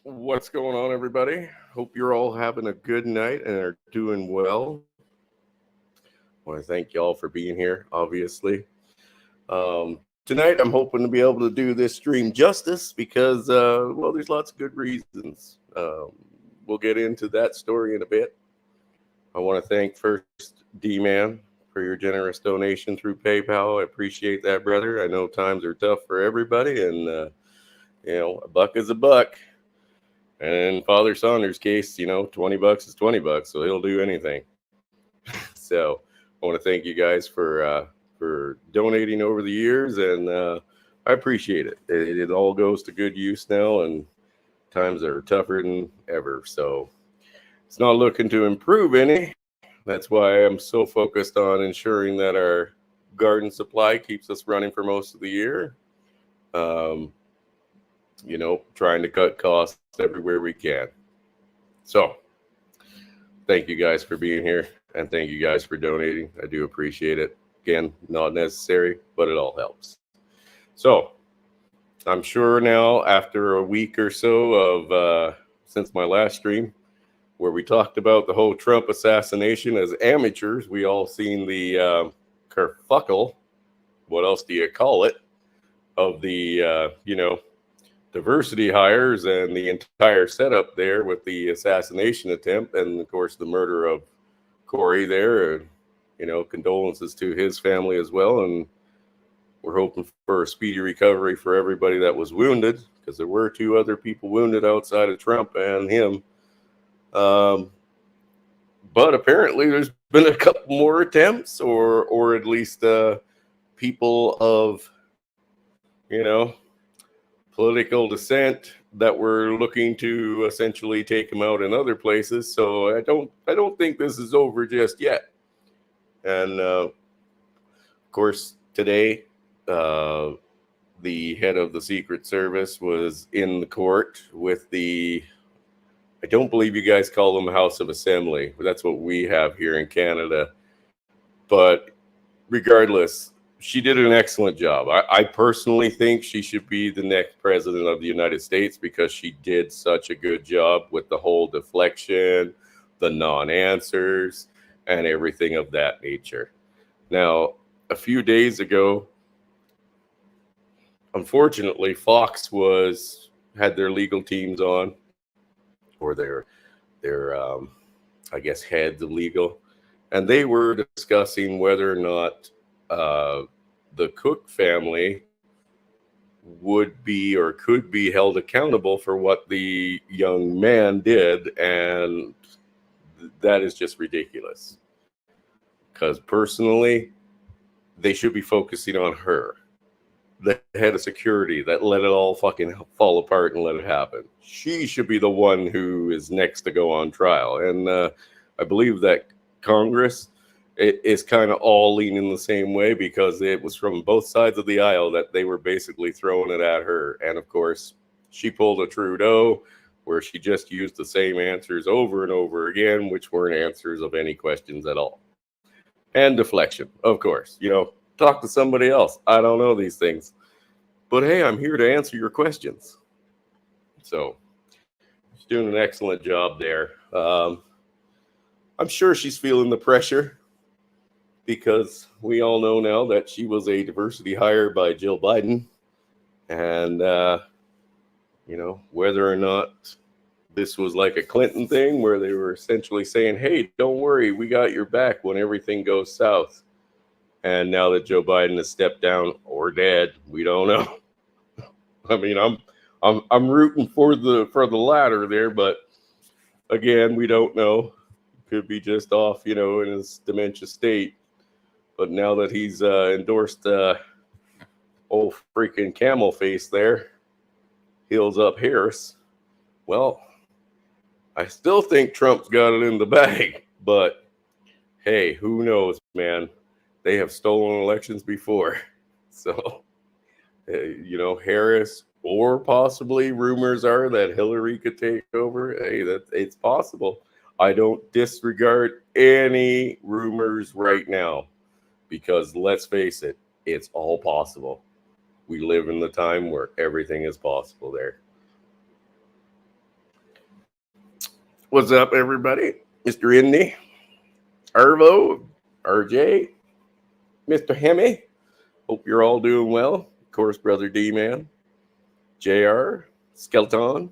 What's going on, everybody? Hope you're all having a good night and are doing well. I want to thank y'all for being here, obviously. Tonight, I'm hoping to be able to do this stream justice because, well, there's lots of good reasons. We'll get into that story in a bit. I want to thank first D-Man for your generous donation through PayPal. I appreciate that, brother. I know times are tough for everybody, and, a buck is a buck. And in Father Saunders' case, $20 is $20, so he'll do anything. So I want to thank you guys for donating over the years, and I appreciate it. It all goes to good use now, and times are tougher than ever. So it's not looking to improve any. That's why I'm so focused on ensuring that our garden supply keeps us running for most of the year. Um, trying to cut costs everywhere we can. So, thank you guys for being here and thank you guys for donating. I do appreciate it. Again, not necessary, but it all helps. So, I'm sure now, after a week or so of since my last stream, where we talked about the whole Trump assassination as amateurs, we all seen the kerfuckle, what else do you call it, of the, diversity hires and the entire setup there with the assassination attempt and of course the murder of Corey there, and condolences to his family as well, and we're hoping for a speedy recovery for everybody that was wounded, because there were two other people wounded outside of Trump and him. But apparently there's been a couple more attempts, or at least people of you know political dissent that were looking to essentially take him out in other places. So I don't think this is over just yet. And of course, today uh, the head of the Secret Service was in the court with the. I don't believe you guys call them House of Assembly, but that's what we have here in Canada. But regardless, she did an excellent job. I personally think she should be the next president of the United States because she did such a good job with the whole deflection, the non answers, and everything of that nature. Now, a few days ago, unfortunately, Fox was had their legal teams on, or their I guess heads of legal, and they were discussing whether or not uh, the Cook family would be or could be held accountable for what the young man did, and that is just ridiculous. Because personally, they should be focusing on her, the head of security that let it all fucking fall apart and let it happen. She should be the one who is next to go on trial. And I believe that Congress is kind of all leaning the same way because it was from both sides of the aisle that they were basically throwing it at her. And of course, she pulled a Trudeau where she just used the same answers over and over again, which weren't answers of any questions at all. And deflection, of course. Talk to somebody else. I don't know these things. But hey, I'm here to answer your questions. So she's doing an excellent job there. I'm sure she's feeling the pressure because we all know now that she was a diversity hire by Jill Biden. And, whether or not this was like a Clinton thing where they were essentially saying, hey, don't worry, we got your back when everything goes south. And now that Joe Biden has stepped down or dead, we don't know. I mean, I'm rooting for the latter there, but again, we don't know. Could be just off, in his dementia state. But now that he's endorsed old freaking camel face there, heals up Harris. Well, I still think Trump's got it in the bag, but hey, who knows, man? They have stolen elections before. So, Harris, or possibly rumors are that Hillary could take over. Hey, it's possible. I don't disregard any rumors right now because let's face it, it's all possible. We live in the time where everything is possible there. What's up, everybody? Mr. Indy, Arvo, RJ, Mr. Hemi. Hope you're all doing well. Of course, Brother D-Man, JR, Skeleton.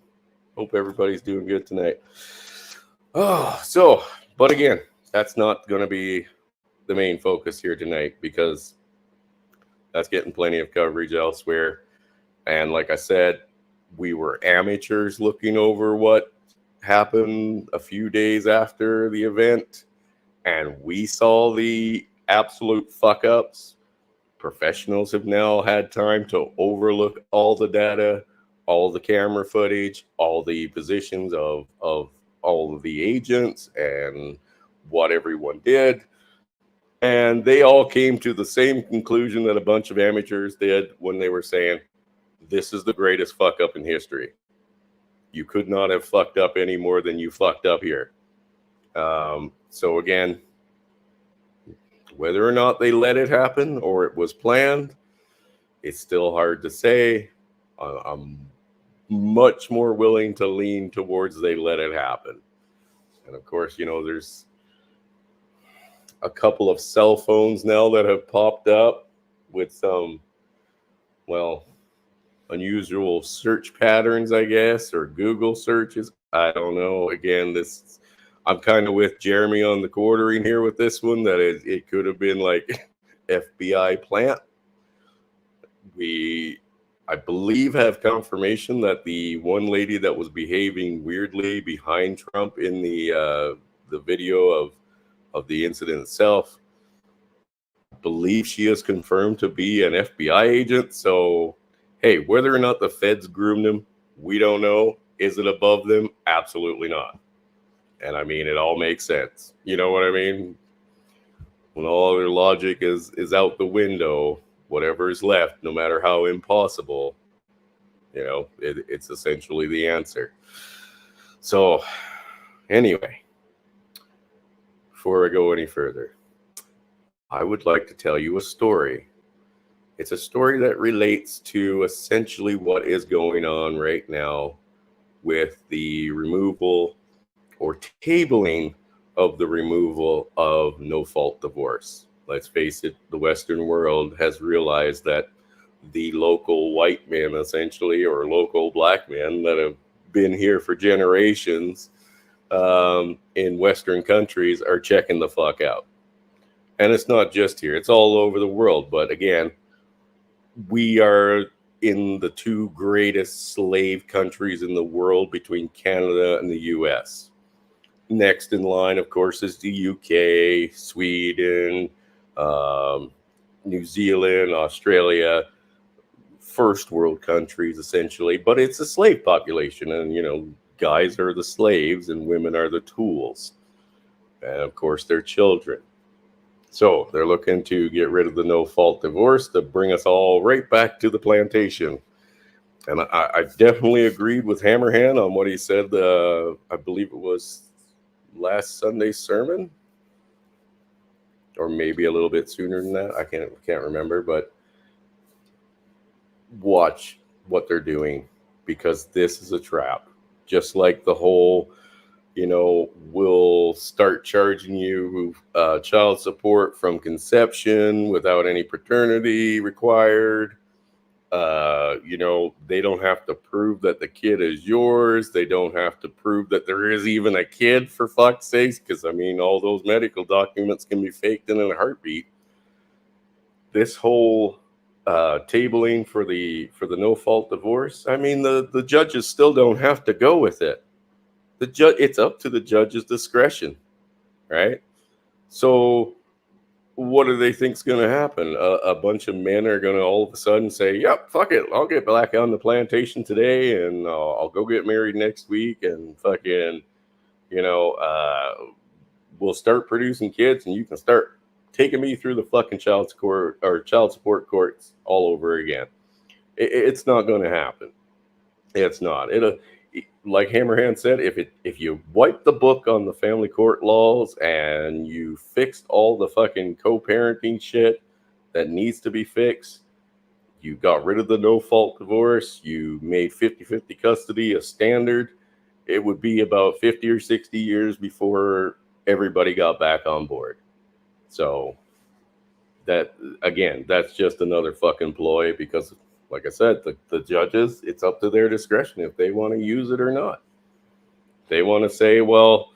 Hope everybody's doing good tonight. But again, that's not going to be the main focus here tonight because that's getting plenty of coverage elsewhere. And like I said, we were amateurs looking over what happened a few days after the event, and we saw the absolute fuck ups. Professionals have now had time to overlook all the data, all the camera footage, all the positions of all of the agents and what everyone did. And they all came to the same conclusion that a bunch of amateurs did when they were saying, this is the greatest fuck up in history. You could not have fucked up any more than you fucked up here. So again, whether or not they let it happen or it was planned, it's still hard to say. I'm much more willing to lean towards they let it happen. And of course, there's a couple of cell phones now that have popped up with some, unusual search patterns, I guess, or Google searches. I don't know. Again, I'm kind of with Jeremy on the quartering here with this one, that it could have been like FBI plant. I believe, have confirmation that the one lady that was behaving weirdly behind Trump in the video of the incident itself, I believe she is confirmed to be an FBI agent. So, hey, whether or not the feds groomed him, we don't know. Is it above them? Absolutely not. And I mean, it all makes sense. You know what I mean? When all other logic is out the window, whatever is left, no matter how impossible, it's essentially the answer. So, anyway, before I go any further, I would like to tell you a story. It's a story that relates to essentially what is going on right now with the removal or tabling of the removal of no-fault divorce. Let's face it, the Western world has realized that the local white men, essentially, or local black men that have been here for generations in Western countries are checking the fuck out. And it's not just here, it's all over the world. But again, we are in the two greatest slave countries in the world between Canada and the US. Next in line, of course, is the UK, Sweden, New Zealand, Australia, first world countries, essentially. But it's a slave population, and, guys are the slaves and women are the tools. And, of course, they're children. So they're looking to get rid of the no-fault divorce to bring us all right back to the plantation. And I definitely agreed with Hammerhand on what he said. I believe it was last Sunday's sermon, or maybe a little bit sooner than that. I can't remember, but watch what they're doing, because this is a trap. Just like the whole, we'll start charging you child support from conception without any paternity required. They don't have to prove that the kid is yours. They don't have to prove that there is even a kid, for fuck's sakes, because all those medical documents can be faked in a heartbeat. This whole tabling for the no-fault divorce, the judges still don't have to go with it. It's up to the judge's discretion, right? So what do they think's going to happen? A bunch of men are going to all of a sudden say, yep, fuck it, I'll get back on the plantation today, and I'll go get married next week, and fucking, we'll start producing kids, and you can start taking me through the fucking child support courts all over again. It's not going to happen. It's not. Like Hammerhand said, if you wipe the book on the family court laws and you fixed all the fucking co-parenting shit that needs to be fixed, you got rid of the no-fault divorce, you made 50-50 custody a standard, it would be about 50 or 60 years before everybody got back on board. So that, again, that's just another fucking ploy because, like I said, the judges, it's up to their discretion if they want to use it or not. They want to say, well,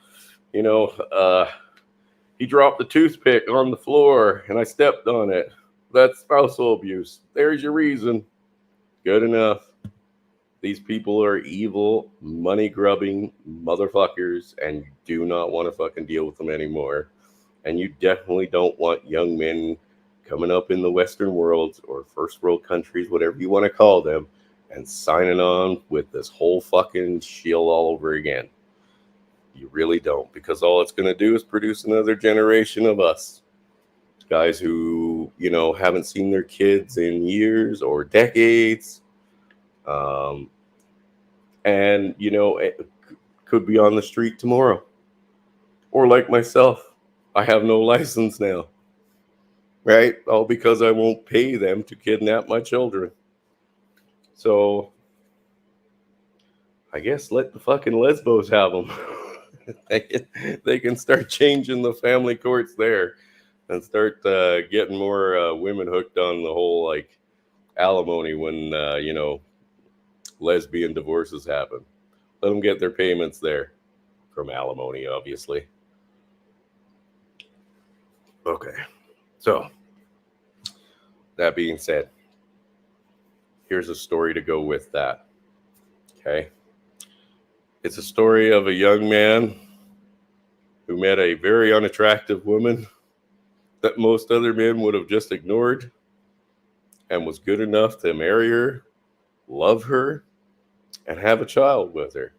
you know, he dropped the toothpick on the floor and I stepped on it. That's spousal abuse. There's your reason. Good enough. These people are evil, money grubbing motherfuckers, and you do not want to fucking deal with them anymore. And you definitely don't want young men coming up in the Western world or first world countries, whatever you want to call them, and signing on with this whole fucking shield all over again. You really don't, because all it's going to do is produce another generation of us. Guys who, you know, haven't seen their kids in years or decades. And, you know, it could be on the street tomorrow. Or like myself, I have no license now. Right? All because I won't pay them to kidnap my children. So, I guess let the fucking lesbos have them. they can start changing the family courts there and start getting more women hooked on the whole, like, alimony when, you know, lesbian divorces happen. Let them get their payments there from alimony, obviously. Okay. So, that being said, here's a story to go with that. Okay. It's a story of a young man who met a very unattractive woman that most other men would have just ignored and was good enough to marry her, love her, and have a child with her.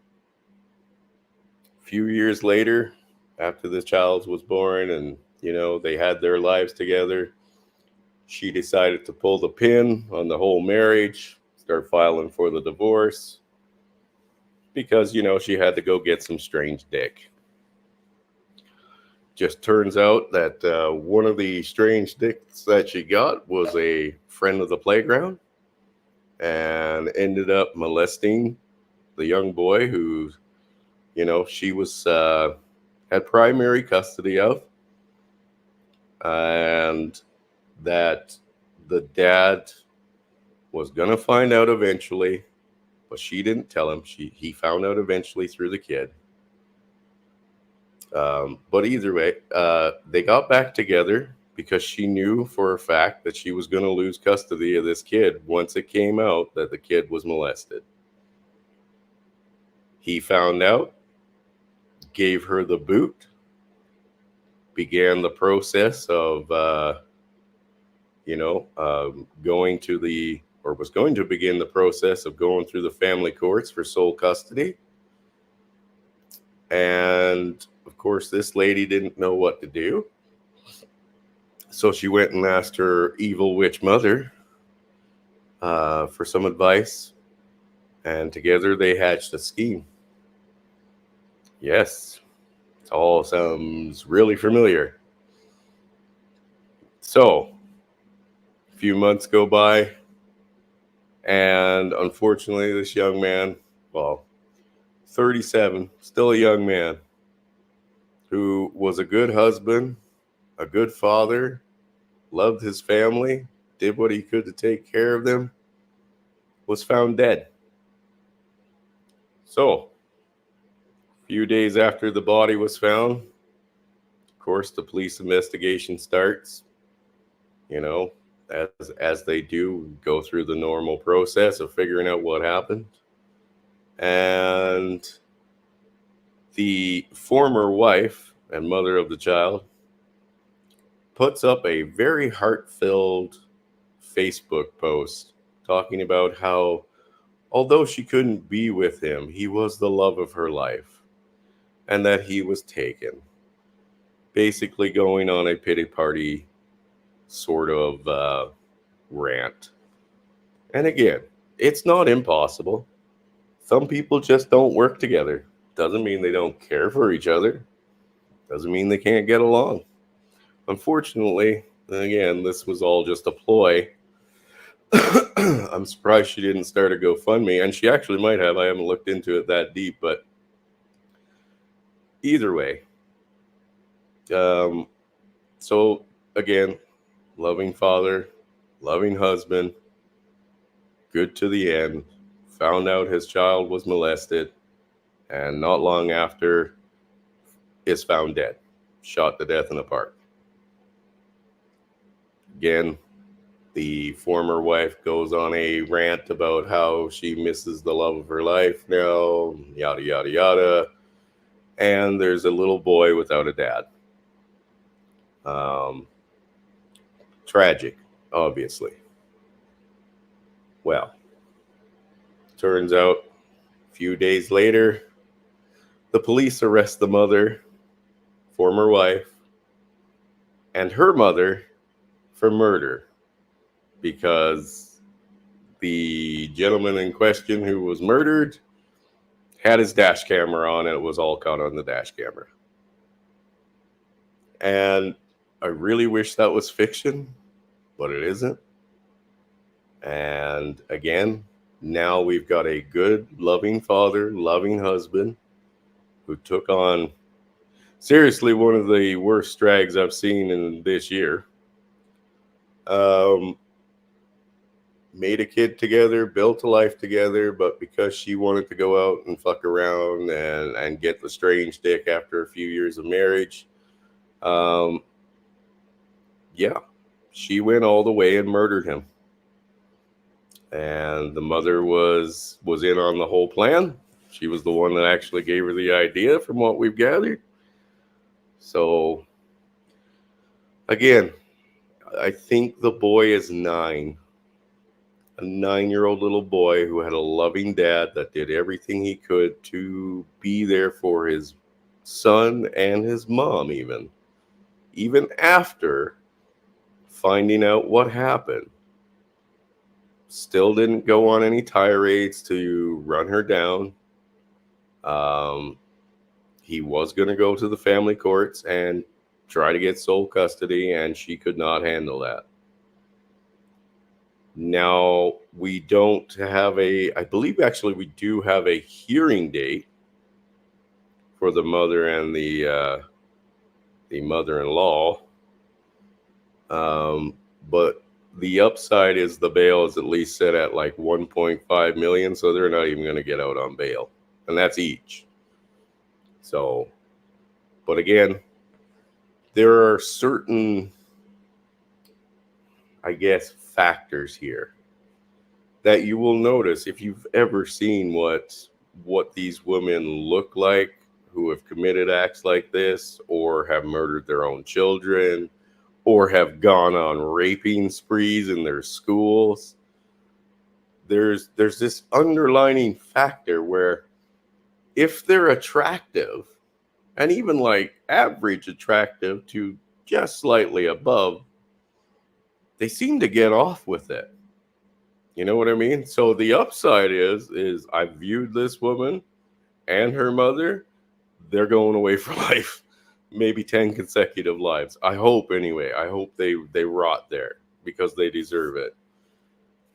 A few years later, after the child was born and, you know, they had their lives together, she decided to pull the pin on the whole marriage, start filing for the divorce, because, you know, she had to go get some strange dick. Just turns out that one of the strange dicks that she got was a friend of the playground and ended up molesting the young boy who, you know, she was had primary custody of, and that the dad was gonna find out eventually, but she didn't tell him. He found out eventually through the kid. But either way, they got back together because she knew for a fact that she was going to lose custody of this kid once it came out that the kid was molested. He found out, gave her the boot, began the process of, going to was going to begin the process of going through the family courts for sole custody. And of course, this lady didn't know what to do. So she went and asked her evil witch mother for some advice. And together they hatched a scheme. Yes, it all sounds really familiar. So, a few months go by. And unfortunately, this young man, 37, still a young man, who was a good husband, a good father, loved his family, did what he could to take care of them, was found dead. So, a few days after the body was found, of course, the police investigation starts. You know, as they do, go through the normal process of figuring out what happened. And the former wife and mother of the child puts up a very heart-filled Facebook post talking about how, although she couldn't be with him, he was the love of her life and that he was taken. Basically going on a pity party sort of rant. And again, it's not impossible. Some people just don't work together. Doesn't mean they don't care for each other. Doesn't mean they can't get along. Unfortunately, again, this was all just a ploy. I'm surprised she didn't start a GoFundMe, and she actually might have. I haven't looked into it that deep, but Either way, um, so again, loving father, loving husband, good to the end. Found out his child was molested, and not long after, is found dead, shot to death in a park. Again, the former wife goes on a rant about how she misses the love of her life now, yada, yada, yada. And there's a little boy without a dad. Um, Tragic, obviously. Well, turns out a few days later, the police arrest the mother, former wife, and her mother for murder because the gentleman in question who was murdered had his dash camera on and it was all caught on the dash camera. And I really wish that was fiction, but it isn't. And again, now we've got a good, loving father, loving husband who took on seriously one of the worst drags I've seen in this year. Made a kid together, built a life together, but because she wanted to go out and fuck around and get the strange dick after a few years of marriage, yeah, she went all the way and murdered him. And the mother was in on the whole plan. She was the one that actually gave her the idea, from what we've gathered. So, again, I think the boy is 9. A 9-year-old little boy who had a loving dad that did everything he could to be there for his son and his mom, even after finding out what happened. Still didn't go on any tirades to run her down. He was going to go to the family courts and try to get sole custody, and she could not handle that. Now, we don't have I believe actually we do have a hearing date for the mother and the mother-in-law. But the upside is the bail is at least set at like 1.5 million, so they're not even going to get out on bail, and that's each. So, but again, there are certain, I guess, factors here that you will notice if you've ever seen what these women look like who have committed acts like this, or have murdered their own children, or have gone on raping sprees in their schools. There's this underlining factor where if they're attractive, and even like average attractive to just slightly above, they seem to get off with it. You know what I mean? So the upside is I viewed this woman and her mother, they're going away for life. Maybe 10 consecutive lives. I hope anyway. I hope they rot there because they deserve it.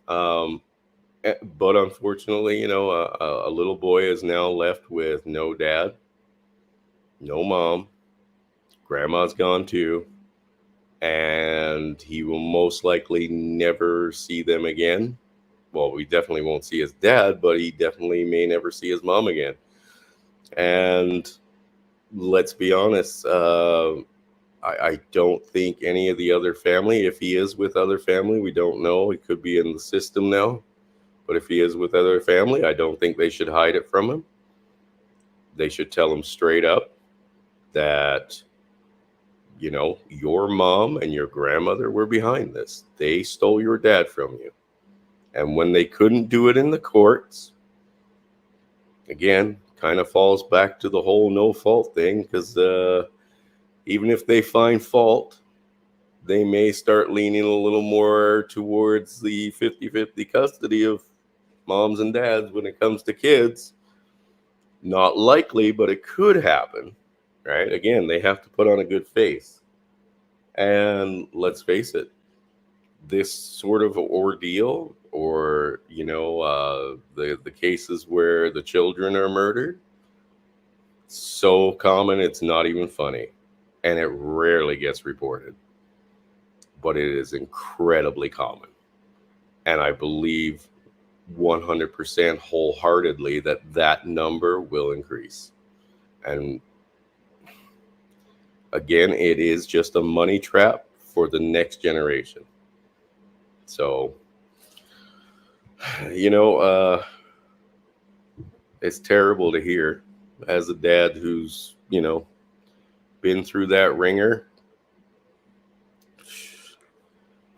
But unfortunately, a little boy is now left with no dad, no mom. Grandma's gone too. And he will most likely never see them again. Well, we definitely won't see his dad, but he definitely may never see his mom again. And let's be honest, I don't think any of the other family, if he is with other family, we don't know. He could be in the system now. But if he is with other family, I don't think they should hide it from him. They should tell him straight up that, your mom and your grandmother were behind this. They stole your dad from you. And when they couldn't do it in the courts, again, kind of falls back to the whole no fault thing, because even if they find fault, they may start leaning a little more towards the 50-50 custody of moms and dads when it comes to kids. Not likely, but it could happen, right? Again, they have to put on a good face. And let's face it, this sort of ordeal, or the cases where the children are murdered, So common, it's not even funny. And it rarely gets reported. But it is incredibly common. And I believe 100% wholeheartedly that that number will increase. And again, it is just a money trap for the next generation. So, you know, it's terrible to hear as a dad who's, been through that ringer.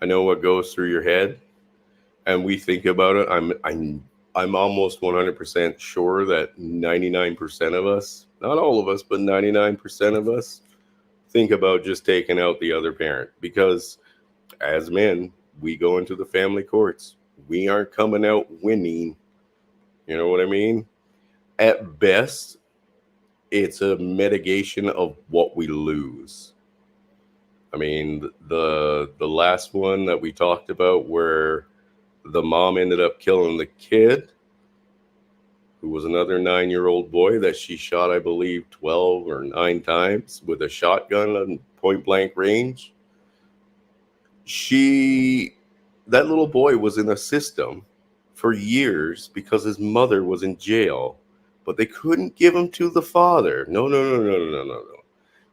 I know what goes through your head, and we think about it. I'm almost 100% sure that 99% of us, not all of us, but 99% of us think about just taking out the other parent, because as men, we go into the family courts. We aren't coming out winning. You know what I mean? At best, it's a mitigation of what we lose. I mean, the last one that we talked about, where the mom ended up killing the kid, who was another 9-year-old boy that she shot, I believe, 12 or 9 times with a shotgun on point blank range. That little boy was in a system for years because his mother was in jail, but they couldn't give him to the father. No, no, no, no, no, no, no, no.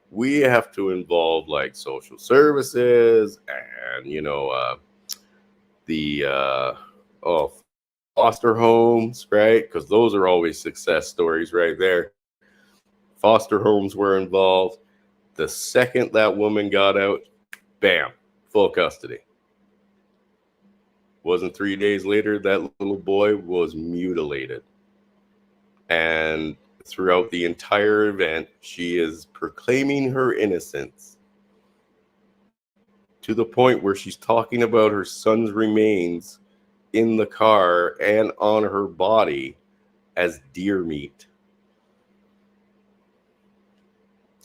We have to involve like social services and the foster homes, right? Because those are always success stories right there. Foster homes were involved. The second that woman got out, bam, full custody. Wasn't 3 days later, that little boy was mutilated. And throughout the entire event, she is proclaiming her innocence to the point where she's talking about her son's remains in the car and on her body as deer meat.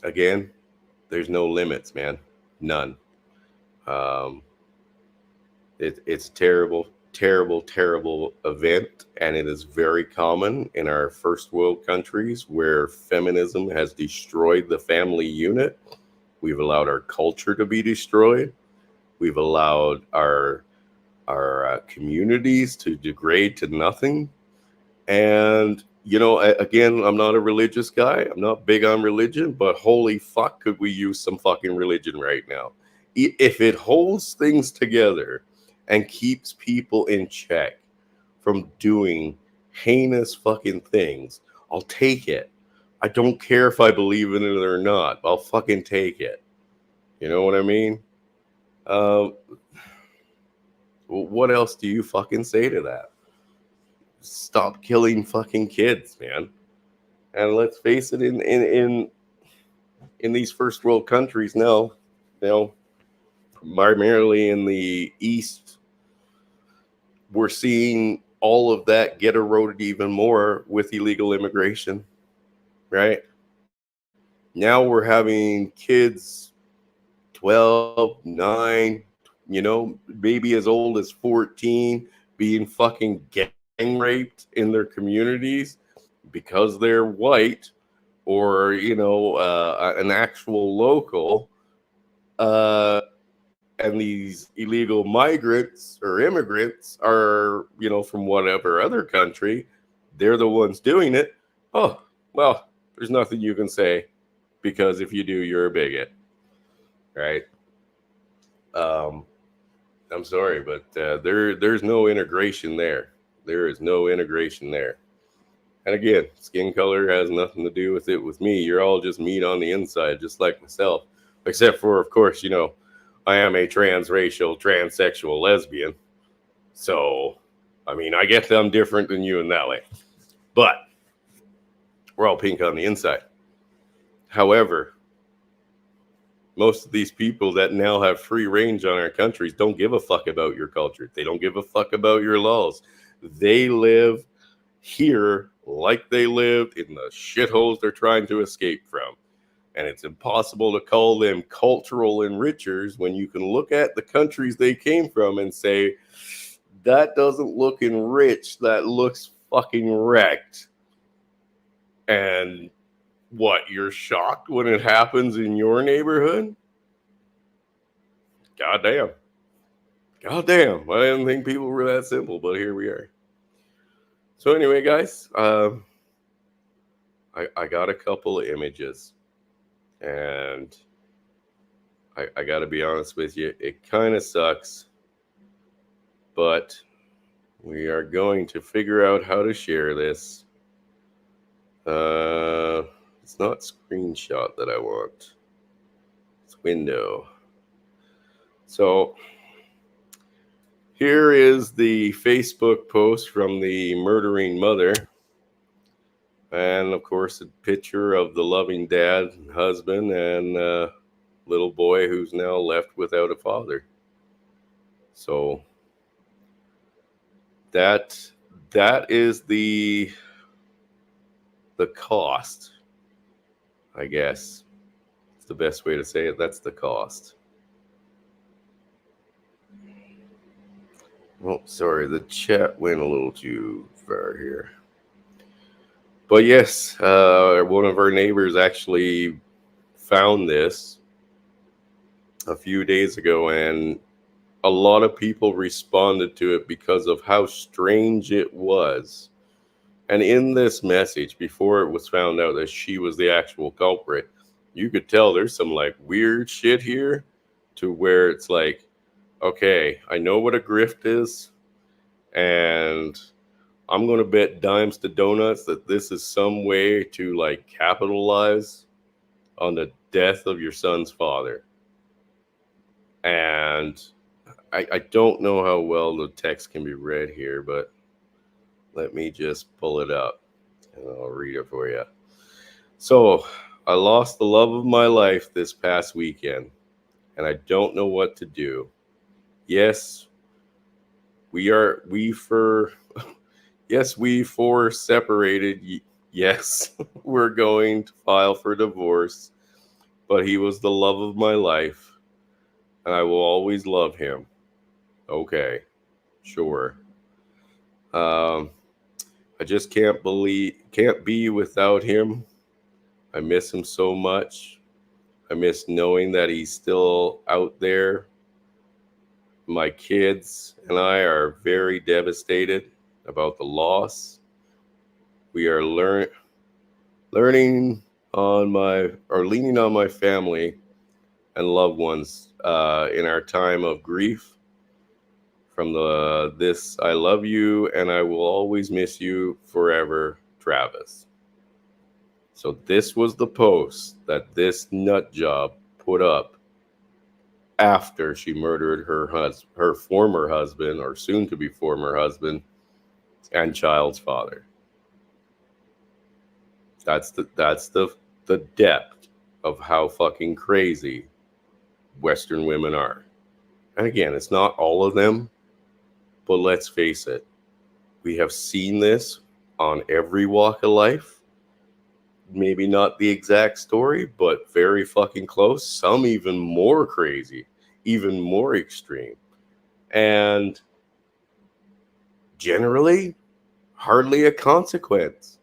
Again, there's no limits, man. None. It's terrible, terrible, terrible event, and it is very common in our first world countries where feminism has destroyed the family unit. We've allowed our culture to be destroyed. We've allowed our communities to degrade to nothing. And again, I'm not a religious guy. I'm not big on religion, but holy fuck, could we use some fucking religion right now? If it holds things together and keeps people in check from doing heinous fucking things, I'll take it. I don't care if I believe in it or not. I'll fucking take it. You know what I mean? What else do you fucking say to that? Stop killing fucking kids, man. And let's face it, in these first world countries now, primarily in the East, we're seeing all of that get eroded even more with illegal immigration, right? Now we're having kids 12, 9, maybe as old as 14 being fucking gang raped in their communities because they're white or, an actual local. And these illegal migrants or immigrants are, from whatever other country, they're the ones doing it. Oh, well, there's nothing you can say, because if you do, you're a bigot, right? I'm sorry, but there's no integration there. There is no integration there. And again, skin color has nothing to do with it with me. You're all just meat on the inside, just like myself. Except for, of course, I am a transracial, transsexual lesbian. So, I mean, I guess I'm different than you in that way. But we're all pink on the inside. However, most of these people that now have free range on our countries don't give a fuck about your culture. They don't give a fuck about your laws. They live here like they lived in the shitholes they're trying to escape from. And it's impossible to call them cultural enrichers when you can look at the countries they came from and say, that doesn't look enriched, that looks fucking wrecked. And What, you're shocked when it happens in your neighborhood? Goddamn. Goddamn. I didn't think people were that simple, but here we are. So anyway, guys, I got a couple of images, and I got to be honest with you, it kind of sucks, but we are going to figure out how to share this. It's not screenshot that I want. It's window. So here is the Facebook post from the murdering mother. And of course, a picture of the loving dad and husband and little boy who's now left without a father. So that is the cost, I guess. It's the best way to say it. That's the cost. Oh, sorry, the chat went a little too far here. But yes, one of our neighbors actually found this a few days ago, and a lot of people responded to it because of how strange it was. And in this message, before it was found out that she was the actual culprit, you could tell there's some like weird shit here to where it's like, okay, I know what a grift is, and I'm going to bet dimes to donuts that this is some way to like capitalize on the death of your son's father. And I don't know how well the text can be read here, but let me just pull it up and I'll read it for you. So, I lost the love of my life this past weekend, and I don't know what to do. Yes, we four separated. Yes, we're going to file for divorce, but he was the love of my life, and I will always love him. Okay, sure. I just can't be without him. I miss him so much. I miss knowing that he's still out there. My kids and I are very devastated about the loss. We are leaning on my family and loved ones in our time of grief. From this, I love you and I will always miss you forever, Travis. So this was the post that this nut job put up after she murdered her former husband, or soon to be former husband, and child's father. That's the depth of how fucking crazy Western women are. And again, it's not all of them, but let's face it, we have seen this on every walk of life. Maybe not the exact story, but very fucking close. Some even more crazy, even more extreme. And generally, hardly a consequence.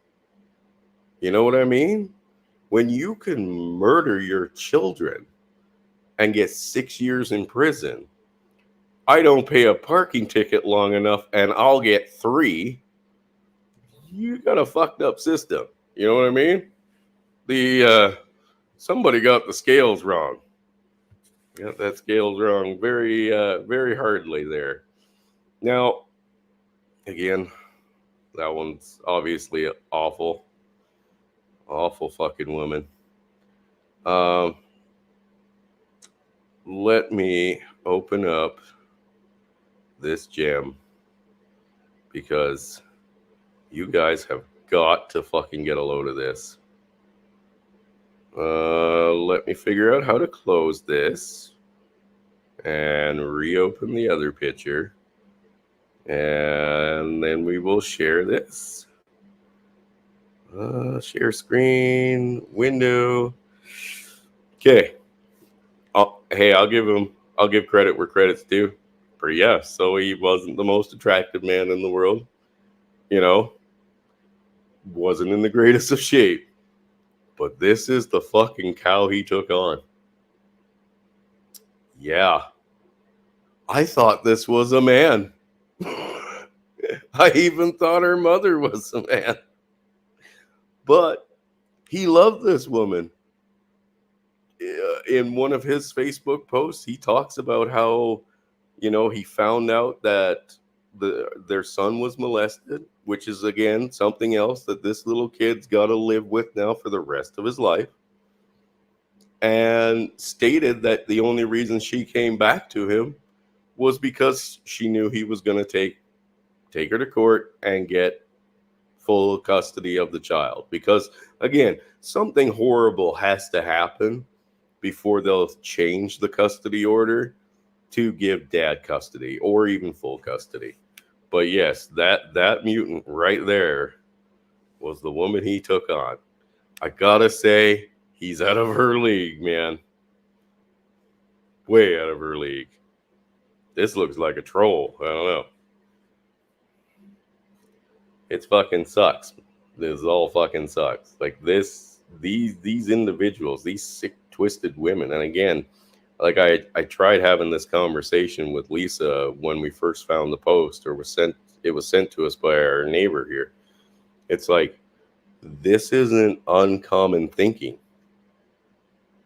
You know what I mean? When you can murder your children and get 6 years in prison, I don't pay a parking ticket long enough and I'll get 3. You got a fucked up system. You know what I mean? Somebody got the scales wrong. Got that scales wrong very, very hardly there. Now, again, that one's obviously awful fucking woman. Let me open up this gem because you guys have got to fucking get a load of this. Let me figure out how to close this and reopen the other picture, and then we will share this. Share screen, window. Okay. I'll give credit where credit's due. For yes, so he wasn't the most attractive man in the world. You know, wasn't in the greatest of shape. but this is the fucking cow he took on. Yeah. I thought this was a man. I even thought her mother was a man. But he loved this woman. In one of his Facebook posts, he talks about how, he found out that their son was molested, which is, again, something else that this little kid's got to live with now for the rest of his life. And stated that the only reason she came back to him was because she knew he was going to take her to court and get full custody of the child. Because, again, something horrible has to happen before they'll change the custody order to give dad custody or even full custody. But yes, that mutant right there was the woman he took on. I gotta say, he's out of her league, man. Way out of her league. This looks like a troll. I don't know. It fucking sucks. This all fucking sucks. Like these individuals, these sick, twisted women. And again, like I tried having this conversation with Lisa when we first found the post, or it was sent to us by our neighbor here. It's like, this isn't uncommon thinking.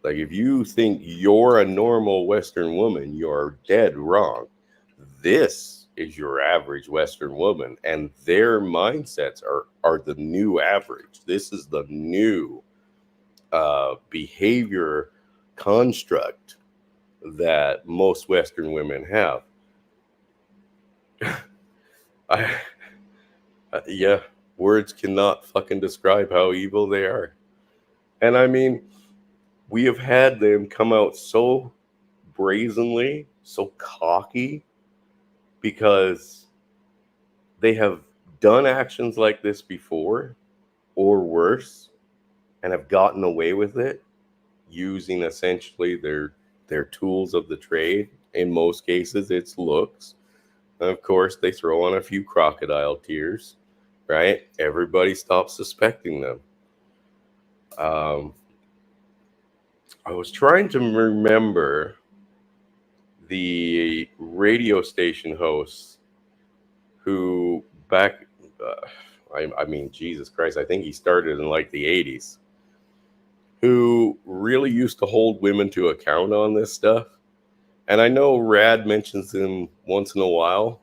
Like, if you think you're a normal Western woman, you're dead wrong. This is your average Western woman, and their mindsets are the new average. This is the new behavior construct that most Western women have. Yeah, words cannot fucking describe how evil they are. And I mean, we have had them come out so brazenly, so cocky, because they have done actions like this before or worse and have gotten away with it using essentially their tools of the trade. In most cases, it's looks. And of course, they throw on a few crocodile tears, right? Everybody stops suspecting them. I was trying to remember the radio station hosts who back, I mean, Jesus Christ, I think he started in like the 80s, who really used to hold women to account on this stuff. And I know Rad mentions him once in a while,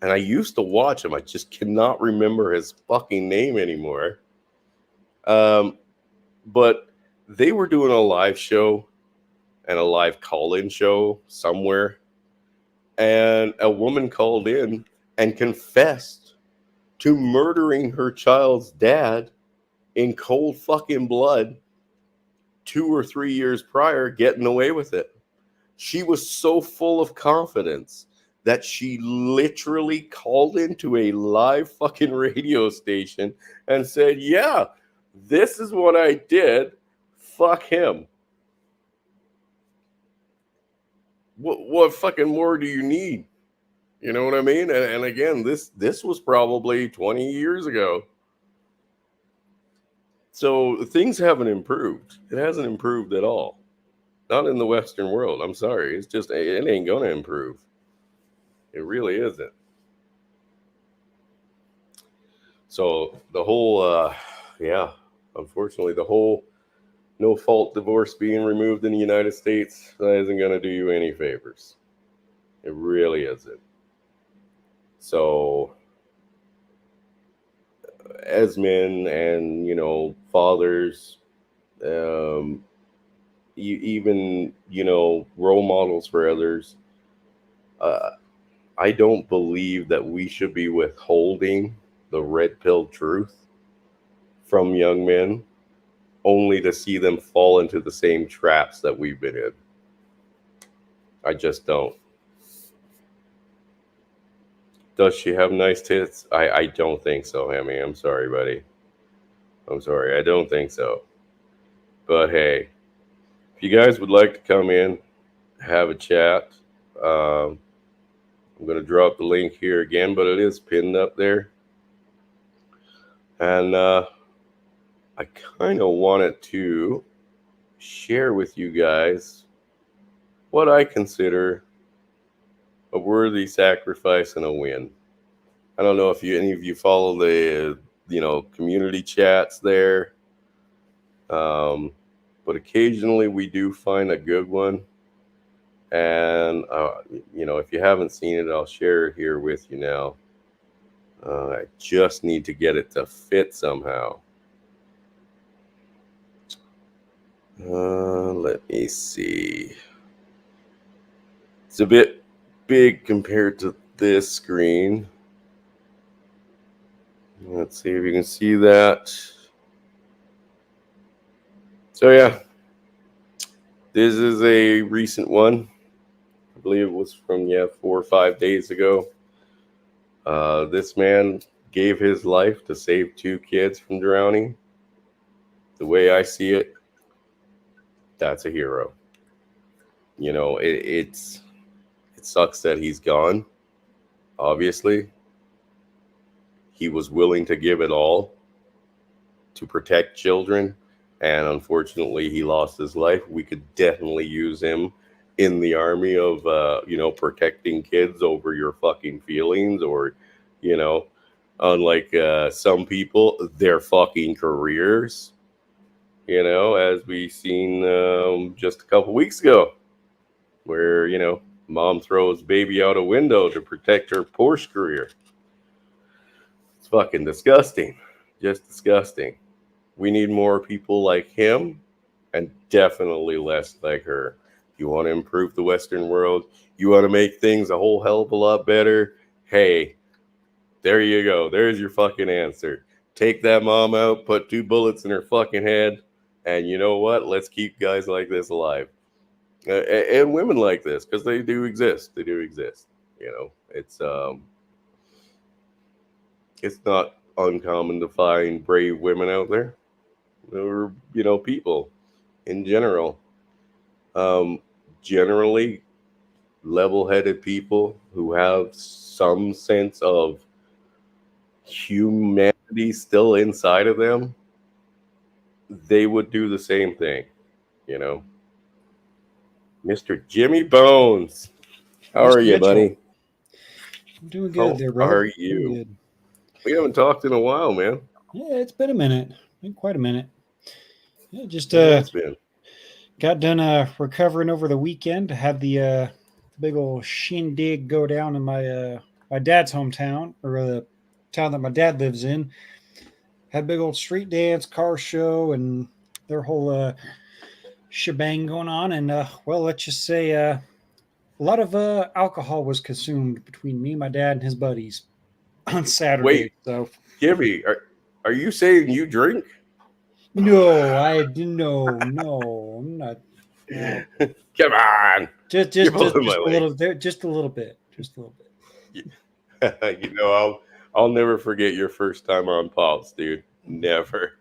and I used to watch him. I just cannot remember his fucking name anymore. But they were doing a live show and a live call-in show somewhere, and a woman called in and confessed to murdering her child's dad in cold fucking blood 2 or 3 years prior, getting away with it. She was so full of confidence that she literally called into a live fucking radio station and said, yeah, this is what I did. Fuck him. What fucking more do you need? You know what I mean? And again, this was probably 20 years ago. So things haven't improved. It hasn't improved at all. Not in the Western world. I'm sorry. It's just, it ain't going to improve. It really isn't. So the whole, unfortunately, the whole no-fault divorce being removed in the United States, that isn't going to do you any favors. It really isn't. So as men and, fathers, even, role models for others, I don't believe that we should be withholding the red pill truth from young men only to see them fall into the same traps that we've been in. I just don't. Does she have nice tits? I don't think so, Hammy. I'm sorry, buddy. I'm sorry. I don't think so. But hey, if you guys would like to come in, have a chat, I'm going to drop the link here again, but it is pinned up there. And I kind of wanted to share with you guys what I consider a worthy sacrifice and a win. I don't know if any of you follow the community chats there, but occasionally we do find a good one. And if you haven't seen it, I'll share it here with you now. I just need to get it to fit somehow. Let me see. It's a bit big compared to this screen. Let's see if you can see that. So yeah, this is a recent one. I believe it was from 4 or 5 days ago. This man gave his life to save 2 kids from drowning. The way I see it, that's a hero. It sucks that he's gone. Obviously, he was willing to give it all to protect children, and unfortunately, he lost his life. We could definitely use him in the army of, protecting kids over your fucking feelings, or, unlike some people, their fucking careers. As we seen just a couple weeks ago, where, mom throws baby out a window to protect her Porsche career. It's fucking disgusting. Just disgusting. We need more people like him, and definitely less like her. You want to improve the Western world? You want to make things a whole hell of a lot better? Hey, there you go. There's your fucking answer. Take that mom out, put 2 bullets in her fucking head, and you know what? Let's keep guys like this alive. And women like this, because they do exist. They do exist. It's not uncommon to find brave women out there, or people in general. Generally, level-headed people who have some sense of humanity still inside of them, they would do the same thing. Mr. Jimmy Bones, how are you, buddy? I'm doing good there, How brother. are Doing you? good. We haven't talked in a while, man. Yeah, it's been a minute. Been quite a minute. Yeah, just It has been. got done recovering over the weekend. Had the big old shindig go down in my dad's hometown, or the town that my dad lives in. Had big old street dance, car show, and their whole shebang going on. And well, let's just say a lot of alcohol was consumed between me, my dad, and his buddies on Saturday. Wait, So Jimmy, are you saying you drink? no, I didn't. No, I'm not. No, Come on, just you're just just pulling my just a leg. little there, just a little bit, just a little bit. I'll never forget your first time on Pops, dude. Never.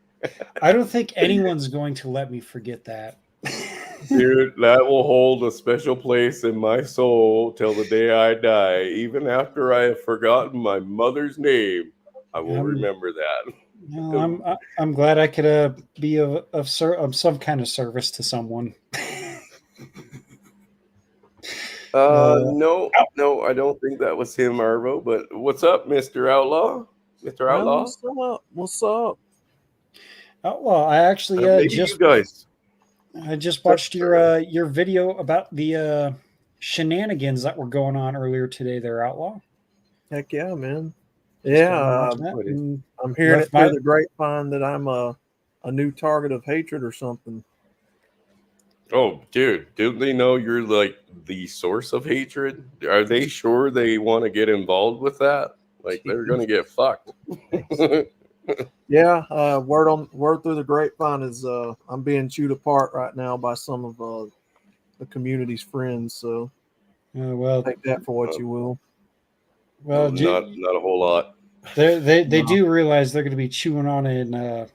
I don't think anyone's going to let me forget that. Dude, that will hold a special place in my soul till the day I die. Even after I have forgotten my mother's name, I will I'm remember that. no, I'm glad I could be of some kind of service to someone. Uh, No, no, I don't think that was him, Arvo. But what's up, Mr. Outlaw? Mr. Man, Outlaw? what's up? What's up? oh, well, I actually Maybe you just guys. I just watched your video about the shenanigans that were going on earlier today. There, outlaw. Heck yeah, man. Just Yeah, watching that and I'm hearing left it through my the grapevine that I'm a new target of hatred or something. Oh, dude, do they know you're like the source of hatred? Are they sure they want to get involved with that? Like they're gonna get fucked. Yeah, word through the grapevine is I'm being chewed apart right now by some of the community's friends. So well, take that for what you will. well, Not a whole lot. they No. do realize they're going to be chewing on a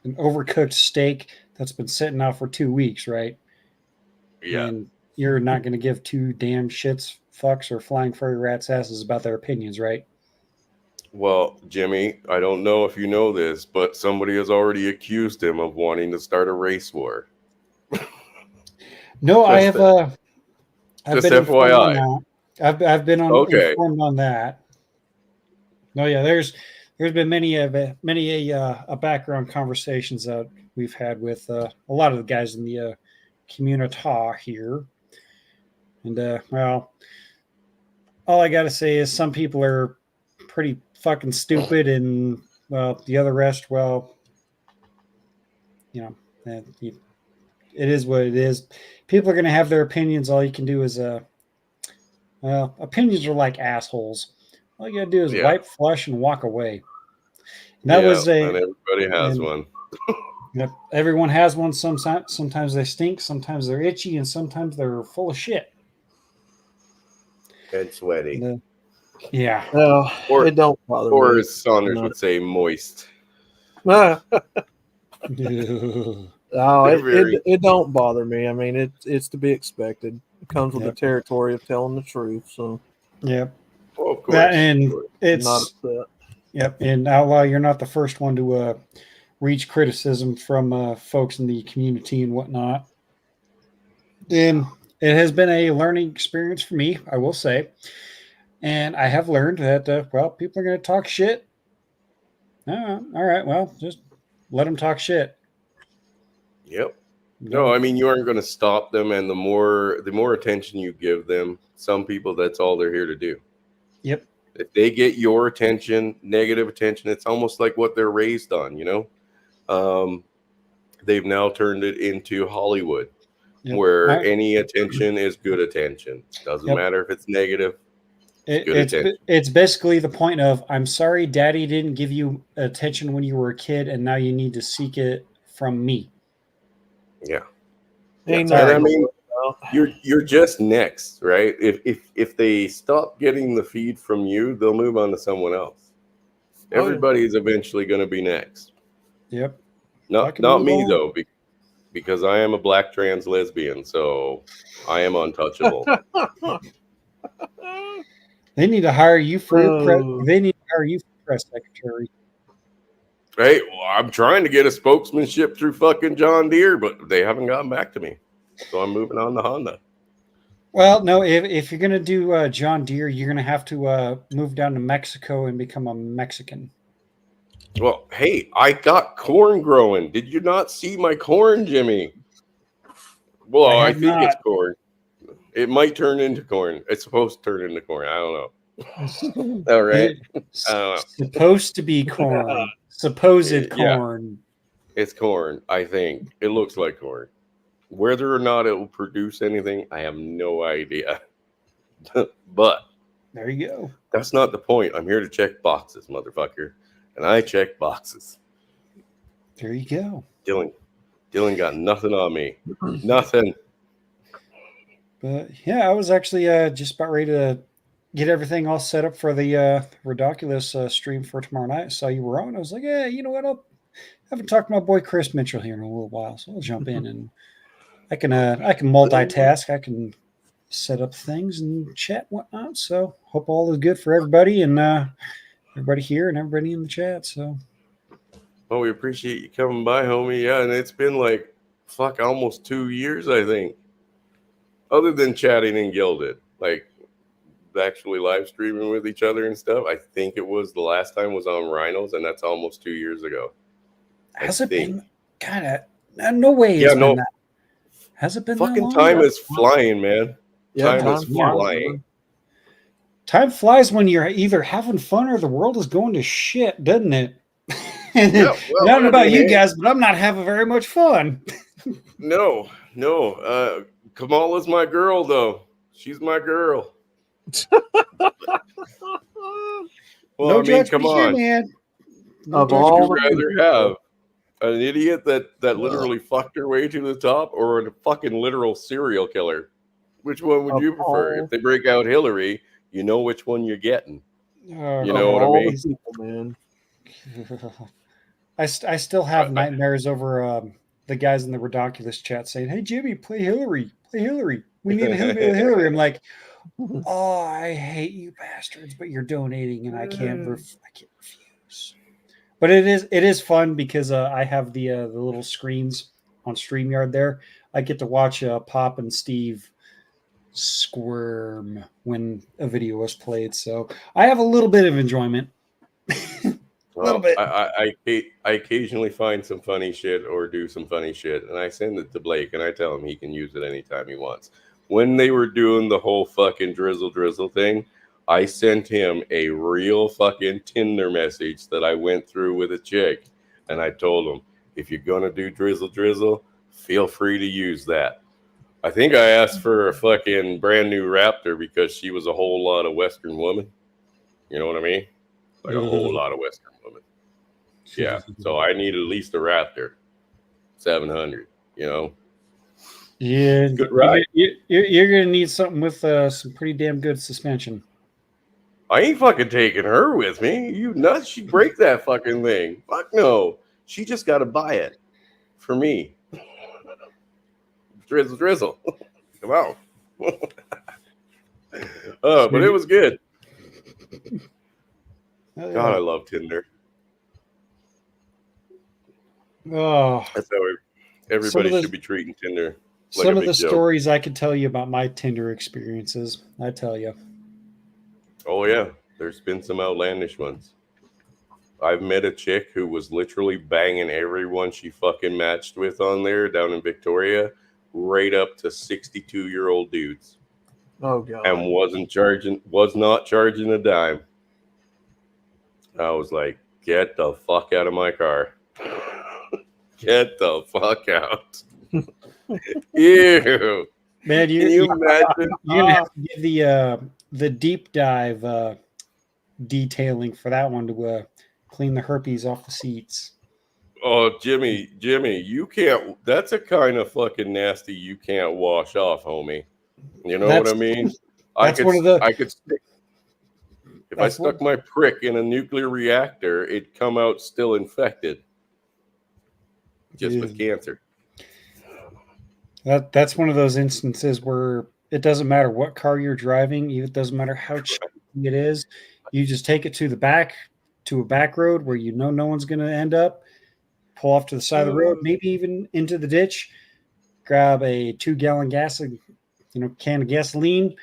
an overcooked steak that's been sitting out for 2 weeks, right? Yeah. And you're not going to give two damn shits, fucks, or flying furry rats' asses about their opinions, right? Well, Jimmy, I don't know if you know this, but somebody has already accused him of wanting to start a race war. No, I Just, have. I've just been informed on FYI. that. I've been Okay. informed on that. No, yeah, there's been many a background conversations that we've had with a lot of the guys in the community here, and well, all I got to say is some people are pretty fucking stupid, and well, the other rest, well, you know, it is what it is. People are going to have their opinions. All you can do is well, opinions are like assholes. All you got to do is Yeah. wipe, flush, and walk away. And that Yeah. was And everybody has and one. yep, everyone has one. Sometimes they stink, sometimes they're itchy, and sometimes they're full of shit. And sweaty. And, yeah. No, Or, it don't bother or me. as Saunders would say, moist. No, Yep. They're it, very. it don't bother me. I mean, it's to be expected. It comes with the territory of telling the truth. So Oh, of course. That Of and course. I'm not it's upset. yep. And Outlaw, you're not the first one to reach criticism from folks in the community and whatnot. And it has been a learning experience for me, I will say. And I have learned that well, people are going to talk shit. All right, well, just let them talk shit. Yep. No, I mean you aren't going to stop them, and the more attention you give them, some people that's all they're here to do. Yep. If they get your attention, negative attention, it's almost like what they're raised on. They've now turned it into Hollywood, Yep. where any attention is good attention. Doesn't Yep. matter if it's negative. It's good attention. It's basically the point of I'm sorry, Daddy didn't give you attention when you were a kid, and now you need to seek it from me. Yeah. Ain't And I nothing mean, to worry about. you're just next, right? If they stop getting the feed from you, they'll move on to someone else. Oh, yeah. Everybody's eventually going to be next. Yep. Not me though, because I am a black trans lesbian, so I am untouchable. They need to hire you for Oh. they need to hire you for press secretary. Hey, well, I'm trying to get a spokesmanship through fucking John Deere, but they haven't gotten back to me. So I'm moving on to Honda. Well, no, if you're gonna do John Deere, you're gonna have to move down to Mexico and become a Mexican. Well, hey, I got corn growing. Did you not see my corn, Jimmy? Well, I think it's corn. It might turn into corn. It's supposed to turn into corn. I don't know. All right. Supposed to be corn. Supposed corn. It's corn, I think. It looks like corn. Whether or not it will produce anything, I have no idea. But there you go. That's not the point. I'm here to check boxes, motherfucker. And I check boxes. There you go. Dylan got nothing on me. Nothing. But yeah, I was actually just about ready to get everything all set up for the Ridiculous stream for tomorrow night. I saw you were on. I was like, yeah, you know what? I haven't talked to my boy Chris Mitchell here in a little while, so I'll jump in and I can multitask. I can set up things and chat and whatnot. So hope all is good for everybody and everybody here and everybody in the chat. So well, we appreciate you coming by, homie. Yeah, and it's been like almost 2 years, I think. Other than chatting and Gilded, like actually live streaming with each other and stuff. I think it was the last time was on Rhinos, and that's almost 2 years ago. Has it been? God, no way. Yeah, no. That. Has it been? Fucking time is flying, man. Yeah, time is flying. Time flies when you're either having fun or the world is going to shit, doesn't it? Yeah, well, I don't know about you guys, but I'm not having very much fun. No. Kamala's my girl, though. She's my girl. Well, no I mean, come on. Here, man. Would you rather have an idiot that literally fucked her way to the top or a fucking literal serial killer? Which one would you prefer? If they break out Hillary, you know which one you're getting. You know what I mean? People, man. I still have nightmares over the guys in the Ridiculous chat saying, "Hey Jimmy, play Hillary, play Hillary. We need a Hillary." I'm like, Oh, I hate you bastards, but you're donating and I can't refuse. But it is fun because I have the little screens on StreamYard there. I get to watch Pop and Steve squirm when a video was played. So I have a little bit of enjoyment. A little Well, bit. I occasionally find some funny shit or do some funny shit, and I send it to Blake, and I tell him he can use it anytime he wants. When they were doing the whole fucking drizzle thing, I sent him a real fucking Tinder message that I went through with a chick, and I told him, if you're gonna do drizzle, feel free to use that. I think I asked for a fucking brand new Raptor because she was a whole lot of Western woman. You know what I mean? Like a whole lot of Western women. Yeah. So I need at least a Raptor 700, you know? Yeah, Good ride. you're gonna need something with some pretty damn good suspension. I ain't fucking taking her with me. You nuts? She'd break that fucking thing. Fuck no. She just got to buy it for me. Drizzle. Come on. But it was good. God, I love Tinder. Oh, That's how everybody should be treating Tinder. Like some a of the big joke. stories I could tell you about my Tinder experiences, I tell you. Oh, yeah. There's been some outlandish ones. I've met a chick who was literally banging everyone she fucking matched with on there down in Victoria, right up to 62-year-old dudes. Oh god. And was not charging a dime. I was like, get the fuck out of my car. Get the fuck out. Ew. Man, Can you imagine? you're gonna have to give the deep dive detailing for that one to clean the herpes off the seats. Oh, Jimmy, you can't. That's a kind of fucking nasty you can't wash off, homie. You know what I mean? I could stick. If I stuck my prick in a nuclear reactor, it'd come out still infected, just with cancer. That's one of those instances where it doesn't matter what car you're driving, it doesn't matter how cheap it is. You just take it to a back road where you know no one's going to end up. Pull off to the side of the road, maybe even into the ditch. Grab a 2-gallon can of gasoline,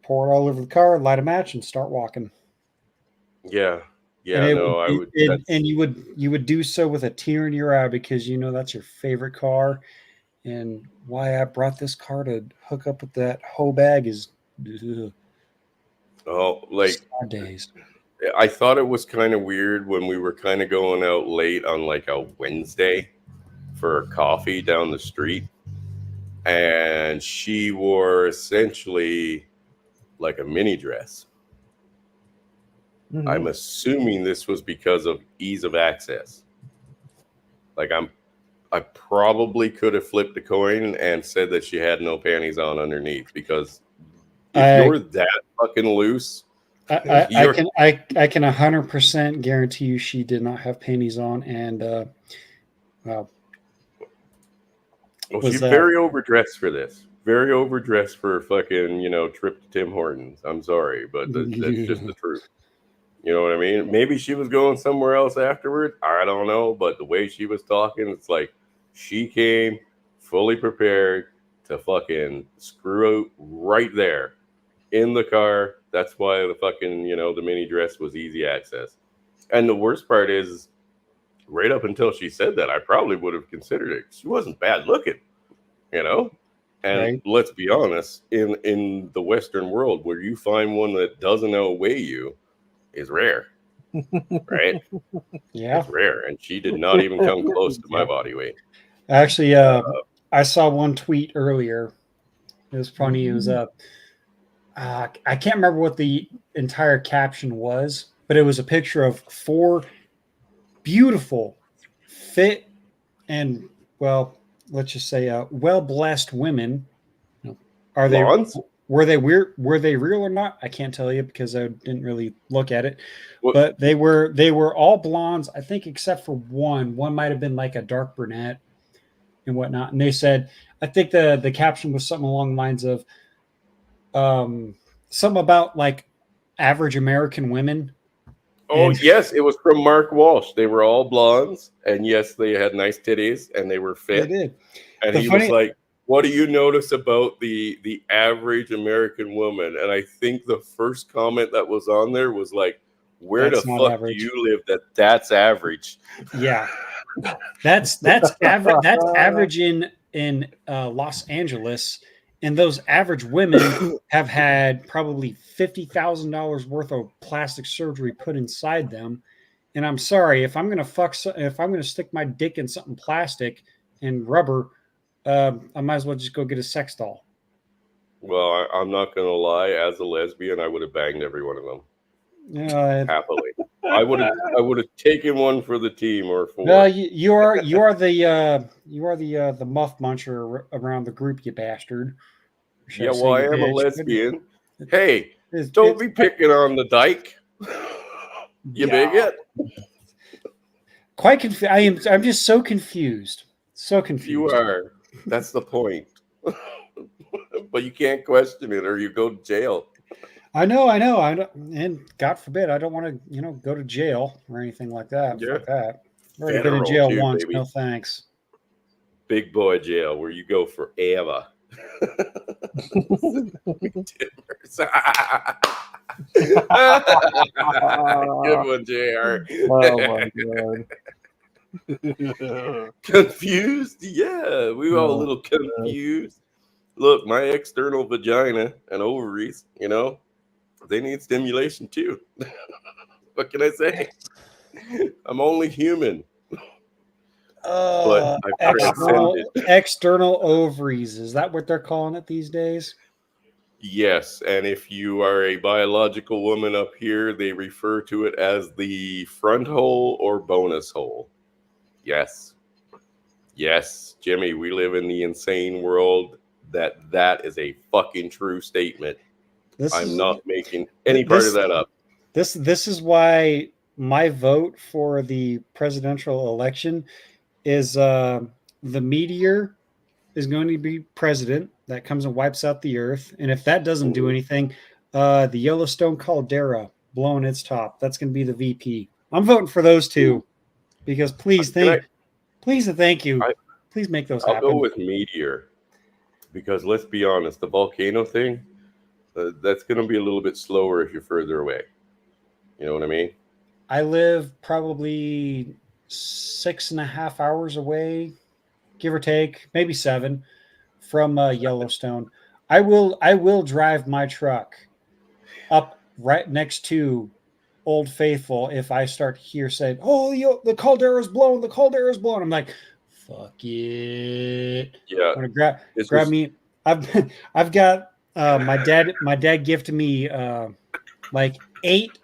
pour it all over the car, light a match, and start walking. Yeah, and you would do so with a tear in your eye because you know that's your favorite car, and why I brought this car to hook up with that hoe bag is. Sad days. I thought it was kind of weird when we were kind of going out late on like a Wednesday for coffee down the street, and she wore essentially like a mini dress. Mm-hmm. I'm assuming this was because of ease of access. Like I probably could have flipped a coin and said that she had no panties on underneath, because if you're that fucking loose, I can 100% guarantee you she did not have panties on, and she's very overdressed for this. Very overdressed for fucking, trip to Tim Hortons. I'm sorry, but that's just the truth. You know what I mean? Maybe she was going somewhere else afterward. I don't know, but the way she was talking, it's like she came fully prepared to fucking screw out right there in the car. That's why the fucking, the mini dress was easy access. And the worst part is, right up until she said that, I probably would have considered it. She wasn't bad looking, And right. Let's be honest, in the Western world, where you find one that doesn't outweigh you is rare, right? Yeah, it's rare, and she did not even come close to my body weight. Actually, I saw one tweet earlier. It was funny. It was I can't remember what the entire caption was, but it was a picture of 4 beautiful, fit, and let's just say well-blessed women. Are Blondes? Were they weird? Were they real or not? I can't tell you because I didn't really look at it. But they were all blondes, I think, except for one. One might have been like a dark brunette and whatnot. And they said, I think the caption was something along the lines of, something about like average American women. Oh, And yes, it was from Mark Walsh. They were all blondes, and yes, they had nice titties, and they were they fit. did. And The he was funny, like, "What do you notice about the average American woman?" And I think the first comment that was on there was like, "Where the that's not fuck do average. you live? That's average." Yeah, that's average. That's average in Los Angeles, and those average women have had probably $50,000 worth of plastic surgery put inside them. And I'm sorry if I'm gonna if I'm gonna stick my dick in something plastic and rubber, I might as well just go get a sex doll. Well, I'm not gonna lie. As a lesbian, I would have banged every one of them Uh, happily. I would have taken one for the team or well, four. you are the muff muncher around the group, you bastard. Or should I Yeah, well, say, I you am a bitch? lesbian. Hey, don't It's be picking on the dyke. You yeah, bigot. quite confused. I'm just so confused, so You confused. are. That's the point. But you can't question it or you go to jail. I know, and God forbid, I don't want to, go to jail or anything like that. Yeah. Fuck that. I've already been in Federal jail too, once. baby. No thanks. Big boy jail where you go forever. Good one, JR. Oh my god. Confused? Yeah, we were all a little confused. Look, my external vagina and ovaries, they need stimulation too. What can I say? I'm only human, but I've transcended. External ovaries. Is that what they're calling it these days? Yes, and if you are a biological woman up here, they refer to it as the front hole or bonus hole. Yes. Yes, Jimmy, we live in the insane world that is a fucking true statement. I'm not making any part of that up. This is why my vote for the presidential election is the meteor is going to be president that comes and wipes out the earth, and if that doesn't do anything, the Yellowstone caldera blowing its top, that's going to be the VP. I'm voting for those two because please and thank you. Please make those I'll happen. go with meteor because let's be honest, the volcano thing, that's going to be a little bit slower if you're further away. You know what I mean? I live probably 6.5 hours away, give or take, maybe 7 from Yellowstone. I will drive my truck up right next to Old Faithful if I start to hear saying, "Oh, the caldera's blowing, the caldera's blowing." I'm like, "Fuck it!" Yeah. I'm gonna grab me. I've got my dad. My dad gifted me like eight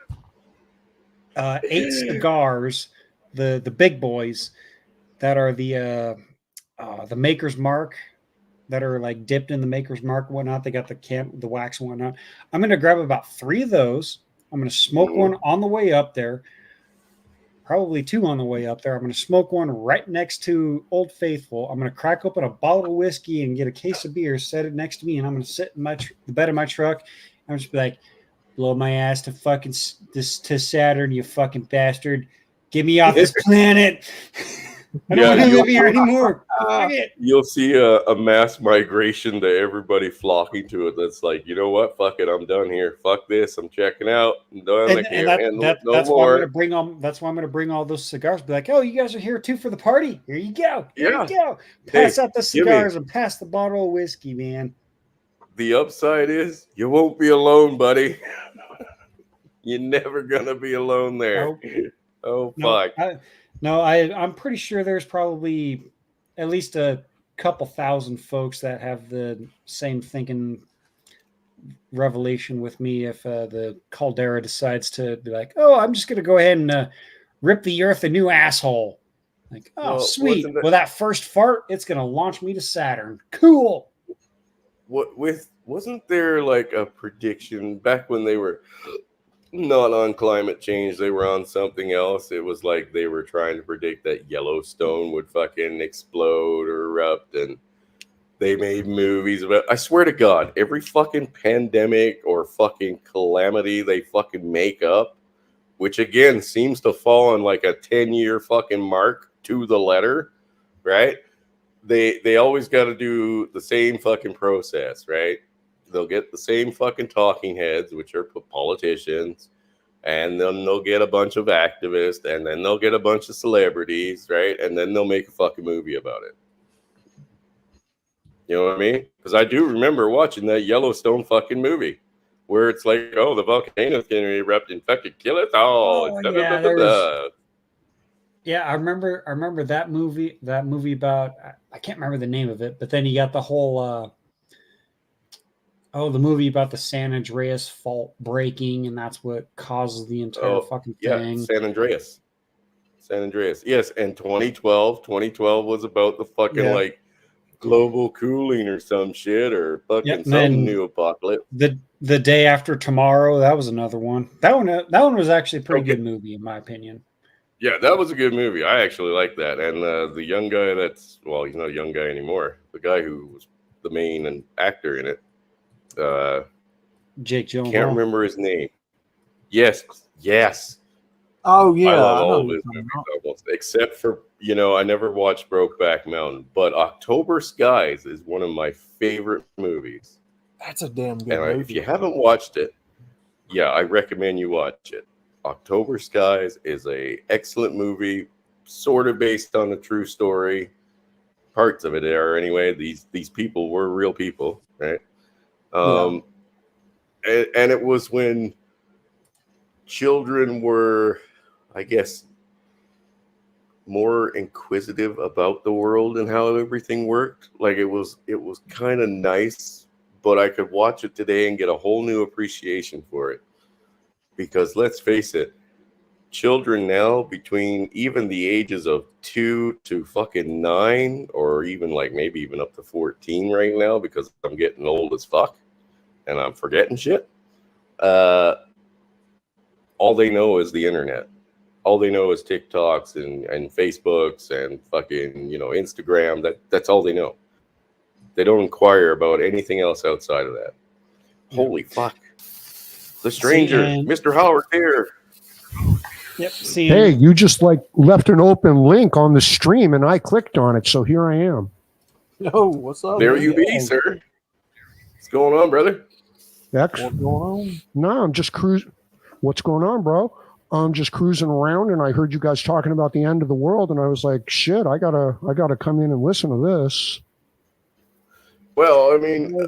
cigars, the big boys that are the Maker's Mark, that are like dipped in the Maker's Mark and whatnot. They got the wax and whatnot. I'm gonna grab about 3 of those. I'm gonna smoke one on the way up there, probably 2 on the way up there. I'm gonna smoke one right next to Old Faithful. I'm gonna crack open a bottle of whiskey and get a case of beer, set it next to me, and I'm gonna sit in the bed of my truck. I'm just be like, blow my ass to fucking to Saturn, you fucking bastard. Get me off this planet. I don't want to live here anymore. You'll see a mass migration to everybody flocking to it. That's like, you know what? Fuck it. I'm done here. Fuck this. I'm checking out. I'm done. I can't handle it no that's more. Why I'm gonna bring on. That's why I'm gonna bring all those cigars. Be like, oh, you guys are here too for the party. Here you go. Here you go. Pass out the cigars and pass the bottle of whiskey, man. The upside is you won't be alone, buddy. You're never gonna be alone there. Oh fuck. I'm pretty sure there's probably at least a couple thousand folks that have the same thinking revelation with me if the caldera decides to be like, oh, I'm just going to go ahead and rip the earth a new asshole. Like, oh, well, sweet. Well, that first fart, it's going to launch me to Saturn. Cool. Wasn't there like a prediction back when they were not on climate change, they were on something else? It was like they were trying to predict that Yellowstone would fucking explode or erupt, and They made movies about. I swear to God, every fucking pandemic or fucking calamity they fucking make up, which again seems to fall on like a 10-year fucking mark to the letter, right? They always got to do the same fucking process, right? They'll get the same fucking talking heads, which are politicians, and then they'll get a bunch of activists, and then they'll get a bunch of celebrities, right? And then they'll make a fucking movie about it. You know what I mean? Because I do remember watching that Yellowstone fucking movie where it's like, oh, the volcano's going to erupt and fucking kill us all. Oh, yeah, yeah, I remember that movie. That movie about I can't remember the name of it, but then you got the whole the movie about the San Andreas fault breaking, and that's what causes the entire fucking thing. San Andreas. Yes, and 2012 was about the fucking like global cooling or some shit or fucking some new apocalypse. The Day After Tomorrow, that was another one. That one was actually a pretty good movie in my opinion. Yeah, that was a good movie. I actually like that. And the young guy he's not a young guy anymore. The guy who was the main actor in it. Jake Gyllenhaal. Can't remember his name. Yes. Oh yeah, I love all of his movies almost, except for I never watched Brokeback Mountain, but October Skies is one of my favorite movies. That's a damn good movie. If you haven't watched it, I recommend you watch it. October Skies is a excellent movie, sort of based on a true story. Parts of it are anyway. These people were real people, right? And it was when children were, I guess, more inquisitive about the world and how everything worked. Like it was kind of nice, but I could watch it today and get a whole new appreciation for it. Because let's face it, children now between even the ages of 2 to fucking 9, or even like maybe even up to 14 right now, because I'm getting old as fuck and I'm forgetting shit. All they know is the internet. All they know is TikToks and Facebooks and fucking, Instagram. That's all they know. They don't inquire about anything else outside of that. Holy fuck. The stranger, Mr. Howard here. Yep. Hey, you just left an open link on the stream and I clicked on it. So here I am. Yo, what's up? There you be, sir. What's going on, brother? What's going on? No, I'm just cruising. What's going on, bro? I'm just cruising around and I heard you guys talking about the end of the world and I was like, shit, I gotta come in and listen to this. Well, I mean,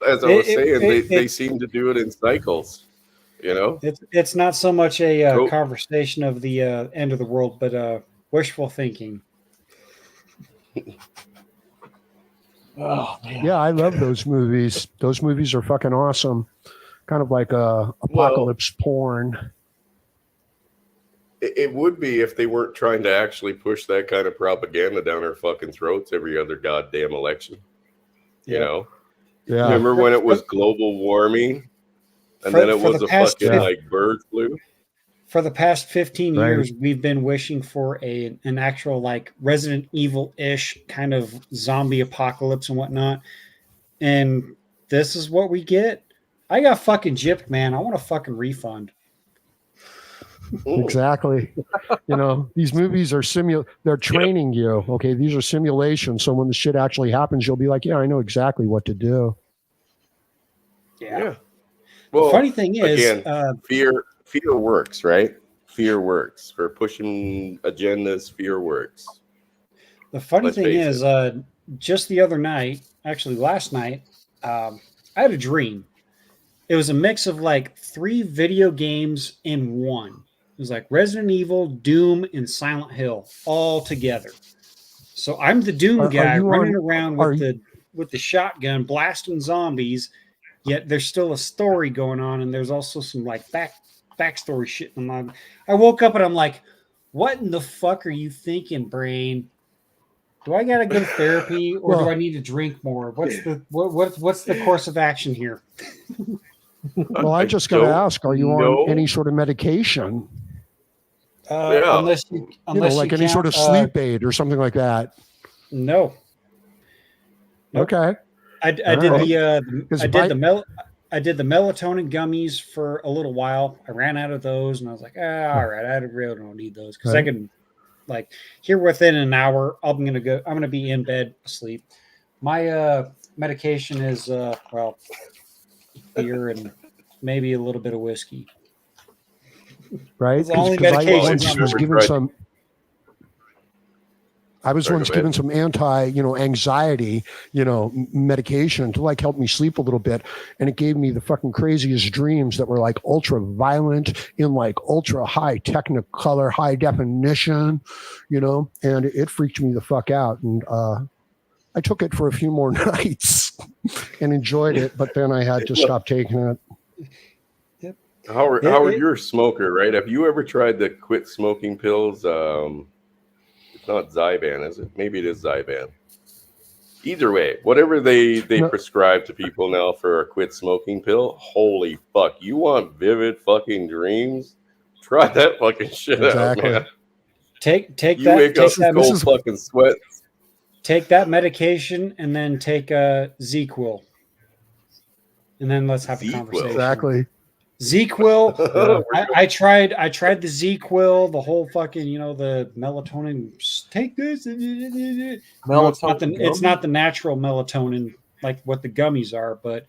as I was saying, they seem to do it in cycles. It's not so much a conversation of the end of the world, but wishful thinking. Oh man. Yeah, I love those movies. Those movies are fucking awesome. Kind of like apocalypse porn. It would be if they weren't trying to actually push that kind of propaganda down our fucking throats every other goddamn election. Yeah. Remember when it was global warming? And then it was a fucking like bird flu. For the past 15 years, we've been wishing for an actual like Resident Evil-ish kind of zombie apocalypse and whatnot. And this is what we get. I got fucking gypped, man. I want a fucking refund. Exactly. These movies are they're training you. Okay, these are simulations. So when the shit actually happens, you'll be like, yeah, I know exactly what to do. Yeah. Well, the funny thing is, again, fear works, right? Fear works for pushing agendas. Fear works. The funny thing is, just the other night, actually last night, I had a dream. It was a mix of like 3 video games in one. It was like Resident Evil, Doom, and Silent Hill all together. So I'm the Doom guy running around with the shotgun blasting zombies. Yet there's still a story going on, and there's also some like backstory shit. I woke up and I'm like, "What in the fuck are you thinking, brain? Do I gotta go to therapy, or do I need to drink more? What's the course of action here?" Well, I just got to ask: are you on any sort of medication? Unless you like any sort of sleep aid or something like that. No. Nope. Okay. I did Alright. the 'Cause I if I- did the I did the melatonin gummies for a little while. I ran out of those, and I was like, all right, I really don't need those because I Right. can, like, here within an hour, I'm gonna be in bed asleep. My medication is well, beer and maybe a little bit of whiskey. Right? Those are the only Because I medications once I'm was ever given tried- some. I was Sorry, once go ahead. given some anxiety, medication to like help me sleep a little bit. And it gave me the fucking craziest dreams that were like ultra violent in like ultra high technicolor, high definition, and it freaked me the fuck out. And I took it for a few more nights and enjoyed it, but then I had to stop taking it. Howard, you're a smoker, right? Have you ever tried the quit smoking pills? It's not Zyban, is it? Maybe it is Zyban. Either way, whatever they No. prescribe to people now for a quit smoking pill, holy fuck! You want vivid fucking dreams? Try that fucking shit Exactly. out, man. take You that wake take up that cold fucking sweat. take that medication and then take ZQL, and then let's have a ZQL. conversation. Exactly. ZQL. Yeah. I tried the ZQL, the whole fucking, the melatonin. Take this. No, it's not the natural melatonin like what the gummies are, but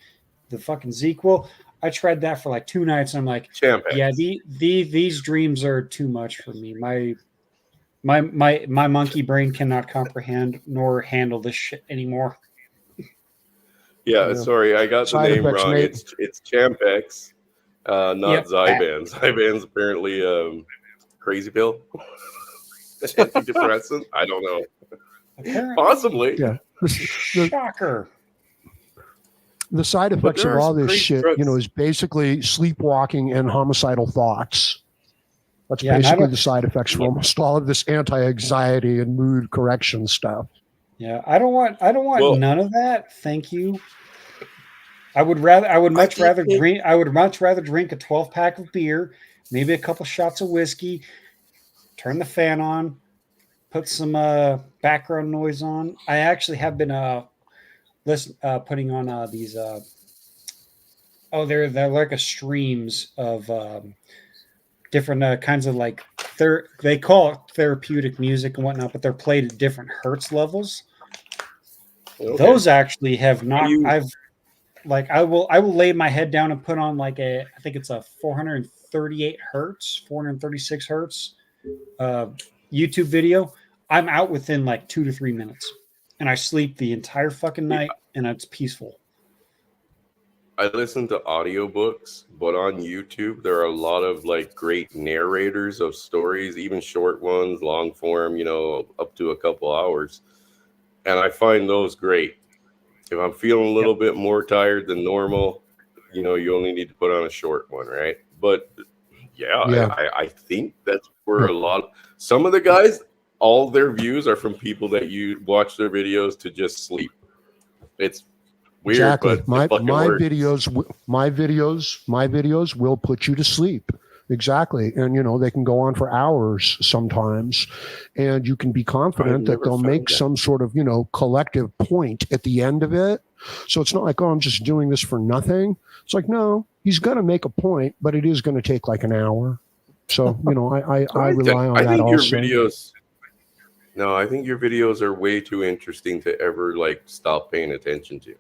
the fucking ZQL. I tried that for like 2 nights, and I'm like, Champagne. yeah, these dreams are too much for me. My monkey brain cannot comprehend nor handle this shit anymore. Yeah, sorry, I got the Side name effects, wrong. mate. It's Champex, not Yep. Zyban. Zyban's apparently crazy pill. Antidepressant. I don't know. Apparently. Possibly. Yeah. Shocker. The side effects there of are all some this great shit, drugs. is basically sleepwalking and homicidal thoughts. That's Yeah, and I basically don't- the side effects for almost all of this anti-anxiety and mood correction stuff. Yeah, I don't want Well- none of that. Thank you. I would much rather drink a 12-pack of beer, maybe a couple shots of whiskey, turn the fan on, put some background noise on. I actually have been putting on these they're like a streams of different kinds of like they call it therapeutic music and whatnot, but they're played at different hertz levels. Okay. Those actually have not. you- I will lay my head down and put on I think it's a 436 hertz YouTube video. I'm out within like 2 to 3 minutes, and I sleep the entire fucking night, and it's peaceful. I listen to audiobooks, but on YouTube there are a lot of like great narrators of stories, even short ones, long form, up to a couple hours. And I find those great. If I'm feeling a little bit more tired than normal, you only need to put on a short one, right? But Yeah. I think that's where some of the guys, all their views are from people that you watch their videos to just sleep. It's weird, Exactly. but My it fucking works. videos will put you to sleep. Exactly. And they can go on for hours sometimes, and you can be confident that they'll make some sort of, collective point at the end of it. So it's not like, oh, I'm just doing this for nothing. It's like, no, he's going to make a point, but it is going to take like an hour. So, I rely on that also. I think your videos are way too interesting to ever like stop paying attention to.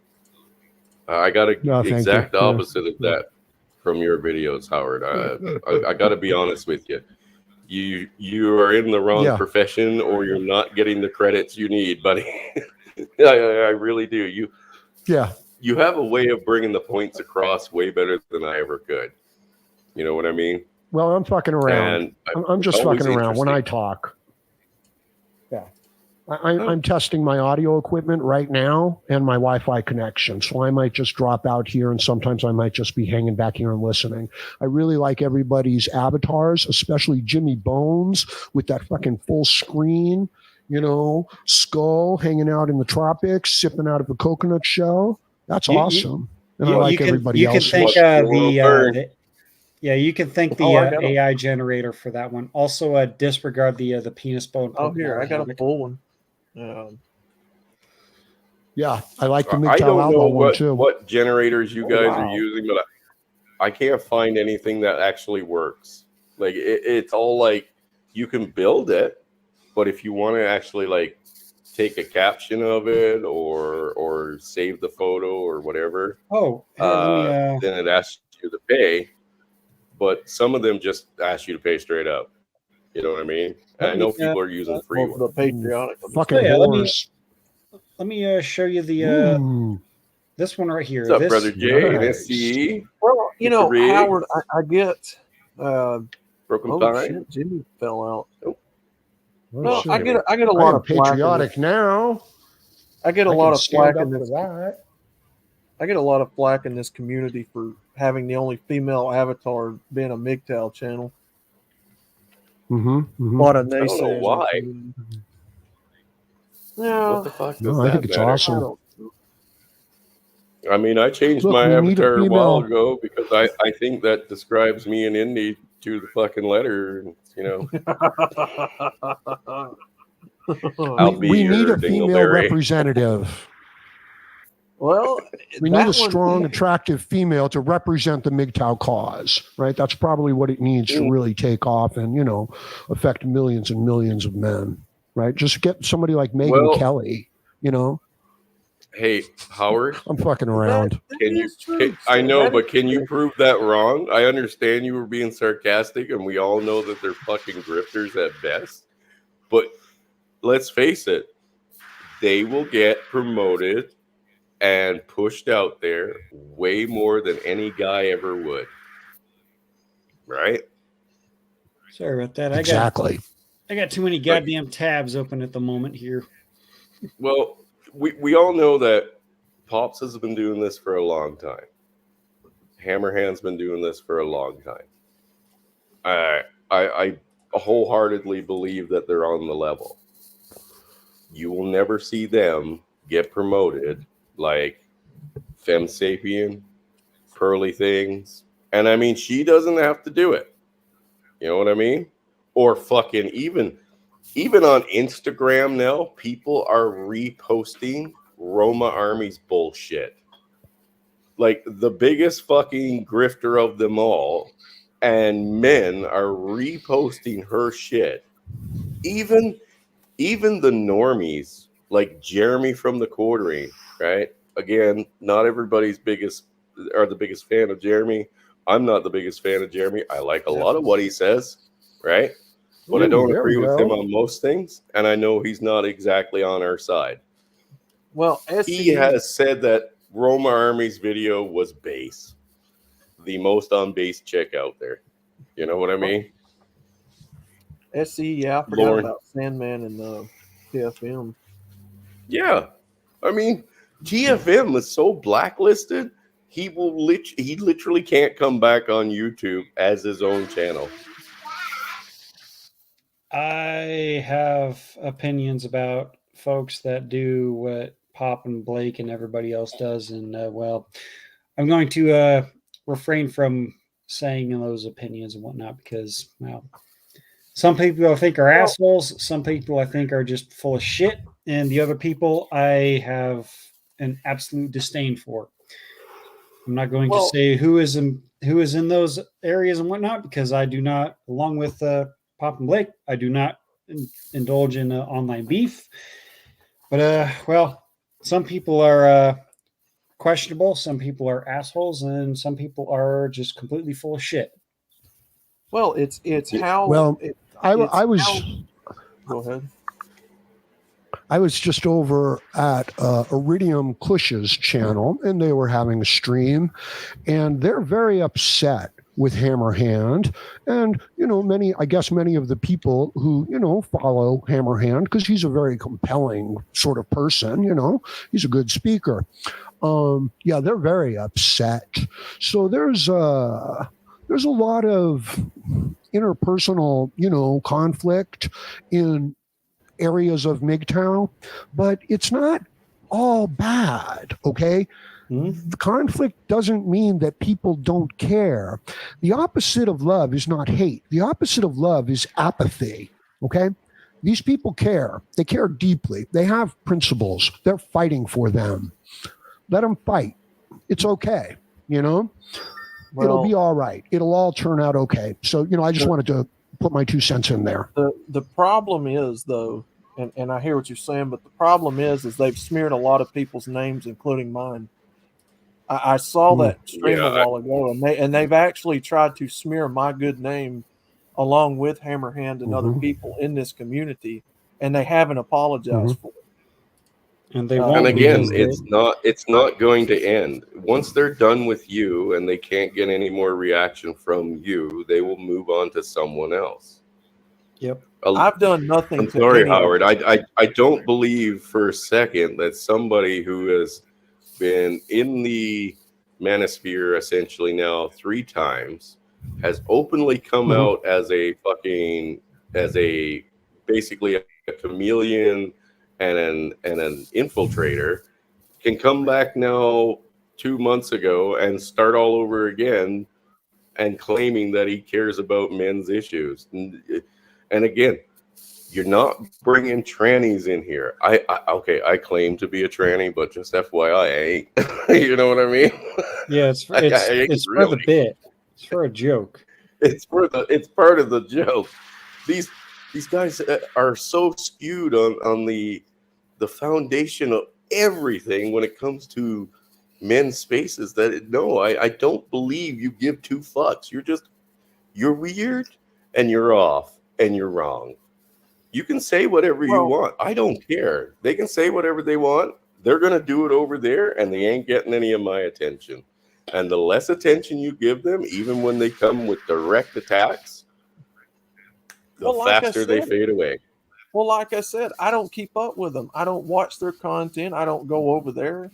I got the exact opposite of that from your videos, Howard. I got to be honest with you. You are in the wrong profession, or you're not getting the credits you need, buddy. I really do. You have a way of bringing the points across way better than I ever could. You know what I mean? Well, I'm fucking around. I'm just fucking around when I talk. Yeah. I'm testing my audio equipment right now and my Wi-Fi connection. So I might just drop out here, and sometimes I might just be hanging back here and listening. I really like everybody's avatars, especially Jimmy Bones with that fucking full screen, skull hanging out in the tropics, sipping out of a coconut shell. That's awesome. And I like everybody else. You can thank the AI generator for that one. Also, disregard the penis bone. Oh, here, I got a full one. Yeah, I like the I MGTOW don't know outlaw one too. what generators you guys are wow. using, but I can't find anything that actually works. Like it's all like you can build it, but if you want to actually like take a caption of it or save the photo or whatever, Oh, hey, let me. then it asks you to pay. But some of them just ask you to pay straight up. You know what I mean? And I know people are using free Well, the ones. patriotic. Fucking Oh, yeah, horse. let me show you the Ooh, this one right here. What's up, This brother Jay? nice. SCE, Well, you Mr. know, Riggs, Howard, I get. Broken Oh Pine. shit, Jimmy fell out. Oh, No, I Jimmy. get a I lot am of flack in patriotic this. now. I get a I lot can of flack stand in up for this. that. I get a lot of flack in this community for having the only female avatar being a MGTOW channel. Mm-hmm, A lot of I don't know naysayers. why. Yeah, What the fuck does No, I that think it's matter? awesome. I mean, I changed Look, my we need a avatar a while female. ago because I think that describes me and Indy to the fucking letter. And, you know, I'll be We need your a female dingleberry. representative. well, We need a that one- strong, attractive female to represent the MGTOW cause, right? That's probably what it needs to really take off and, you know, affect millions and millions of men, right? Just get somebody like Megyn Well- Kelly, you know? Hey, Howard, I'm fucking around. can you? I know, but can you prove that wrong? I understand you were being sarcastic, and we all know that they're fucking grifters at best. But let's face it, they will get promoted and pushed out there way more than any guy ever would. Right? sorry about that. Exactly. I got too many goddamn tabs open at the moment here. Well, we all know that Pops has been doing this for a long time. Hammerhand's been doing this for a long time. I wholeheartedly believe that they're on the level. You will never see them get promoted like Femme Sapien, Pearly Things. And I mean, she doesn't have to do it. You know what I mean? Or fucking even on Instagram now, people are reposting Roma Army's bullshit. Like the biggest fucking grifter of them all, and men are reposting her shit. Even the normies, like Jeremy from the Quartering, right? Again, not everybody's the biggest fan of Jeremy. I'm not the biggest fan of Jeremy. I like a lot of what he says, right? But I don't agree with him on most things, and I know he's not exactly on our side. Well, He has said that Roma Army's video was base, the most unbased chick out there. You know what I mean? SC, yeah, I forgot about Sandman and TFM. Yeah, I mean, TFM is so blacklisted. He literally can't come back on YouTube as his own channel. I have opinions about folks that do what Pop and Blake and everybody else does, and well, I'm going to refrain from saying those opinions and whatnot because, well, some people I think are assholes, some people I think are just full of shit, and the other people I have an absolute disdain for. I'm not going to say who is in those areas and whatnot because I do not, along with Pop and Blake, I do not indulge in online beef. But well, some people are questionable, some people are assholes, and some people are just completely full of shit. Well, it's how. Well, I was. Go ahead. I was just over at Iridium Cush's channel, and they were having a stream, and they're very upset with Hammerhand, and many of the people who follow Hammerhand because he's a very compelling sort of person. He's a good speaker. Yeah, they're very upset. So there's a lot of interpersonal, conflict in areas of MGTOW, but it's not all bad, okay? The conflict doesn't mean that people don't care. The opposite of love is not hate. The opposite of love is apathy, okay? These people care. They care deeply. They have principles. They're fighting for them. Let them fight. It's okay. Well, it'll be all right. It'll all turn out okay. So, I just wanted to put my 2 cents in there. The problem is, though, and I hear what you're saying, but the problem is they've smeared a lot of people's names, including mine. I saw that stream a while ago, and they've actually tried to smear my good name along with Hammerhand and other people in this community, and they haven't apologized for it. And they won't. And again, it's not going to end. Once they're done with you and they can't get any more reaction from you, they will move on to someone else. Yep. I've done nothing. I'm sorry, Howard. I don't believe for a second that somebody who has been in the manosphere essentially now 3 times has openly come out as basically a chameleon and an infiltrator can come back now 2 months ago and start all over again and claiming that he cares about men's issues. And again, you're not bringing trannies in here. I claim to be a tranny, but just FYI, I ain't. You know what I mean? Yeah, it's for the bit. It's for a joke. It's part of the joke. These guys are so skewed on the foundation of everything when it comes to men's spaces that I don't believe you give 2 fucks. You're weird and you're off and you're wrong. You can say whatever you want. I don't care. They can say whatever they want. They're going to do it over there, and they ain't getting any of my attention. And the less attention you give them, even when they come with direct attacks, the faster they fade away. Well, like I said, I don't keep up with them. I don't watch their content. I don't go over there.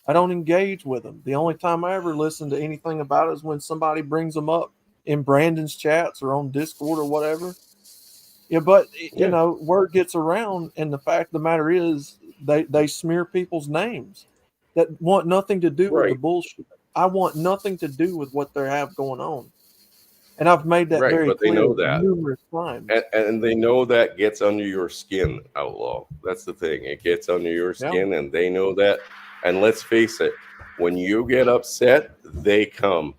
I don't engage with them. The only time I ever listen to anything about it is when somebody brings them up in Brandon's chats or on Discord or whatever. Yeah, but word gets around, and the fact of the matter is, they smear people's names that want nothing to do with the bullshit. I want nothing to do with what they have going on, and I've made that very clear. They know that numerous times, and they know that gets under your skin, Outlaw. That's the thing; it gets under your skin, and they know that. And let's face it, when you get upset, they come.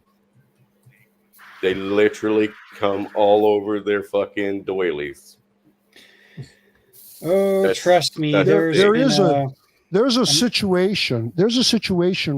They literally come all over their fucking doilies. Oh, trust me. There's a situation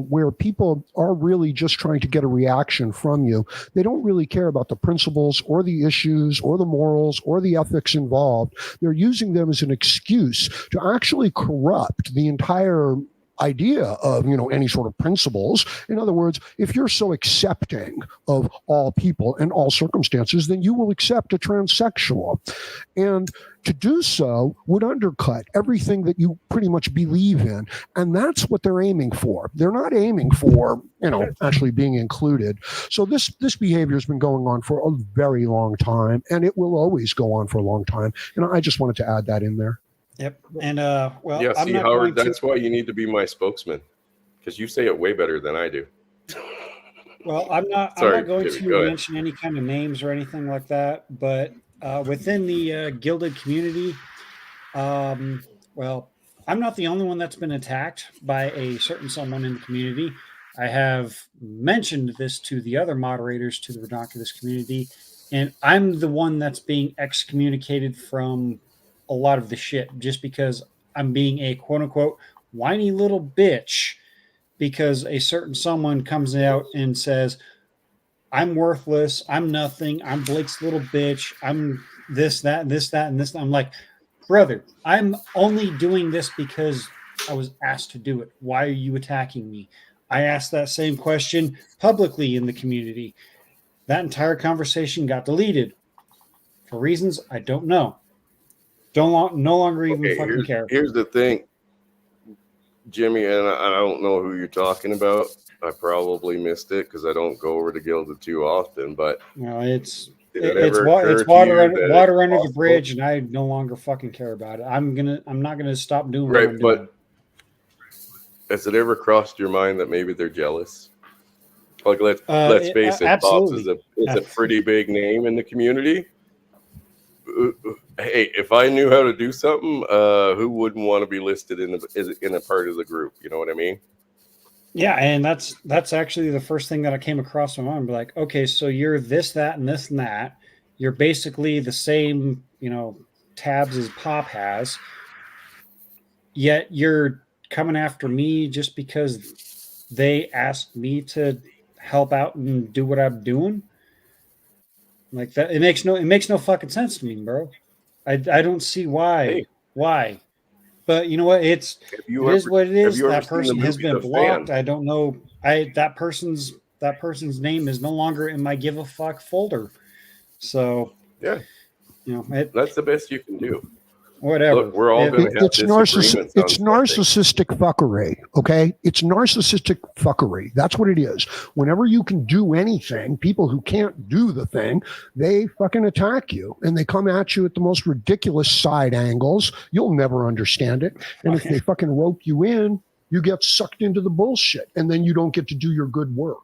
where people are really just trying to get a reaction from you. They don't really care about the principles or the issues or the morals or the ethics involved. They're using them as an excuse to actually corrupt the entire idea of any sort of principles. In other words, if you're so accepting of all people and all circumstances, then you will accept a transsexual, and to do so would undercut everything that you pretty much believe in. And that's what they're aiming for. They're not aiming for actually being included. So this behavior has been going on for a very long time, and it will always go on for a long time. And I just wanted to add that in there. Yep. And see, Howard, that's why you need to be my spokesman, because you say it way better than I do. Well, I'm not going to mention any kind of names or anything like that, but within the gilded community, I'm not the only one that's been attacked by a certain someone in the community. I have mentioned this to the other moderators to the Redonkulous community, and I'm the one that's being excommunicated from a lot of the shit just because I'm being a quote unquote whiny little bitch, because a certain someone comes out and says, I'm worthless, I'm nothing, I'm Blake's little bitch, I'm this, that, and this, that, and this. I'm like, brother, I'm only doing this because I was asked to do it. Why are you attacking me? I asked that same question publicly in the community. That entire conversation got deleted for reasons I don't know. No longer even fucking care. Here's the thing, Jimmy, and I don't know who you're talking about. I probably missed it because I don't go over to Gilded too often. But it's water under the bridge, and I no longer fucking care about it. I'm not gonna stop doing what I'm doing. But has it ever crossed your mind that maybe they're jealous? Like let's face it, Pops is a pretty big name in the community. hey, if I knew how to do something, who wouldn't want to be listed in a part of the group? You know what I mean? Yeah, and that's actually the first thing that I came across my mind. Be like, okay, so you're this, that, and this and that. You're basically the same, tabs as Pop has, yet you're coming after me just because they asked me to help out and do what I'm doing. Like that, it makes no fucking sense to me, bro. I don't see Hey, why. But you know what? It is what it have is. you ever That seen the person has movie been The blocked. Fan? I don't know. That person's name is no longer in my give a fuck folder. So Yeah, it that's the best you can do. whatever. Look, we're all going to have disagreements on It's something. narcissistic fuckery. Okay, it's narcissistic fuckery. That's what it is. Whenever you can do anything, people who can't do the thing, they fucking attack you, and they come at you at the most ridiculous side angles. You'll never understand it. And if they fucking rope you in, you get sucked into the bullshit, and then you don't get to do your good work.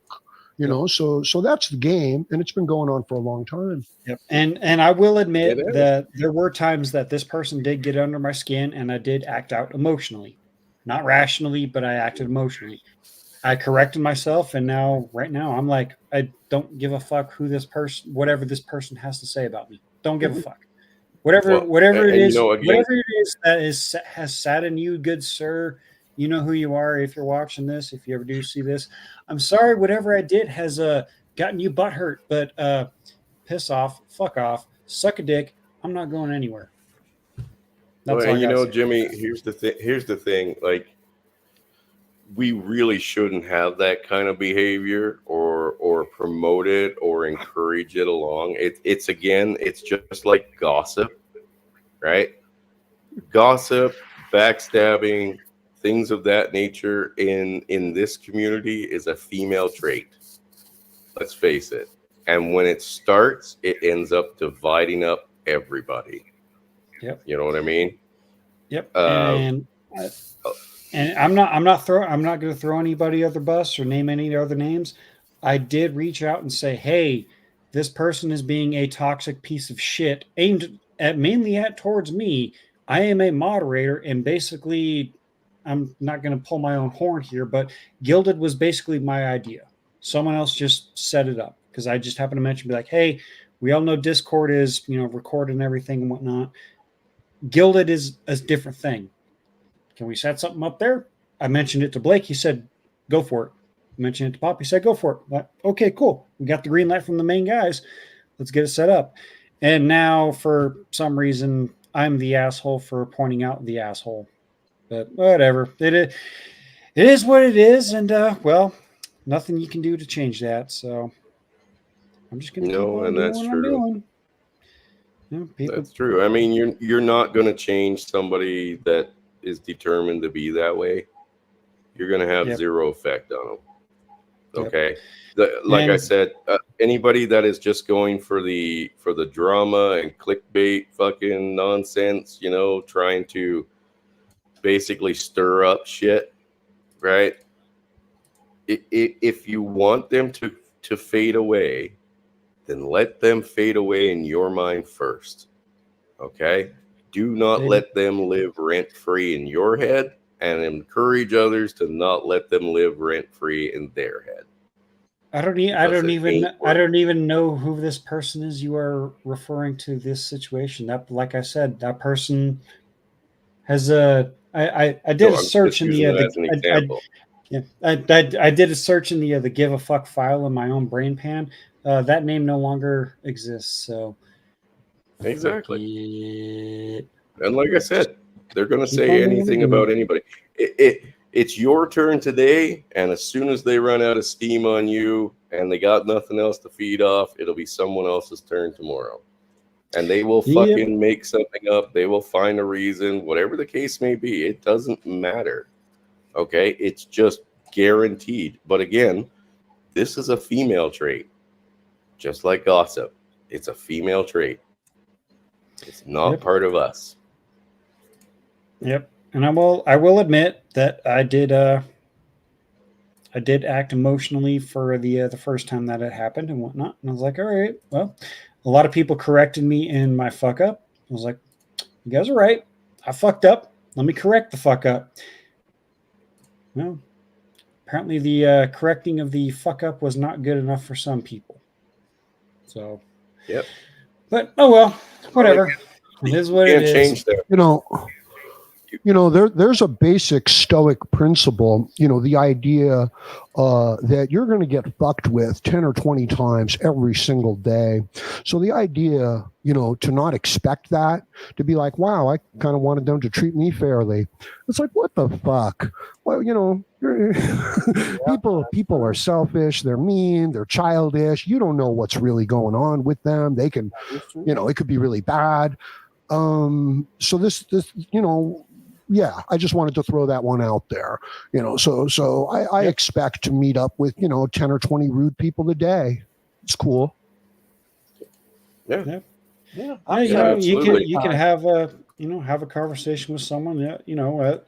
So that's the game, and it's been going on for a long time. Yep. And I will It admit is. that there were times that this person did get under my skin, and I did act out emotionally, not rationally, but I acted emotionally. I corrected myself, and right now, I'm like, I don't give a fuck whatever this person has to say about me. Don't give a fuck. Whatever, Well, whatever it and is, again, whatever it is that has sat in you, good sir. You know who you are. If you're watching this, if you ever do see this, I'm sorry. Whatever I did has gotten you butt hurt, but piss off, fuck off, suck a dick. I'm not going anywhere. That's all I got to say. Jimmy, here's the thing. Here's the thing. Like, we really shouldn't have that kind of behavior or promote it or encourage it along. It's just like gossip, right? Gossip, backstabbing, things of that nature in this community is a female trait. Let's face it. And when it starts, it ends up dividing up everybody. Yep. You know what I mean? Yep. And I'm not going to throw anybody other bus or name any other names. I did reach out and say, hey, this person is being a toxic piece of shit aimed mainly towards me. I am a moderator, and basically, I'm not going to pull my own horn here, but Gilded was basically my idea. Someone else just set it up because I just happened to mention, be like, hey, we all know Discord is, recording everything and whatnot. Gilded is a different thing. Can we set something up there? I mentioned it to Blake. He said, go for it. I mentioned it to Pop. He said, go for it. Like, okay, cool. We got the green light from the main guys. Let's get it set up. And now, for some reason, I'm the asshole for pointing out the asshole. But whatever. It is what it is. And, nothing you can do to change that. So I'm just going to keep on doing what I'm doing. That's true. I mean, you're not going to change somebody that is determined to be that way. You're going to have zero effect on them. Okay. Like I said, anybody that is just going for the drama and clickbait fucking nonsense, trying to basically stir up shit, right? If you want them to fade away, then let them fade away in your mind first. Okay? Do not let them live rent-free in your head, and encourage others to not let them live rent-free in their head. I don't even know who this person is you are referring to this situation. That, like I said, that person has I did a search in the I did a search in the give a fuck file in my own brain pan. That name no longer exists. So exactly. And like I said, they're going to say anything about anybody. It's your turn today, and as soon as they run out of steam on you and they got nothing else to feed off, it'll be someone else's turn tomorrow. And they will fucking make something up. They will find a reason, whatever the case may be. It doesn't matter. Okay? It's just guaranteed. But again, this is a female trait. Just like gossip. It's a female trait. It's not part of us. Yep. And I will admit that I did act emotionally for the first time that it happened and whatnot. And I was like, all right, well, a lot of people corrected me in my fuck up. was like, you guys are right. I fucked up. Let me correct the fuck up. Well, apparently the correcting of the fuck up was not good enough for some people. So, yep. But oh well, whatever. It is what it is. Change that. There's a basic Stoic principle, the idea that you're going to get fucked with 10 or 20 times every single day. So the idea, to not expect that, to be like, wow, I kind of wanted them to treat me fairly. It's like, what the fuck? Well, people are selfish. They're mean. They're childish. You don't know what's really going on with them. They can, it could be really bad. So this, yeah, I just wanted to throw that one out there, so I expect to meet up with, 10 or 20 rude people a day. It's cool. Yeah. You can have a conversation with someone that,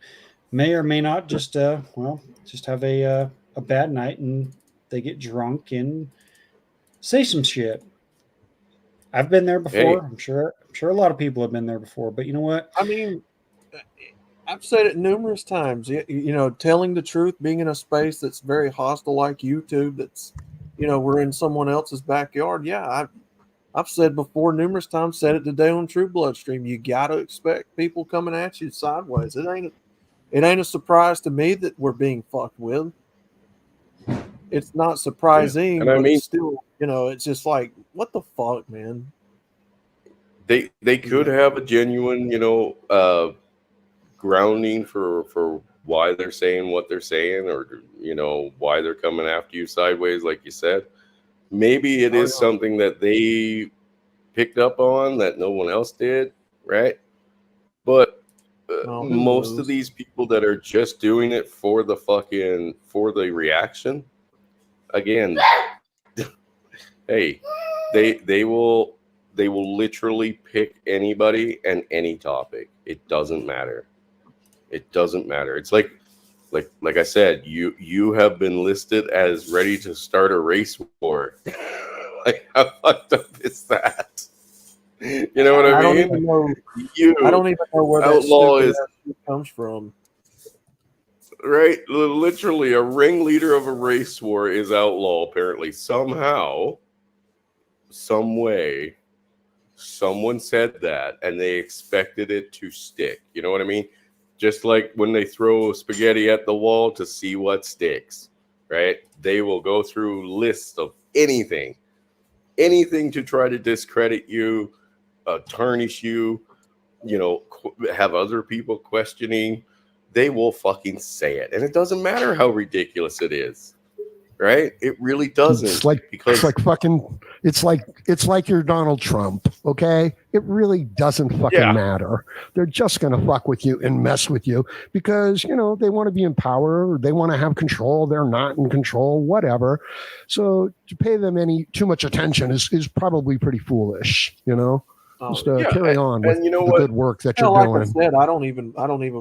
may or may not just have a bad night and they get drunk and say some shit. I've been there before. Hey. I'm sure a lot of people have been there before, but you know what? I mean, I've said it numerous times, telling the truth, being in a space that's very hostile like YouTube, that's, we're in someone else's backyard. Yeah, I've said before numerous times, said it today on True Bloodstream, you got to expect people coming at you sideways. It ain't a surprise to me that we're being fucked with. It's not surprising, but it's still, it's just like, what the fuck, man? They could have a genuine, grounding for why they're saying what they're saying, or why they're coming after you sideways, like you said. Maybe it is something that they picked up on that no one else did, right? But most of these people that are just doing it for the reaction, again, hey, they will literally pick anybody and any topic. It doesn't matter. It doesn't matter. It's like I said, you have been listed as ready to start a race war. Like, how fucked up is that? You know what I mean? I don't even know where that stupid comes from. Right? Literally, a ringleader of a race war is outlaw, apparently. Somehow, some way, someone said that, and they expected it to stick. You know what I mean? Just like when they throw spaghetti at the wall to see what sticks, right? They will go through lists of anything to try to discredit you, tarnish you, have other people questioning. They will fucking say it. And it doesn't matter how ridiculous it is. Right? It really doesn't. It's like you're Donald Trump, okay? It really doesn't fucking matter. They're just going to fuck with you and mess with you because, they want to be in power, or they want to have control, they're not in control, whatever. So to pay them too much attention is probably pretty foolish, Just carry on with the good work that you're doing. Like I said, I don't even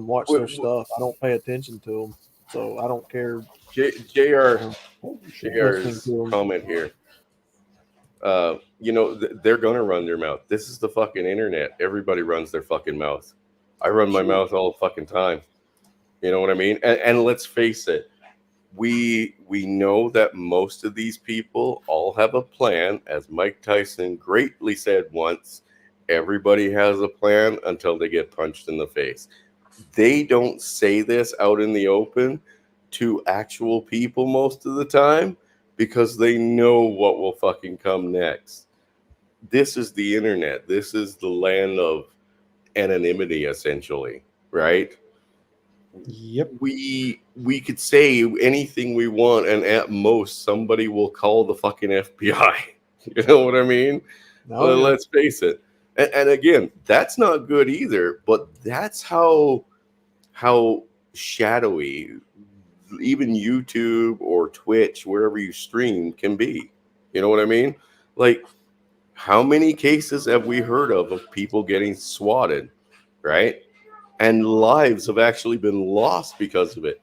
watch their stuff. I don't pay attention to them, so I don't care. JR's comment here. They're gonna run their mouth. This is the fucking internet. Everybody runs their fucking mouth. I run my mouth all the fucking time. You know what I mean? And let's face it, we know that most of these people all have a plan. As Mike Tyson greatly said once, everybody has a plan until they get punched in the face. They don't say this out in the open to actual people most of the time because they know what will fucking come next. This is the internet. This is the land of anonymity, essentially, right? Yep. We could say anything we want, and at most somebody will call the fucking FBI. You know what I mean? Let's face it. And again, that's not good either, but that's how shadowy even YouTube or Twitch, wherever you stream, can be. You know what I mean? Like, how many cases have we heard of people getting swatted, right? And lives have actually been lost because of it.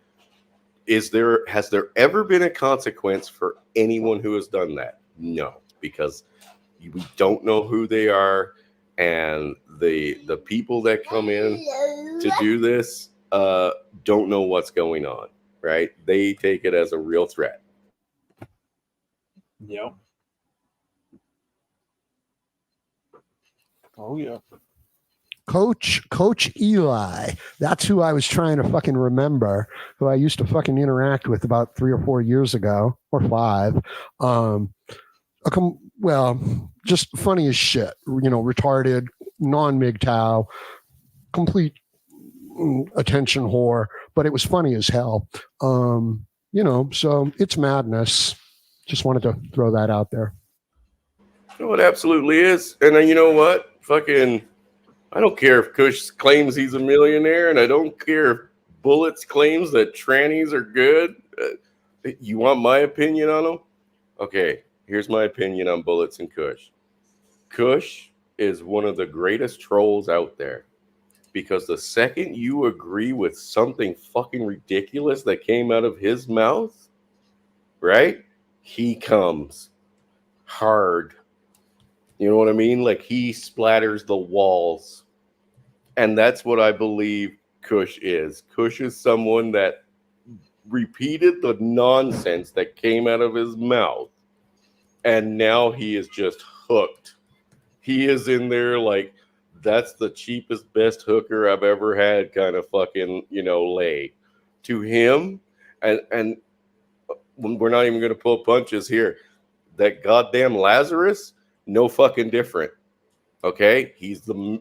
Has there ever been a consequence for anyone who has done that? No, because we don't know who they are. and the people that come in to do this don't know what's going on, right? They take it as a real threat. Yep. Oh yeah. Coach Eli. That's who I was trying to fucking remember, who I used to fucking interact with about 3 or 4 years ago, or 5. Well, just funny as shit, retarded, non-MGTOW, complete attention whore, but it was funny as hell. So it's madness. Just wanted to throw that out there. No, it absolutely is. And then you know what? Fucking, I don't care if Kush claims he's a millionaire, and I don't care if Bullets claims that trannies are good. You want my opinion on them? Okay, here's my opinion on Bullets and Kush. Kush is one of the greatest trolls out there, because the second you agree with something fucking ridiculous that came out of his mouth, right? He comes hard. You know what I mean? Like, he splatters the walls. And that's what I believe Kush is. Kush is someone that repeated the nonsense that came out of his mouth, and now he is just hooked. He is in there like, that's the cheapest, best hooker I've ever had kind of fucking, lay. To him, and we're not even going to pull punches here. That goddamn Lazarus, no fucking different. Okay, he's the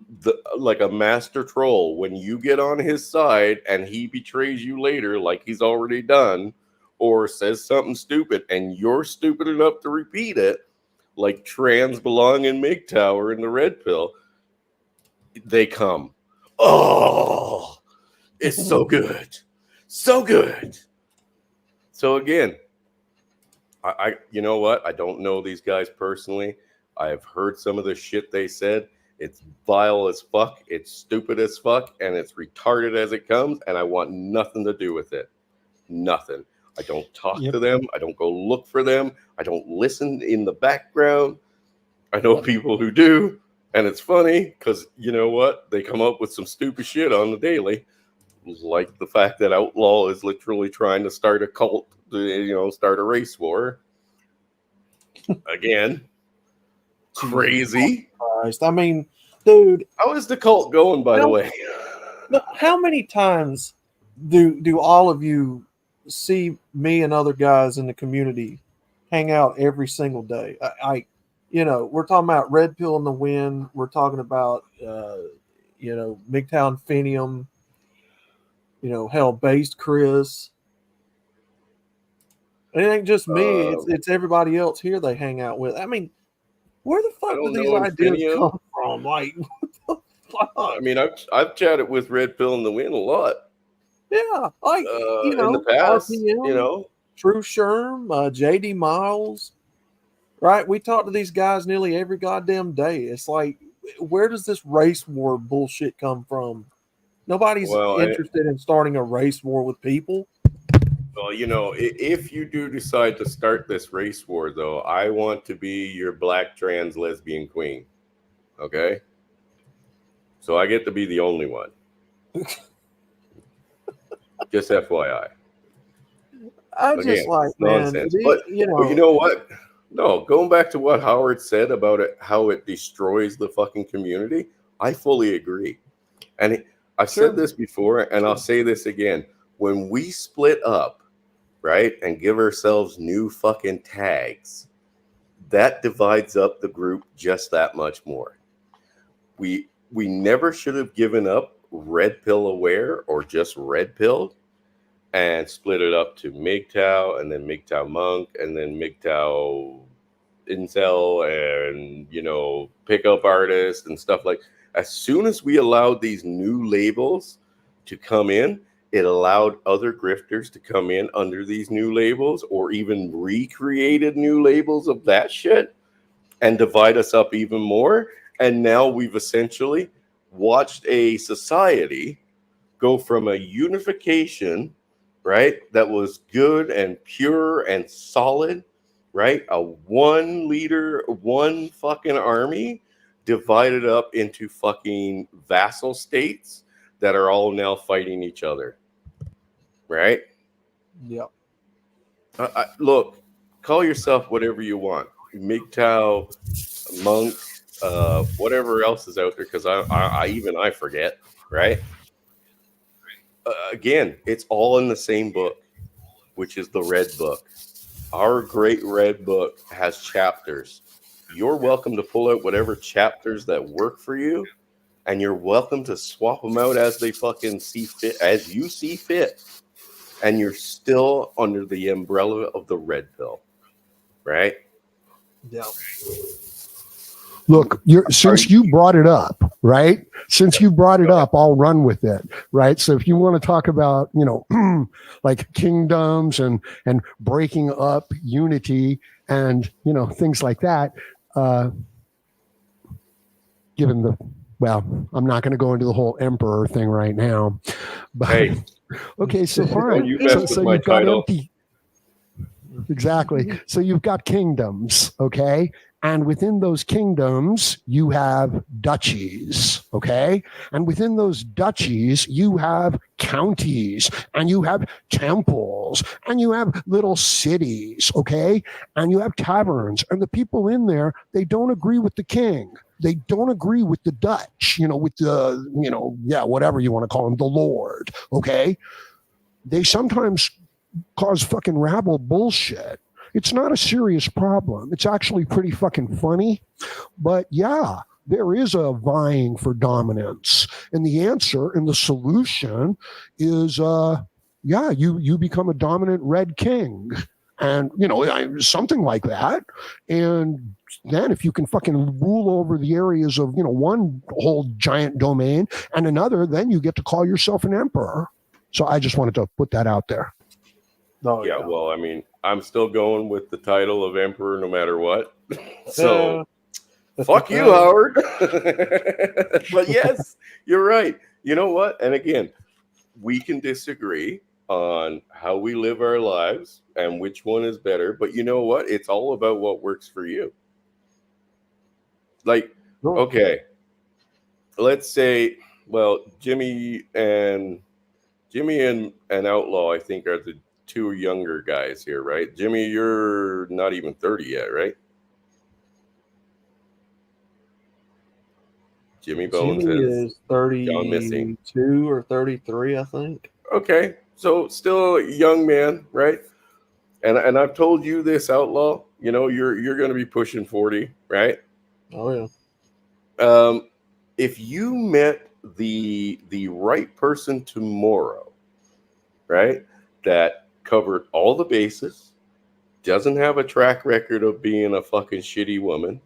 like a master troll. When you get on his side and he betrays you later, like he's already done, or says something stupid, and you're stupid enough to repeat it, like trans belong in MGTOW or in the red pill, they come. Oh, it's so good, so good. So again, I you know what? I don't know these guys personally. I have heard some of the shit they said. It's vile as fuck. It's stupid as fuck. And it's retarded as it comes. And I want nothing to do with it. Nothing. I don't talk to them. I don't go look for them. I don't listen in the background. I know people who do. And it's funny because, you know what? They come up with some stupid shit on the daily. Like the fact that Outlaw is literally trying to start a cult, start a race war. Again. Crazy. Christ. I mean, dude, how is the cult going, by the way? How many times do all of you see me and other guys in the community hang out every single day? We're talking about Red Pill in the Wind. We're talking about MGTOW Fenium. Hell, Based Chris. It ain't just me. It's everybody else here they hang out with. I mean, where the fuck do these ideas come from? Like, what the fuck? I mean, I've chatted with Red Pill in the Wind a lot. Yeah, like in the past, RPM, True Sherm, JD Miles, right? We talk to these guys nearly every goddamn day. It's like, where does this race war bullshit come from? Nobody's interested in starting a race war with people. Well, if you do decide to start this race war, though, I want to be your black trans lesbian queen. Okay? So I get to be the only one. Just FYI. Nonsense. But you know what? No, going back to what Howard said about it, how it destroys the fucking community, I fully agree. And I've said this before, and I'll say this again. When we split up, right, and give ourselves new fucking tags, that divides up the group just that much more. We never should have given up Red Pill Aware or just Red Pilled and split it up to MGTOW and then MGTOW Monk and then MGTOW Incel and, pickup artist and stuff like. As soon as we allowed these new labels to come in, it allowed other grifters to come in under these new labels or even recreated new labels of that shit and divide us up even more. And now we've essentially watched a society go from a unification, right, that was good and pure and solid, right, a one leader, one fucking army, divided up into fucking vassal states that are all now fighting each other. Right? Yep. Look, call yourself whatever you want. MGTOW, monk, whatever else is out there, because I forget, right? Again, it's all in the same book, which is the Red Book. Our great Red Book has chapters. You're welcome to pull out whatever chapters that work for you, and you're welcome to swap them out as they fucking see fit, as you see fit. And you're still under the umbrella of the red pill, right? Yeah. Look, since you brought it up, right? Since you brought it up, I'll run with it, right? So if you want to talk about, like kingdoms and breaking up unity and, things like that, I'm not going to go into the whole emperor thing right now, but hey, okay, so fine. You messed with my you've got title. Exactly. So you've got kingdoms, okay? And within those kingdoms, you have duchies, okay? And within those duchies, you have counties, and you have temples, and you have little cities, okay? And you have taverns, and the people in there, they don't agree with the king. They don't agree with the Dutch, with the, whatever you want to call him, the Lord, okay? They sometimes cause fucking rabble bullshit. It's not a serious problem. It's actually pretty fucking funny. But yeah, there is a vying for dominance. And the answer and the solution is, you become a dominant red king. And, something like that. And then if you can fucking rule over the areas of, one whole giant domain and another, then you get to call yourself an emperor. So I just wanted to put that out there. Oh, yeah, well, I mean, I'm still going with the title of emperor no matter what. So, fuck you, Howard. But yes, you're right. You know what? And again, we can disagree on how we live our lives and which one is better. But you know what? It's all about what works for you. Like, okay, let's say, well, Jimmy and Outlaw, I think, are the two younger guys here, right? Jimmy, you're not even 30 yet, right? Jimmy Bones is 32 or 33, I think. Okay, so still a young man, right? And I've told you this, Outlaw. You're going to be pushing 40, right? Oh yeah. If you met the right person tomorrow, right, that covered all the bases, doesn't have a track record of being a fucking shitty woman,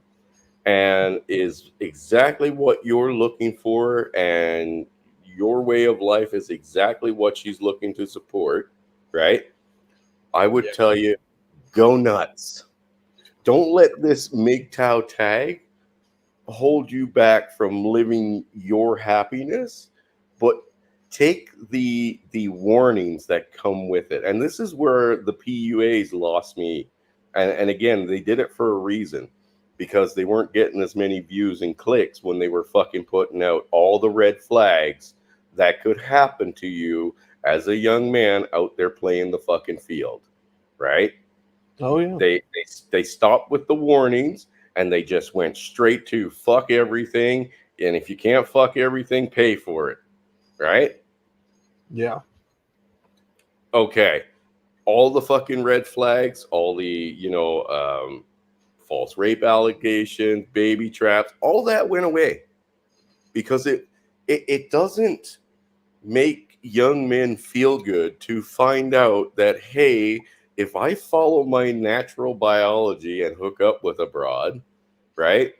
and is exactly what you're looking for, and your way of life is exactly what she's looking to support, right? I would tell you, go nuts. Don't let this MGTOW tag hold you back from living your happiness, but take the warnings that come with it. And this is where the PUAs lost me. And again, they did it for a reason, because they weren't getting as many views and clicks when they were fucking putting out all the red flags that could happen to you as a young man out there playing the fucking field, right? Oh yeah. They stopped with the warnings, and they just went straight to fuck everything. And if you can't fuck everything, pay for it, right? Yeah. Okay. All the fucking red flags, all the, false rape allegations, baby traps, all that went away, because it doesn't make young men feel good to find out that, hey, if I follow my natural biology and hook up with a broad, right,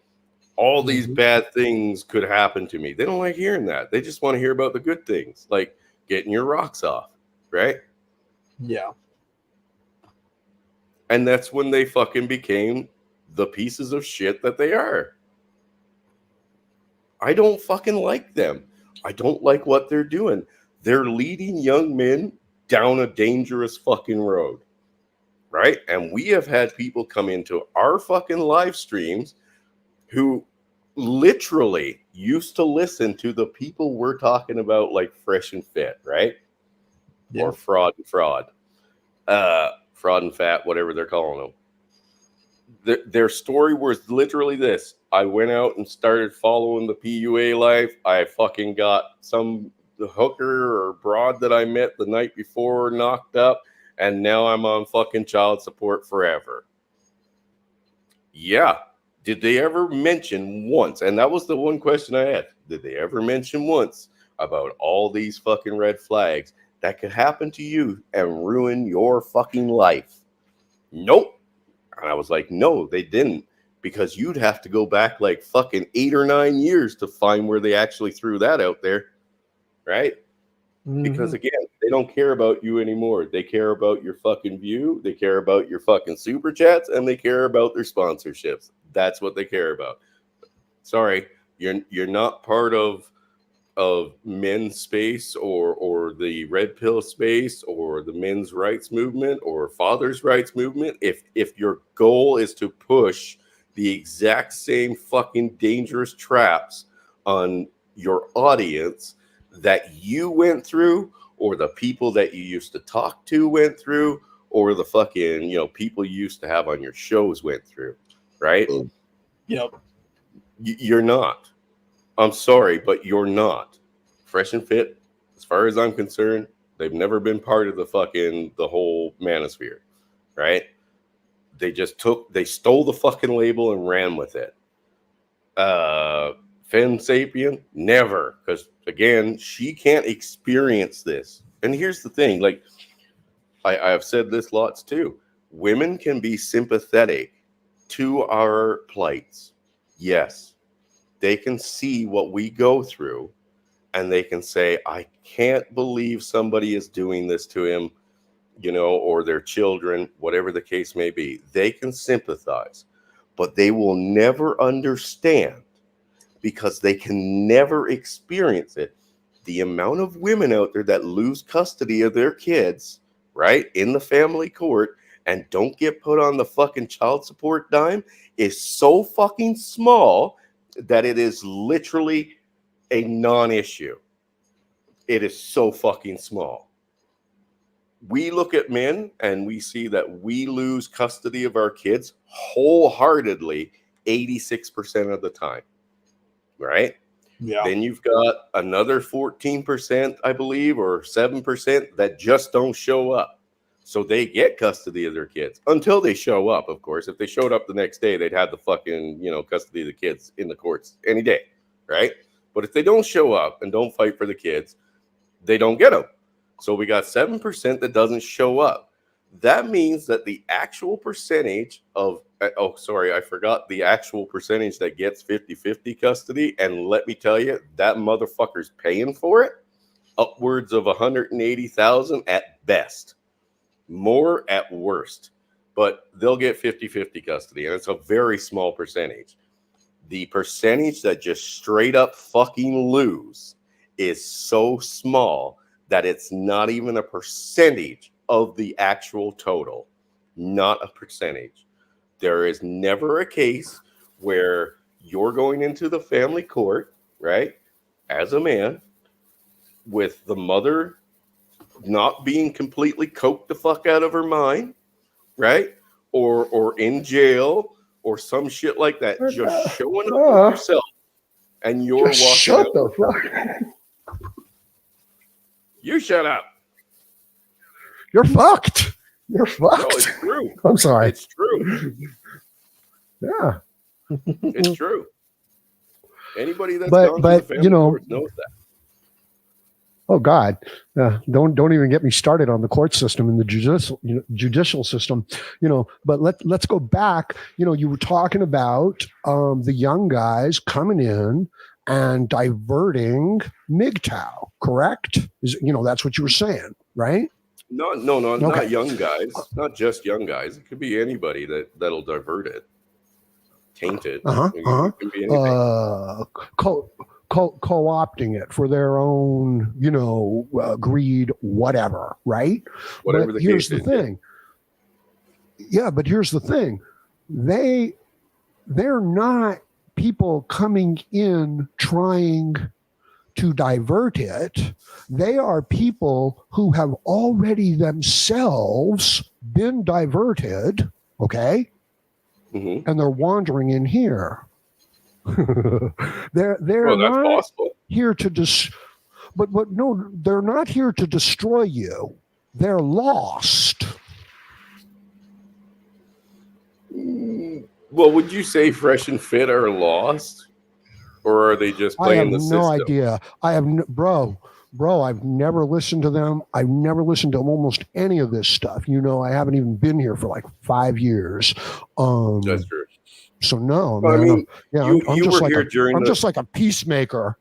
all these bad things could happen to me. They don't like hearing that. They just want to hear about the good things, like getting your rocks off, right? Yeah. And that's when they fucking became the pieces of shit that they are. I don't fucking like them. I don't like what they're doing. They're leading young men down a dangerous fucking road, right? And we have had people come into our fucking live streams who literally used to listen to the people we're talking about, like Fresh and Fit, right? Yeah. Or fraud and fat, whatever they're calling them. Their story was literally this: I went out and started following the PUA life. I fucking got some hooker or broad that I met the night before knocked up, and now I'm on fucking child support forever. Yeah. Did they ever mention once? And that was the one question I had. Did they ever mention once about all these fucking red flags that could happen to you and ruin your fucking life? Nope. And I was like, no, they didn't. Because you'd have to go back like fucking 8 or 9 years to find where they actually threw that out there. Right? Mm-hmm. Because again, they don't care about you anymore. They care about your fucking view. They care about your fucking super chats, and they care about their sponsorships. That's what they care about. Sorry, you're not part of men's space or the red pill space or the men's rights movement or fathers' rights movement. If your goal is to push the exact same fucking dangerous traps on your audience that you went through, or the people that you used to talk to went through, or the fucking, people you used to have on your shows went through, right? Yep. You're not. I'm sorry, but you're not. Fresh and Fit, as far as I'm concerned, they've never been part of the whole manosphere, right? They stole the fucking label and ran with it. Femme Sapien, never, because again, she can't experience this. And here's the thing, like I've said this lots too. Women can be sympathetic to our plights. Yes, they can see what we go through, and they can say, I can't believe somebody is doing this to him, or their children, whatever the case may be. They can sympathize, but they will never understand, because they can never experience it. The amount of women out there that lose custody of their kids, right, in the family court and don't get put on the fucking child support dime is so fucking small that it is literally a non-issue. It is so fucking small. We look at men and we see that we lose custody of our kids wholeheartedly 86% of the time. Right? Yeah. Then you've got another 14%, I believe, or 7% that just don't show up. So they get custody of their kids until they show up, of course. If they showed up the next day, they'd have the fucking, custody of the kids in the courts any day, right? But if they don't show up and don't fight for the kids, they don't get them. So we got 7% that doesn't show up. That means that the actual percentage of, I forgot the actual percentage that gets 50-50 custody. And let me tell you, that motherfucker's paying for it. Upwards of 180,000 at best. More at worst. But they'll get 50-50 custody. And it's a very small percentage. The percentage that just straight up fucking lose is so small that it's not even a percentage of the actual total. Not a percentage. There is never a case where you're going into the family court, right, as a man, with the mother not being completely coked the fuck out of her mind, right, or in jail or some shit like that, just showing up with yourself, and you're walking shut out. The fuck. You shut up. You're fucked. You're fucked. No, it's true. I'm sorry. It's true. Yeah. It's true. Anybody that's gone to the family court knows that. Oh God, don't even get me started on the court system and the judicial system, But let's go back. You were talking about the young guys coming in and diverting MGTOW, correct? That's what you were saying, right? No, okay. Not young guys, not just young guys. It could be anybody that'll divert it, taint it. It can be anything. Co-opting it for their own, greed, whatever, right? Whatever but the here's case the is, thing. Yeah, but here's the thing. They're not people coming in trying to divert it, they are people who have already themselves been diverted, okay? Mm-hmm. And they're wandering in here. they're Well, that's not possible. here to but no, they're not here to destroy you. They're lost. Well, would you say Fresh and Fit are lost, or are they just I have playing the no system? idea. Bro, I've never listened to them. I've never listened to almost any of this stuff. You know, I haven't even been here for like 5 years. That's true. So no, Well, man. I mean, I'm you just were like here during I'm just like a peacemaker.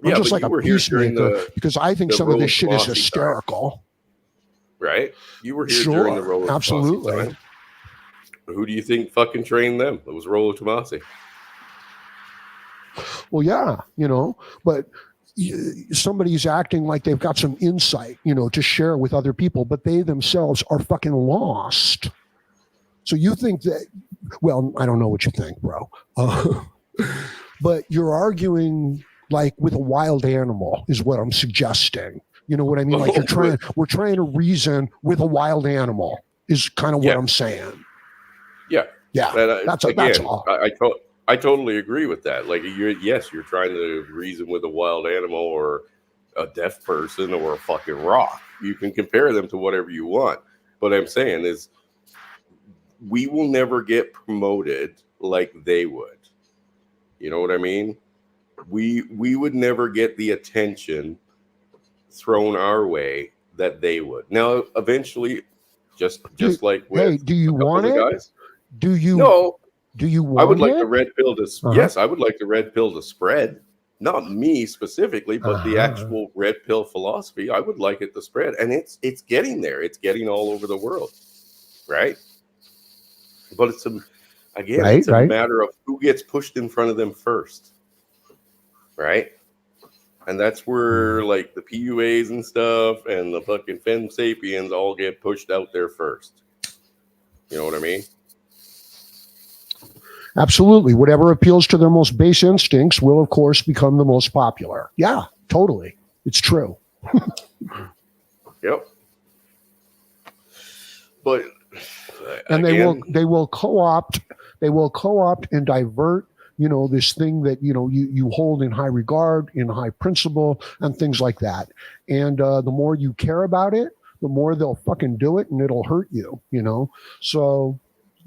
I'm just but like you a were here during peacemaker because I think the some of this Rolo shit is Tomasi time, hysterical. right? You were here during the Sure, Rolo Tomasi absolutely. time. Who do you think fucking trained them? It was Rolo Tomasi. Well, yeah, you know, but somebody's acting like they've got some insight, you know, to share with other people, but they themselves are fucking lost. So you think that, well, I don't know what you think, bro. But you're arguing like with a wild animal is what I'm suggesting. You know what I mean? Like we're trying to reason with a wild animal is kind of what I'm saying. Yeah. Yeah. That's all. I totally agree with that. Like you're trying to reason with a wild animal or a deaf person or a fucking rock. You can compare them to whatever you want. But I'm saying is we will never get promoted like they would. You know what I mean? We would never get the attention thrown our way that they would. Now, eventually, just like with hey, do you want it? Guys, do you want I would like it? the red pill to yes, I would like the red pill to spread. Not me specifically, but the actual red pill philosophy. I would like it to spread, and it's getting there. It's getting all over the world, right? But it's a matter of who gets pushed in front of them first, right? And that's where like the PUAs and stuff and the fucking Fem Sapiens all get pushed out there first. You know what I mean? Absolutely. Whatever appeals to their most base instincts will, of course, become the most popular. Yeah, totally. It's true. Yep. But and they will co-opt and divert, you know, this thing that, you know, you hold in high regard, in high principle, and things like that. And the more you care about it, the more they'll fucking do it, and it'll hurt you, you know. So,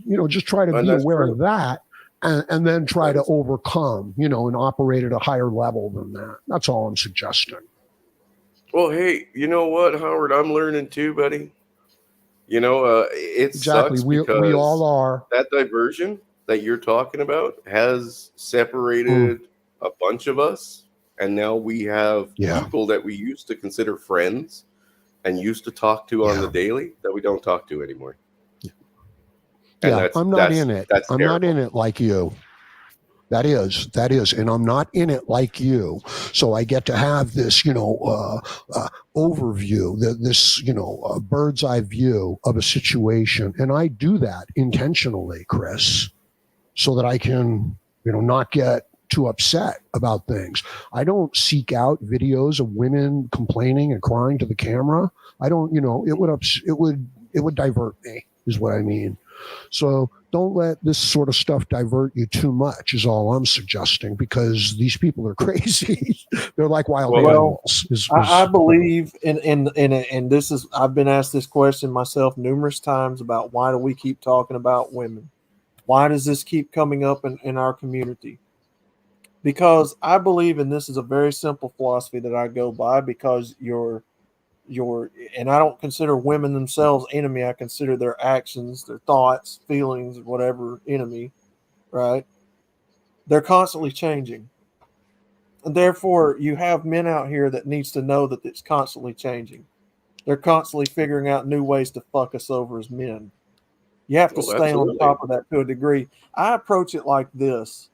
you know, just try to be aware of that, and then try to overcome, you know, and operate at a higher level than that. That's all I'm suggesting. Well, hey, you know what, Howard? I'm learning too, buddy. You know, it exactly. sucks because we all are. That diversion that you're talking about has separated a bunch of us, and now we have people that we used to consider friends and used to talk to on the daily that we don't talk to anymore. And I'm not in it. I'm not in it like you. That is, and I'm not in it like you. So I get to have this, you know, overview, this, you know, bird's eye view of a situation. And I do that intentionally, Chris, so that I can, you know, not get too upset about things. I don't seek out videos of women complaining and crying to the camera. I don't, you know, it would divert me, is what I mean. So don't let this sort of stuff divert you too much is all I'm suggesting, because these people are crazy. They're like wild animals. I believe and this is, I've been asked this question myself numerous times about why do we keep talking about women? Why does this keep coming up in our community? Because I believe, and this is a very simple philosophy that I go by, because and I don't consider women themselves enemy. I consider their actions, their thoughts, feelings, whatever enemy, right? They're constantly changing. And therefore, you have men out here that needs to know that it's constantly changing. They're constantly figuring out new ways to fuck us over as men. You have to stay on top of that to a degree. I approach it like this.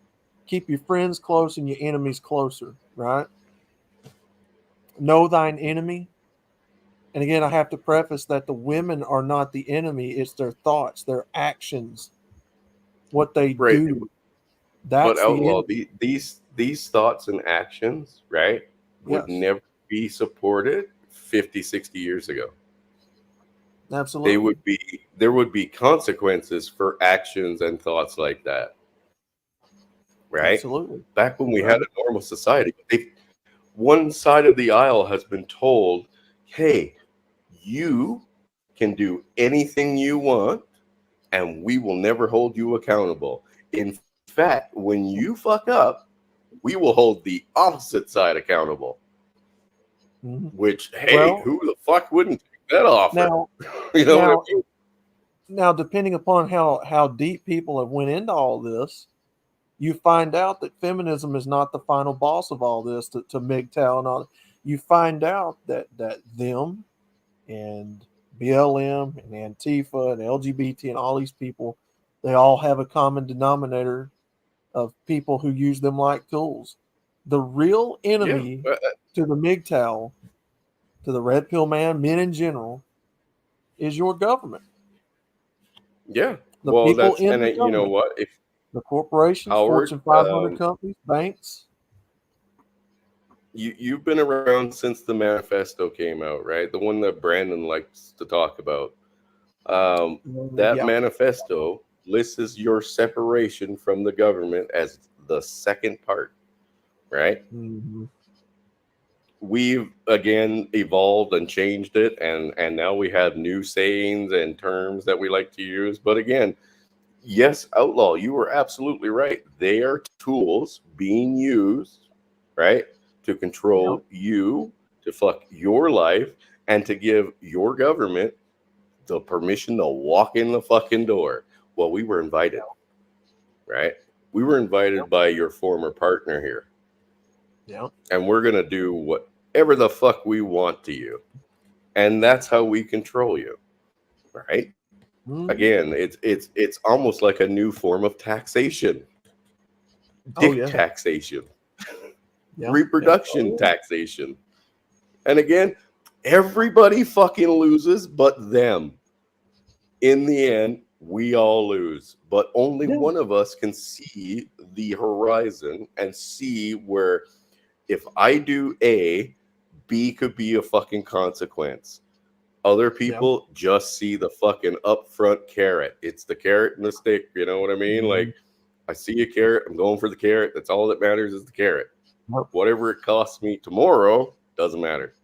Keep your friends close and your enemies closer, right? Know thine enemy. And again, I have to preface that the women are not the enemy. It's their thoughts, their actions, what they do. That's but outlaw, the these thoughts and actions, right, would yes, never be supported 50, 60 years ago. absolutely. There would be consequences for actions and thoughts like that, right? Absolutely. Back when we Right. had a normal society, one side of the aisle has been told, hey, you can do anything you want and we will never hold you accountable. In fact, when you fuck up, we will hold the opposite side accountable. Mhm. Which, hey, Well, who the fuck wouldn't take that offer? now, You know what I now, mean? now, depending upon how deep people have went into all this, you find out that feminism is not the final boss of all this to MGTOW and all. You find out that them and BLM and Antifa and LGBT and all these people, they all have a common denominator of people who use them like tools. The real Yeah. enemy to the MGTOW, to the Red Pill Man, men in general, is your government. Yeah. The Well, people that's, in and the you know government, what? If the corporations, Howard, Fortune 500 companies, banks. you've been around since the manifesto came out, right? The one that Brandon likes to talk about. That Yeah. manifesto lists your separation from the government as the second part, right? Mm-hmm. We've again evolved and changed it, and now we have new sayings and terms that we like to use. But again, yes, outlaw, you were absolutely right. They are tools being used, right, to control you, to fuck your life, and to give your government the permission to walk in the fucking door. Well, we were invited, right? We were invited by your former partner here. Yeah. And we're going to do whatever the fuck we want to you. And that's how we control you, right? Mm-hmm. Again, it's almost like a new form of taxation. Dick taxation. Reproduction taxation. And again, everybody fucking loses but them. In the end, we all lose, but only one of us can see the horizon and see where if I do A, B could be a fucking consequence. Other people just see the fucking upfront carrot. It's the carrot and the stick. You know what I mean? Mm-hmm. Like, I see a carrot. I'm going for the carrot. That's all that matters is the carrot. Yep. Whatever it costs me tomorrow doesn't matter.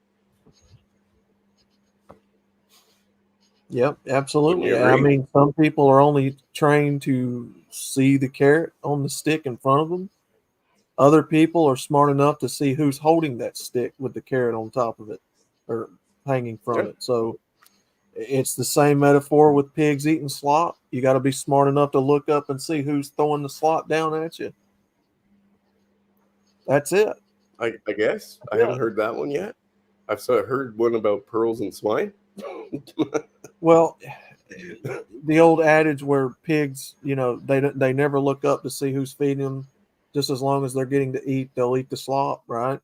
Yep, absolutely. I mean, some people are only trained to see the carrot on the stick in front of them. Other people are smart enough to see who's holding that stick with the carrot on top of it or hanging from it. So it's the same metaphor with pigs eating slop. You got to be smart enough to look up and see who's throwing the slop down at you. That's it. I guess. I haven't heard that one yet. I've heard one about pearls and swine. Well, the old adage where pigs, they never look up to see who's feeding them. Just as long as they're getting to eat, they'll eat the slop, right?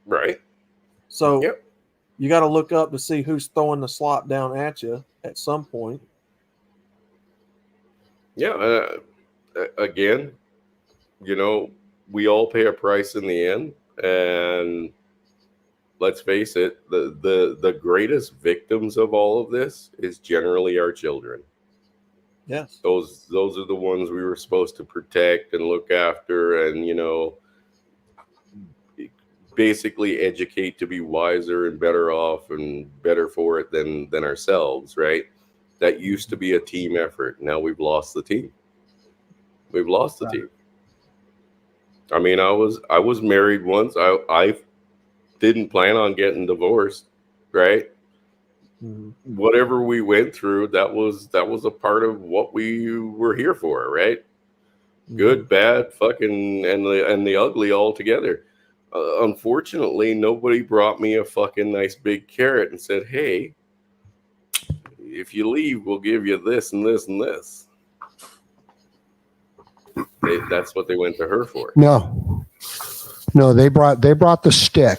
Right. So you got to look up to see who's throwing the slop down at you at some point. Yeah. Again, we all pay a price in the end, and let's face it, the greatest victims of all of this is generally our children. Yes. Those are the ones we were supposed to protect and look after and, basically educate to be wiser and better off and better for it than ourselves, right? That used to be a team effort. Now we've lost the team. We've lost the team. I mean, I was married once. I didn't plan on getting divorced, right? Mm-hmm. Whatever we went through, that was a part of what we were here for, right? Mm-hmm. Good, bad, fucking, and the ugly all together. Unfortunately, nobody brought me a fucking nice big carrot and said, "Hey, if you leave, we'll give you this and this and this." That's what they went to her for. No, they brought the stick.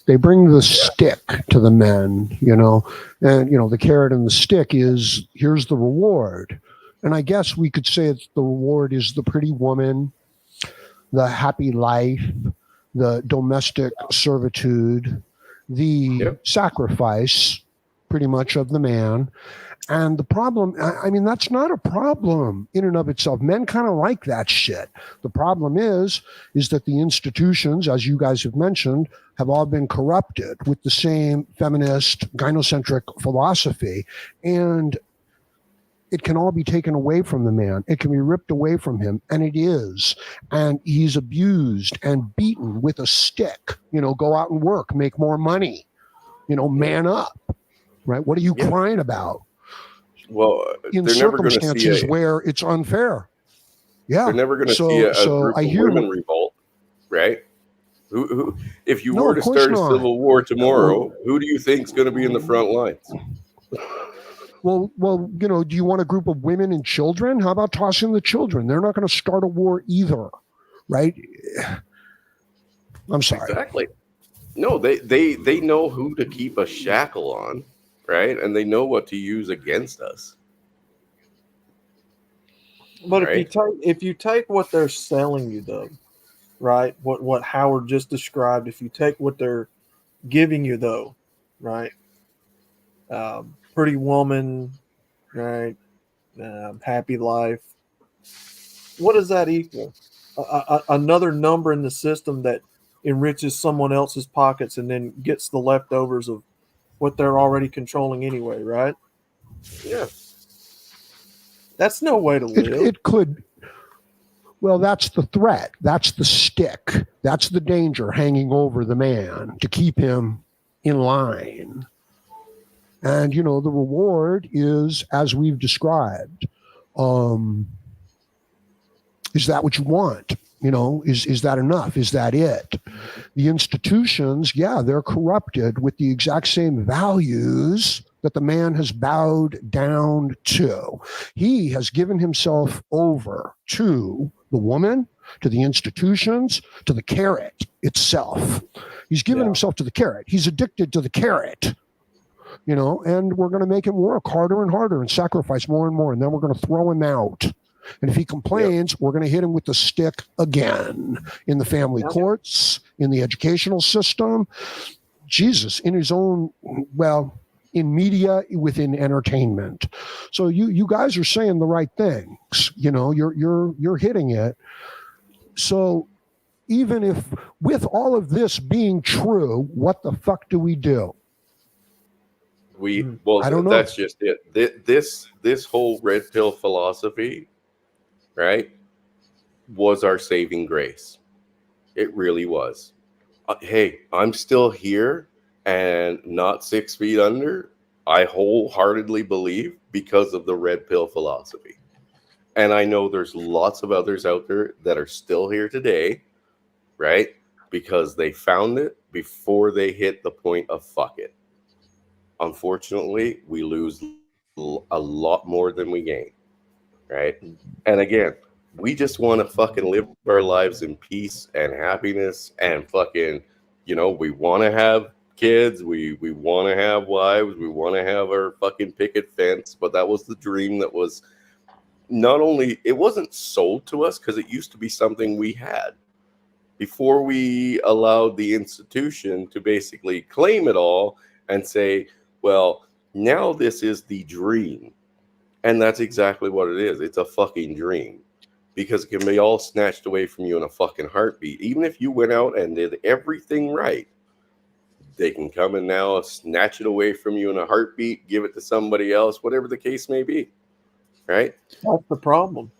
They bring the stick to the men, and the carrot and the stick is, here's the reward. And I guess we could say it's the reward is the pretty woman, the happy life, the domestic servitude, the sacrifice, pretty much, of the man. And the problem, I mean, that's not a problem in and of itself. Men kind of like that shit. The problem is that the institutions, as you guys have mentioned, have all been corrupted with the same feminist, gynocentric philosophy. And it can all be taken away from the man. It can be ripped away from him, and it is. And he's abused and beaten with a stick. Go out and work, make more money. Man up, right? What are you crying about? Well, in circumstances where it's unfair. Yeah, they're never going to see a group of women revolt, right? Who if you were to start a civil war tomorrow, who do you think is going to be in the front lines? Well, do you want a group of women and children? How about tossing the children? They're not going to start a war either, right? I'm sorry. Exactly. No, they know who to keep a shackle on, right? And they know what to use against us. But if you take what they're selling you, though, right? What Howard just described, if you take what they're giving you, though, right? Pretty woman, right? Happy life. What does that equal? Another number in the system that enriches someone else's pockets and then gets the leftovers of what they're already controlling anyway, right? Yeah. That's no way to live. It could. Well, that's the threat. That's the stick. That's the danger hanging over the man to keep him in line. And, the reward is, as we've described, is that what you want? Is that enough? Is that it? The institutions, they're corrupted with the exact same values that the man has bowed down to. He has given himself over to the woman, to the institutions, to the carrot itself. He's given himself to the carrot. He's addicted to the carrot. And we're going to make him work harder and harder and sacrifice more and more. And then we're going to throw him out. And if he complains, we're going to hit him with the stick again in the family courts, in the educational system, Jesus, in his own, in media, within entertainment. So you guys are saying the right things. You're hitting it. So even if, with all of this being true, what the fuck do we do? I don't know. That's just it. This whole red pill philosophy, right, was our saving grace. It really was. Hey, I'm still here and not 6 feet under. I wholeheartedly believe because of the red pill philosophy. And I know there's lots of others out there that are still here today, right, because they found it before they hit the point of fuck it. Unfortunately, we lose a lot more than we gain, right? And again, we just want to fucking live our lives in peace and happiness and fucking, we want to have kids, we want to have wives, we want to have our fucking picket fence, but that was the dream that was not only, it wasn't sold to us because it used to be something we had before we allowed the institution to basically claim it all and say, well, now this is the dream. And that's exactly what it is. It's a fucking dream because it can be all snatched away from you in a fucking heartbeat. Even if you went out and did everything right, they can come and now snatch it away from you in a heartbeat, give it to somebody else, whatever the case may be. Right? That's the problem.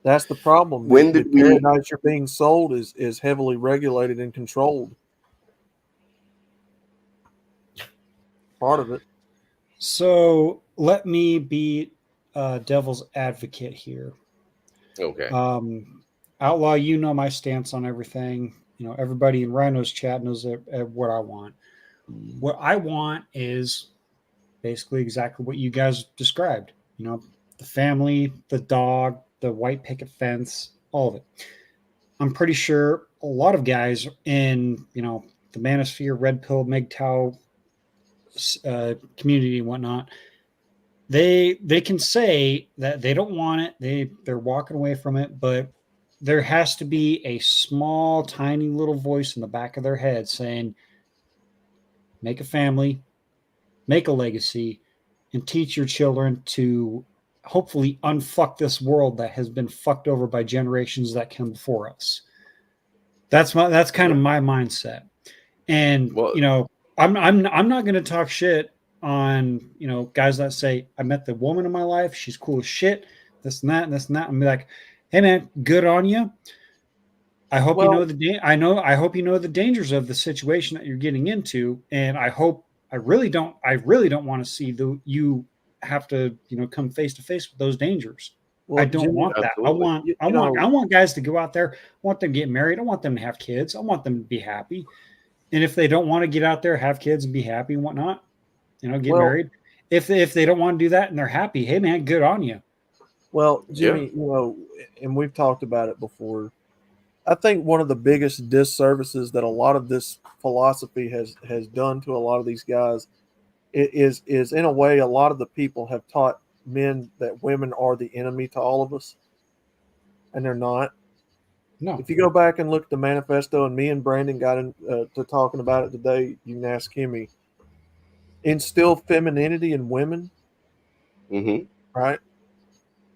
That's the problem. When the paradise you're being sold is heavily regulated and controlled. Part of it. So let me be devil's advocate here. Okay. Outlaw, my stance on everything. Everybody in Rhino's chat knows what I want. What I want is basically exactly what you guys described. The family, the dog, the white picket fence, all of it. I'm pretty sure a lot of guys in, the manosphere, red pill, MGTOW community and whatnot they can say that they don't want it, they're walking away from it, but there has to be a small, tiny little voice in the back of their head saying, make a family, make a legacy, and teach your children to hopefully unfuck this world that has been fucked over by generations that come before us. That's kind of my mindset. And I'm not going to talk shit on guys that say I met the woman of my life, she's cool as shit, this and that and this and that. I'm like, hey man, good on you. I hope you know I hope you know the dangers of the situation that you're getting into, and I really don't want to see you have to come face to face with those dangers. Well, I don't Jimmy, want that. Absolutely. I want guys to go out there. I want them to get married. I want them to have kids. I want them to be happy. And if they don't want to get out there, have kids, and be happy and whatnot, get married. If they don't want to do that and they're happy, hey man, good on you. Well, Jimmy, and we've talked about it before. I think one of the biggest disservices that a lot of this philosophy has done to a lot of these guys is in a way, a lot of the people have taught men that women are the enemy to all of us, and they're not. No. If you go back and look at the manifesto, and me and Brandon got into talking about it today, you can ask Kimmy. Instill femininity in women, right?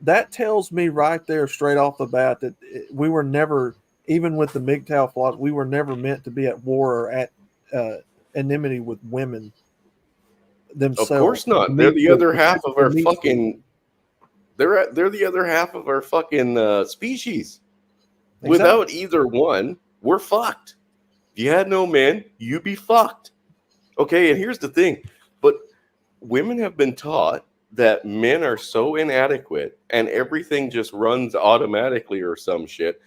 That tells me right there, straight off the bat, that we were never, even with the MGTOW philosophy, we were never meant to be at war or at enmity with women themselves. Of course not. They're the other half of our fucking. They're the other half of our fucking species. Exactly. Without either one, we're fucked. If you had no men, you'd be fucked. Okay, and here's the thing. But women have been taught that men are so inadequate and everything just runs automatically or some shit.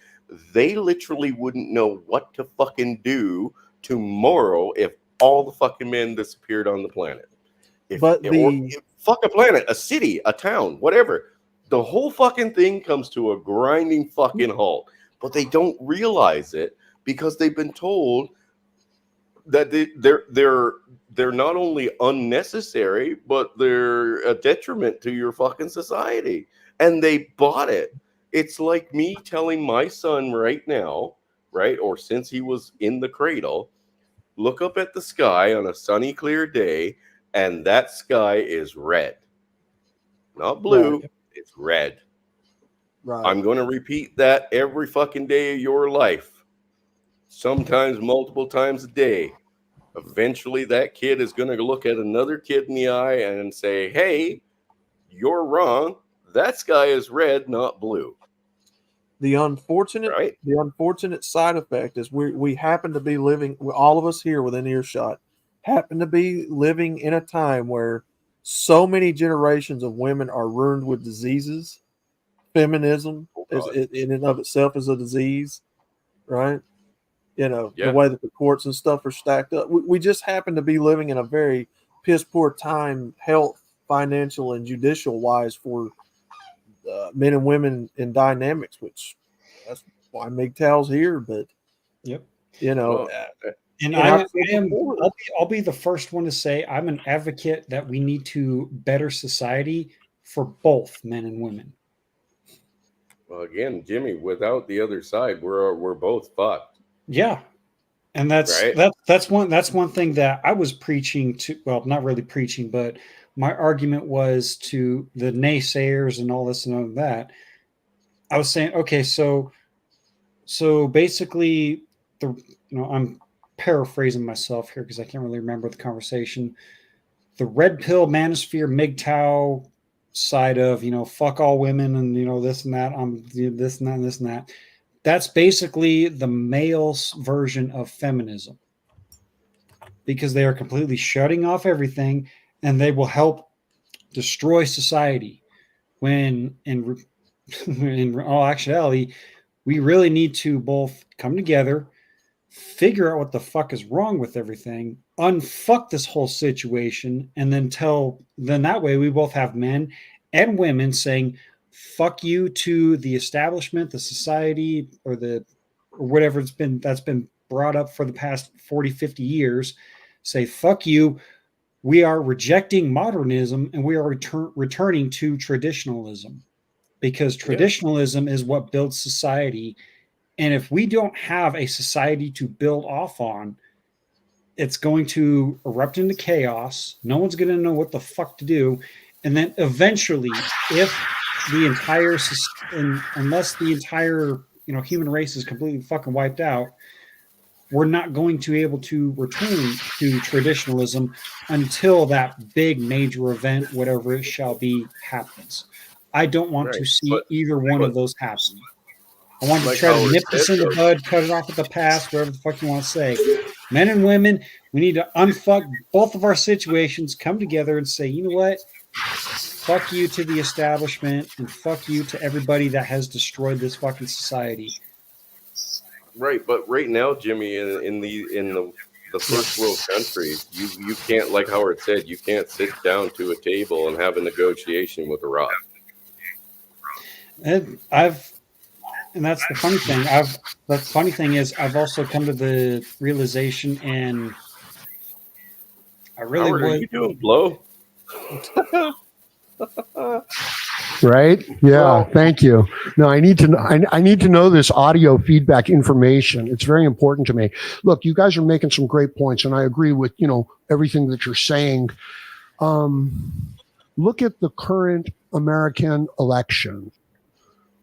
They literally wouldn't know what to fucking do tomorrow if all the fucking men disappeared on the planet. Fuck a planet, a city, a town, whatever. The whole fucking thing comes to a grinding fucking halt. But they don't realize it because they've been told that they're not only unnecessary, but they're a detriment to your fucking society. And they bought it. It's like me telling my son right now, right, or since he was in the cradle, look up at the sky on a sunny, clear day, and that sky is red. Not blue, it's red. Right. I'm going to repeat that every fucking day of your life. Sometimes multiple times a day. Eventually, that kid is going to look at another kid in the eye and say, hey, you're wrong. That sky is red, not blue. The unfortunate side effect is we happen to be living, all of us here within earshot, happen to be living in a time where so many generations of women are ruined with diseases. Feminism in and of itself is a disease, right? The way that the courts and stuff are stacked up. We just happen to be living in a very piss poor time, health, financial, and judicial wise for men and women in dynamics, which that's why MGTOW's here. But and I'll be the first one to say I'm an advocate that we need to better society for both men and women. Well, again, Jimmy, without the other side, we're both fucked. Yeah, and that's one thing that I was preaching to. Well, not really preaching, but my argument was to the naysayers and all this and all that. I was saying, okay, so basically, I'm paraphrasing myself here because I can't really remember the conversation. The red pill manosphere MGTOW side of fuck all women and this and that this and that and this and that, that's basically the male version of feminism, because they are completely shutting off everything and they will help destroy society, when in all actuality we really need to both come together, figure out what the fuck is wrong with everything, unfuck this whole situation, and then that way we both have men and women saying fuck you to the establishment, the society, or whatever that's been brought up for the past 40, 50 years. Say fuck you, we are rejecting modernism and we are returning to traditionalism, because traditionalism is what builds society. And if we don't have a society to build off on, it's going to erupt into chaos. No one's going to know what the fuck to do. And then eventually, if the entire, unless the entire, human race is completely fucking wiped out, we're not going to be able to return to traditionalism until that big major event, whatever it shall be, happens. I don't want to see either one of those happen. I want to try to nip this in the bud, cut it off at the pass, whatever the fuck you want to say. Men and women, we need to unfuck both of our situations, come together and say, you know what? Fuck you to the establishment and fuck you to everybody that has destroyed this fucking society. Right, but right now, Jimmy, in the first world countries, you can't, like Howard said, you can't sit down to a table and have a negotiation with Iraq. And that's the funny thing. The funny thing is, I've also come to the realization, and I really Howard, would. Are you doing blow? Right? Yeah. Well, thank you. No, I need to know this audio feedback information. It's very important to me. Look, you guys are making some great points, and I agree with everything that you're saying. Look at the current American election.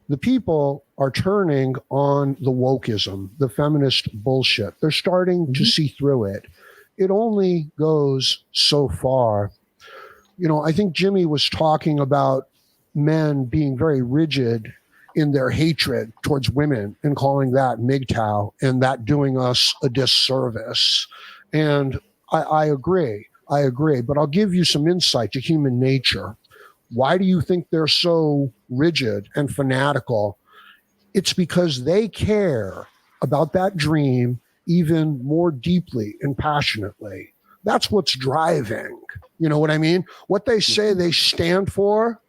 The people are turning on the wokeism, the feminist bullshit. They're starting to see through it. It only goes so far. I think Jimmy was talking about men being very rigid in their hatred towards women and calling that MGTOW and that doing us a disservice. And I agree, but I'll give you some insight to human nature. Why do you think they're so rigid and fanatical? It's because they care about that dream even more deeply and passionately. That's what's driving. You know what I mean? What they say they stand for,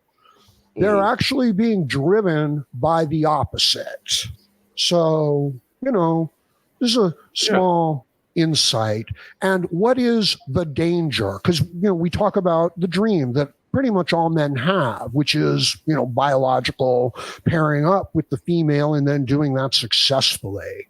they're actually being driven by the opposite. So, this is a small insight. And what is the danger? Because, we talk about the dream that pretty much all men have, which is, biological pairing up with the female and then doing that successfully.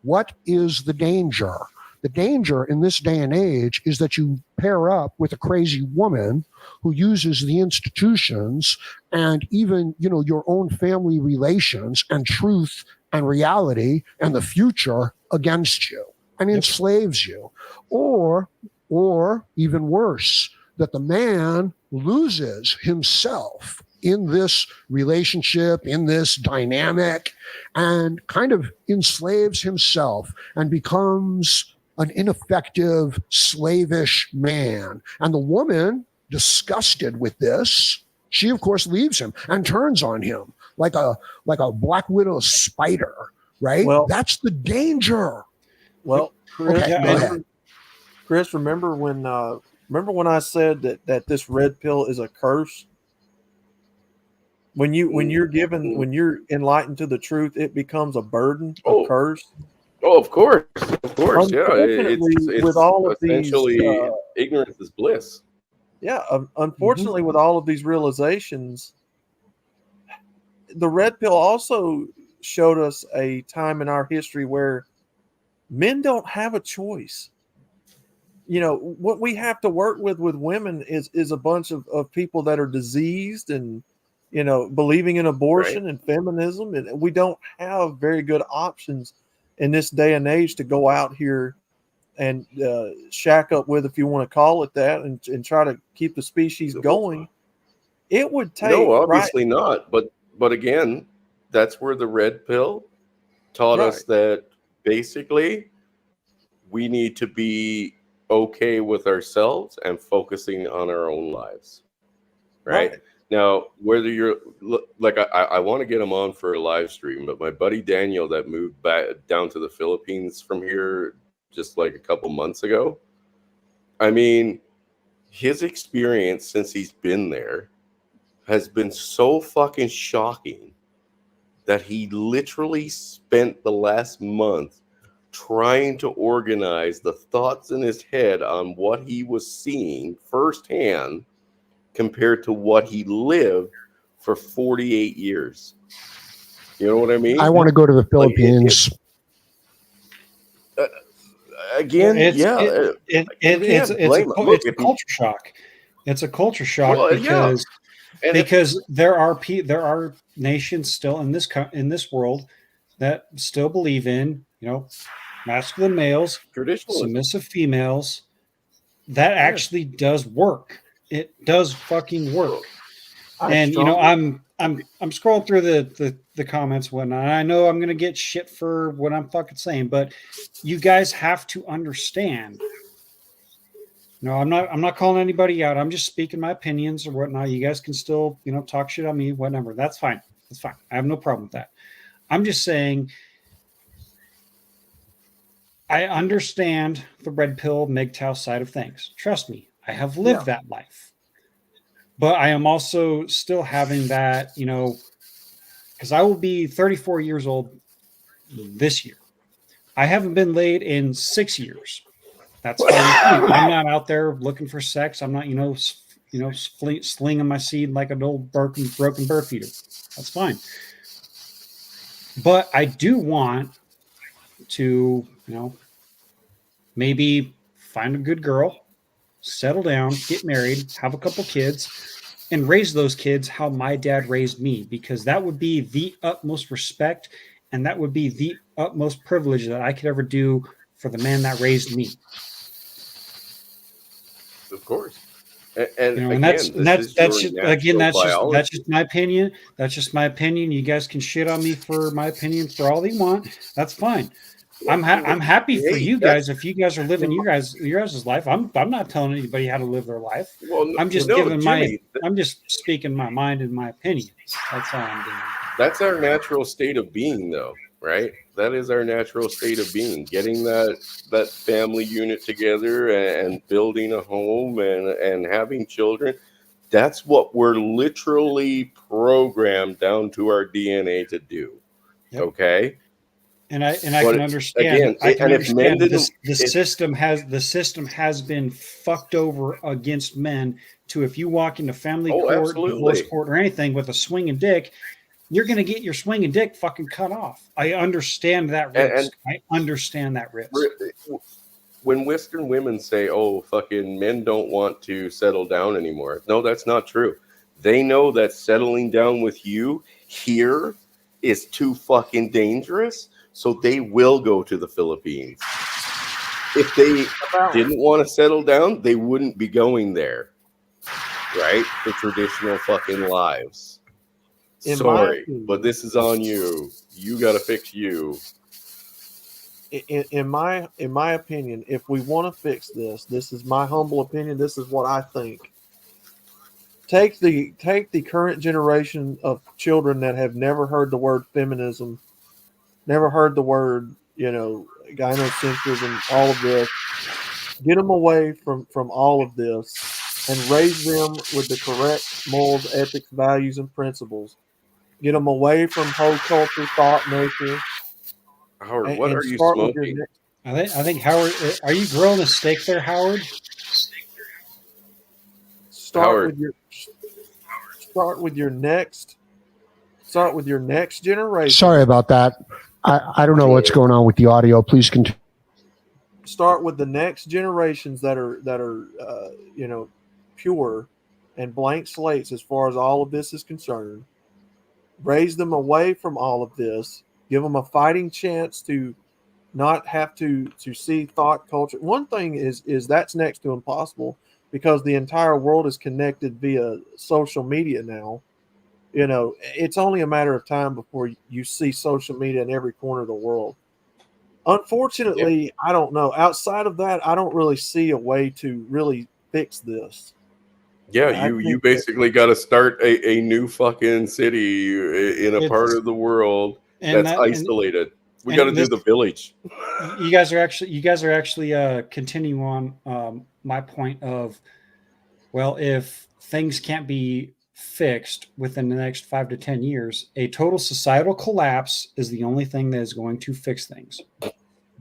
What is the danger? The danger in this day and age is that you pair up with a crazy woman who uses the institutions and even, your own family relations and truth and reality and the future against you and enslaves you. Or even worse, that the man loses himself in this relationship, in this dynamic, and kind of enslaves himself and becomes an ineffective, slavish man. And the woman, disgusted with this, she of course leaves him and turns on him like a Black Widow spider, right? Well, that's the danger. Well, Chris, remember when I said that this red pill is a curse? When you're enlightened to the truth, it becomes a burden, a curse. Oh, of course, yeah. It's with all of essentially these, ignorance is bliss. Yeah, unfortunately, with all of these realizations, the red pill also showed us a time in our history where men don't have a choice. What we have to work with women is a bunch of people that are diseased and believing in abortion and feminism, and we don't have very good options in this day and age to go out here and shack up with, if you want to call it that, and try to keep the species going. It would take obviously not, but again, that's where the red pill taught us that basically we need to be okay with ourselves and focusing on our own lives, right? Now, whether you're like, I want to get him on for a live stream, but my buddy Daniel that moved back down to the Philippines from here just like a couple months ago, I mean, his experience since he's been there has been so fucking shocking that he literally spent the last month trying to organize the thoughts in his head on what he was seeing firsthand compared to what he lived for 48 years. You know what I mean? I want to go to the Philippines. Again, it's a culture shock. It's a culture shock because there are nations still in this world that still believe in, you know, masculine males, submissive females. That actually does work. It does fucking work. And you know, I'm scrolling through the comments and whatnot. I know I'm gonna get shit for what I'm fucking saying, but you guys have to understand. No, I'm not calling anybody out. I'm just speaking my opinions or whatnot. You guys can still, you know, talk shit on me, whatever. That's fine. That's fine. I have no problem with that. I'm just saying I understand the red pill MGTOW side of things. Trust me, I have lived that life. But I am also still having that, you know, because I will be 34 years old this year. I haven't been laid in 6 years. That's fine. I'm not out there looking for sex. I'm not, slinging my seed like an old broken bird feeder. That's fine. But I do want to, you know, maybe find a good girl, settle down, get married, have a couple kids, and raise those kids how my dad raised me, because that would be the utmost respect and that would be the utmost privilege that I could ever do for the man that raised me. Of course. And, you know, that's just my opinion. That's just my opinion. You guys can shit on me for my opinion for all they want. That's fine. I'm happy for you guys if you guys are living your guys' life. I'm not telling anybody how to live their life. Well, I'm just I'm just speaking my mind and my opinion. That's all I'm doing. That's our natural state of being, though, right? That is our natural state of being. Getting that family unit together and building a home and having children. That's what we're literally programmed down to our DNA to do. Yep. Okay. And I can understand. The system has been fucked over against men. To if you walk into family court, divorce court, or anything with a swinging dick, you're going to get your swinging dick fucking cut off. I understand that risk. I understand that risk. When Western women say, "Oh, fucking men don't want to settle down anymore," no, that's not true. They know that settling down with you here is too fucking dangerous. So they will go to the Philippines. If they didn't want to settle down, they wouldn't be going there, right? For traditional fucking lives. Sorry, but this is on you. You got to fix you. In my opinion, if we want to fix this is my humble opinion. This is what I think. Take the current generation of children that have never heard the word feminism. Never heard the word, gynocentrism, all of this. Get them away from all of this and raise them with the correct morals, ethics, values, and principles. Get them away from whole culture, thought, nature. Howard, what are you smoking? I think Howard, are you grilling a steak there, Howard? Start with your next generation. Sorry about that. I don't know what's going on with the audio. Please continue. Start with the next generations that are pure and blank slates as far as all of this is concerned. Raise them away from all of this. Give them a fighting chance to not have to see thought culture. One thing is that's next to impossible because the entire world is connected via social media now. It's only a matter of time before you see social media in every corner of the world. Unfortunately, I don't know. Outside of that, I don't really see a way to really fix this. Yeah, you basically got to start a new fucking city in a part of the world that's isolated. We got to do the village. You guys are actually continuing on my point of, well, if things can't be fixed within the next 5 to 10 years, a total societal collapse is the only thing that is going to fix things.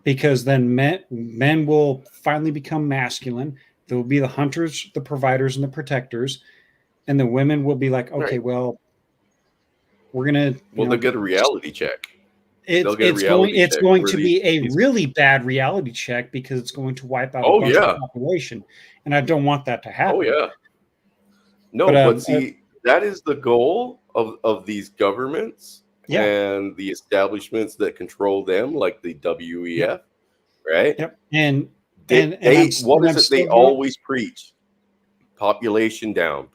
because then men will finally become masculine. There will be the hunters, the providers, and the protectors, and the women will be like, okay, Right. well, we're gonna. Well, they'll get a reality check. They'll get a It's reality check going where to be a really bad reality check because it's going to wipe out a bunch of the population, and I don't want that to happen. Oh yeah. No, but see, that is the goal of these governments and the establishments that control them, like the WEF, right? Yep. What is it they always preach? Population down,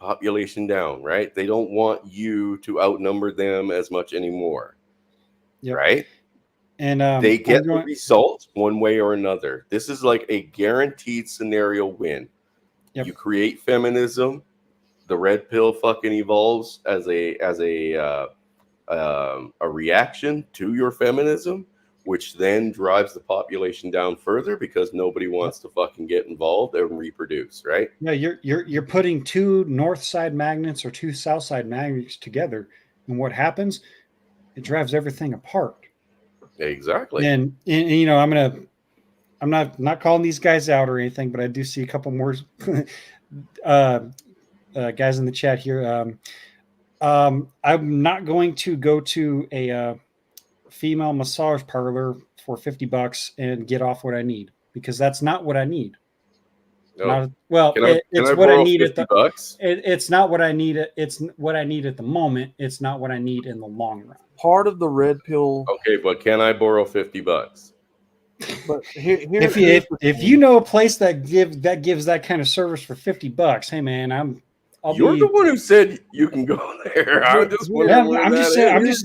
right? They don't want you to outnumber them as much anymore, right? And they get the result one way or another. This is like a guaranteed scenario win. You create feminism, the red pill fucking evolves as a reaction to your feminism, which then drives the population down further because nobody wants to fucking get involved and reproduce, right? Yeah, you're putting two north side magnets or two south side magnets together, and what happens? It drives everything apart. Exactly. And you know, I'm not calling these guys out or anything, but I do see a couple more guys in the chat here. I'm not going to go to a female massage parlor for $50 and get off what I need, because that's not what I need. No. It's what I need at the $50. It's not what I need. It's what I need at the moment. It's not what I need in the long run. Part of the red pill. Okay, but can I borrow $50? But if you know a place that gives that kind of service for $50, hey man, You're the one who said you can go there. I'm just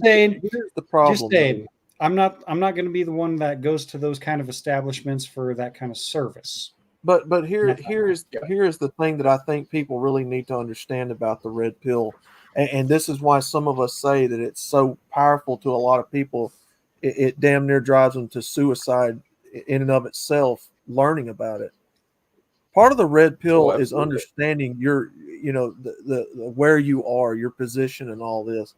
saying. Here's the problem. Just saying. I'm not going to be the one that goes to those kind of establishments for that kind of service. But here is the thing that I think people really need to understand about the red pill, and this is why some of us say that it's so powerful to a lot of people. It damn near drives them to suicide in and of itself, learning about it. Part of the red pill is understanding the where you are, your position, and all this.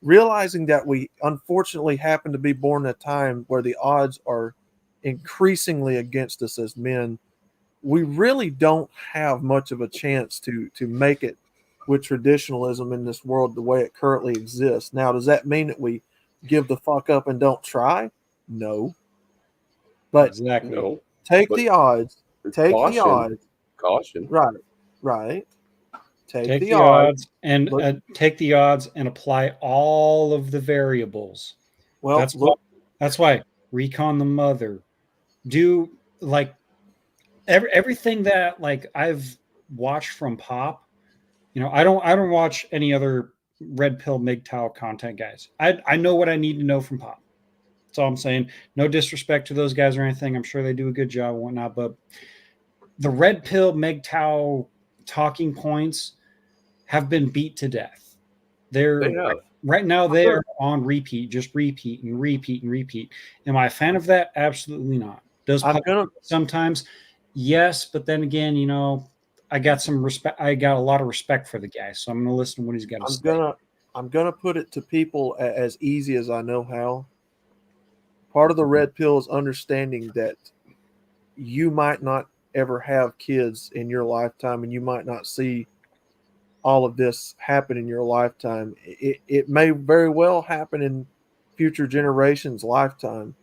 Realizing that we unfortunately happen to be born in a time where the odds are increasingly against us as men. We really don't have much of a chance to make it with traditionalism in this world the way it currently exists. Now, does that mean that we give the fuck up and don't try? No. But exactly. No. Take the odds. Take caution. The odds. Caution. Right. Take the odds and take the odds and apply all of the variables. Well, that's why recon the mother. Do like everything that like I've watched from Pop. You know, I don't watch any other red pill MGTOW content guys. I know what I need to know from Pop. That's all I'm saying. No disrespect to those guys or anything. I'm sure they do a good job and whatnot, but the red pill MGTOW talking points have been beat to death. Right now they're on repeat, just repeat and repeat and repeat. Am I a fan of that? Absolutely not. Does sometimes? Yes, but then again, you know, I got some respect. I got a lot of respect for the guy, so I'm going to listen to what he's got to say. I'm gonna put it to people as easy as I know how. Part of the red pill is understanding that you might not ever have kids in your lifetime, and you might not see all of this happen in your lifetime. It may very well happen in future generations' lifetime.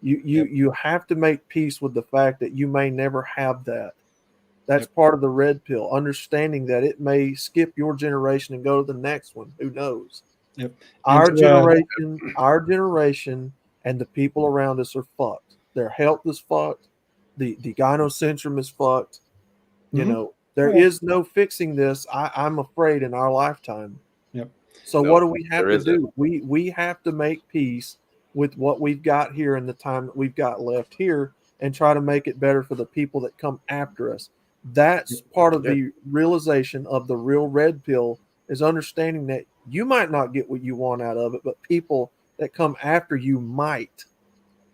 You have to make peace with the fact that you may never have that. That's part of the red pill, understanding that it may skip your generation and go to the next one. Who knows? Yep. Our generation and the people around us are fucked. Their health is fucked. The gynocentrum is fucked. You know, there is no fixing this, I'm afraid, in our lifetime. Yep. So what do we have to do? We have to make peace with what we've got here in the time that we've got left here and try to make it better for the people that come after us. That's part of the realization of the real red pill, is understanding that you might not get what you want out of it, but people that come after you might.